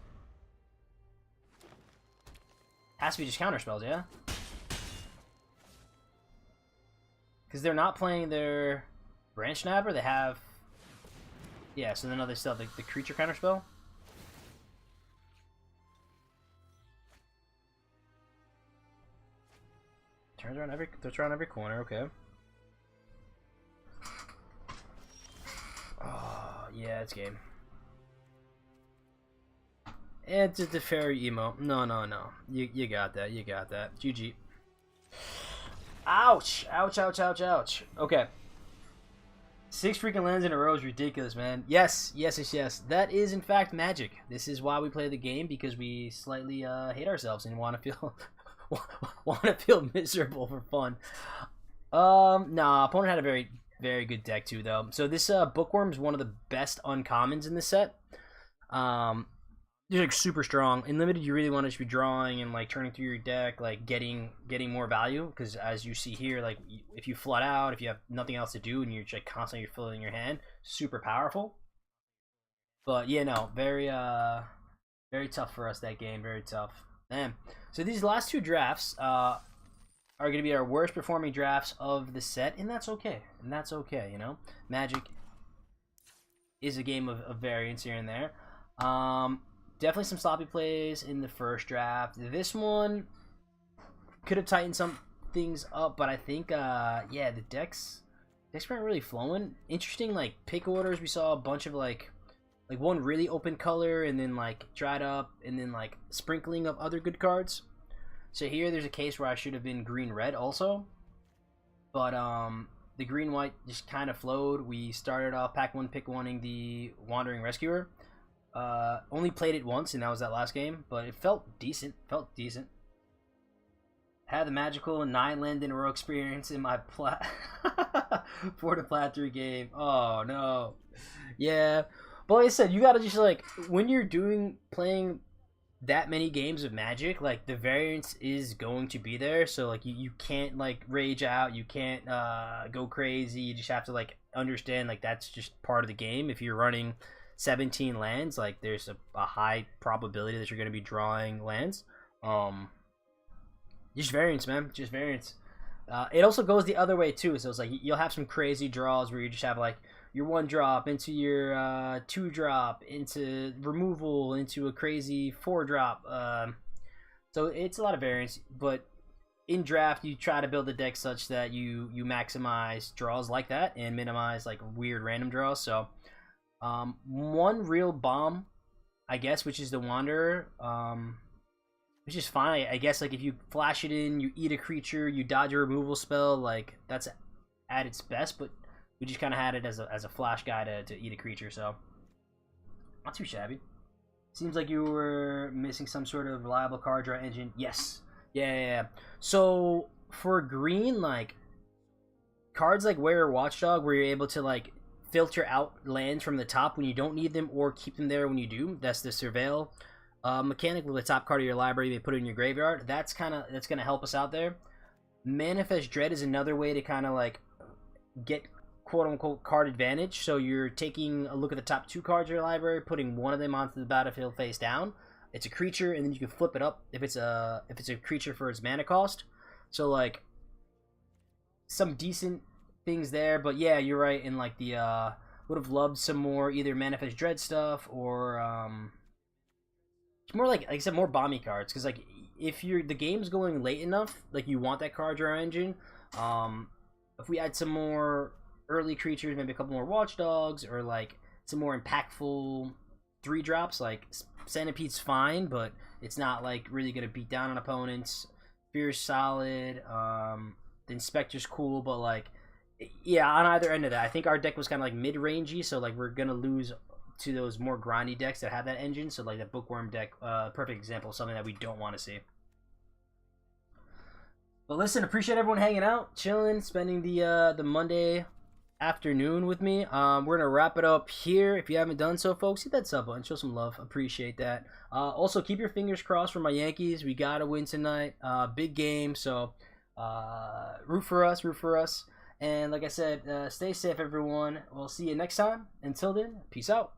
Has to be just counter spells, yeah? Because they're not playing their Branch Snapper, they have Yeah, so then they still have the creature counter spell. Turns around every corner, okay. Oh, yeah, it's game. It's a fairy emo. No. You got that. You got that. GG. Ouch. Ouch. Okay. 6 freaking lands in a row is ridiculous, man. Yes. That is, in fact, magic. This is why we play the game, because we slightly hate ourselves and want to feel miserable for fun. Nah, opponent had a very, very good deck, too, though. So this Bookworm is one of the best uncommons in this set. They're like super strong. In limited, you really want to just be drawing and like turning through your deck, like getting more value. Because as you see here, like if you flood out, if you have nothing else to do, and you're just constantly filling your hand, super powerful. But yeah, no, very tough for us that game. Very tough. Man. So these last 2 drafts are going to be our worst performing drafts of the set, and that's okay. You know, Magic is a game of variance here and there. Definitely some sloppy plays in the first draft. This one could have tightened some things up, but I think, yeah, the decks weren't really flowing. Interesting, like, pick orders. We saw a bunch of, like one really open color, and then, like, dried up, and then, like, sprinkling of other good cards. So here, there's a case where I should have been green-red also. But, the green-white just kind of flowed. We started off pack 1, pick 1ing the Wandering Rescuer. Only played it once, and that was that last game, but it felt decent. Had the magical 9 land in a row experience in my for the plat 3 game. Oh no, yeah. But like I said, you gotta just like when you're playing that many games of Magic, like the variance is going to be there. So like you can't like rage out, you can't go crazy. You just have to like understand like that's just part of the game. If you're running 17 lands, like there's a high probability that you're going to be drawing lands. Just variance, man. Just variance. It also goes the other way too. So it's like you'll have some crazy draws where you just have like your 1-drop into your 2-drop into removal into a crazy 4-drop. So it's a lot of variance, but in draft you try to build a deck such that you maximize draws like that and minimize like weird random draws. So one real bomb, I guess, which is the Wanderer, which is fine. I guess, like, if you flash it in, you eat a creature, you dodge a removal spell, like, that's at its best, but we just kind of had it as a flash guy to eat a creature, so not too shabby. Seems like you were missing some sort of reliable card draw engine. Yes. Yeah. So, for green, like, cards like Warrior Watchdog, where you're able to, like, filter out lands from the top when you don't need them or keep them there when you do. That's the Surveil mechanic. With the top card of your library, you may put it in your graveyard. That's gonna help us out there. Manifest Dread is another way to kind of like get quote unquote card advantage. So you're taking a look at the top 2 cards of your library, putting one of them onto the battlefield face down. It's a creature, and then you can flip it up if it's a creature for its mana cost. So like some decent things there, but yeah, you're right. In like the would have loved some more either Manifest Dread stuff or more like I said, more bomby cards. Because like if the game's going late enough, like you want that card draw engine. If we add some more early creatures, maybe a couple more Watchdogs, or like some more impactful 3-drops, like Centipede's fine, but it's not like really gonna beat down on opponents. Fear's solid. The Inspector's cool, but like, yeah, on either end of that, I think our deck was kind of like mid-rangey, so like we're gonna lose to those more grindy decks that have that engine. So like that Bookworm deck, perfect example of something that we don't want to see. But listen, appreciate everyone hanging out, chilling, spending the Monday afternoon with me. We're gonna wrap it up here. If you haven't done so, folks, hit that sub button, show some love, appreciate that. Also, keep your fingers crossed for my Yankees. We gotta win tonight. Big game, so root for us. And like I said, stay safe, everyone. We'll see you next time. Until then, peace out.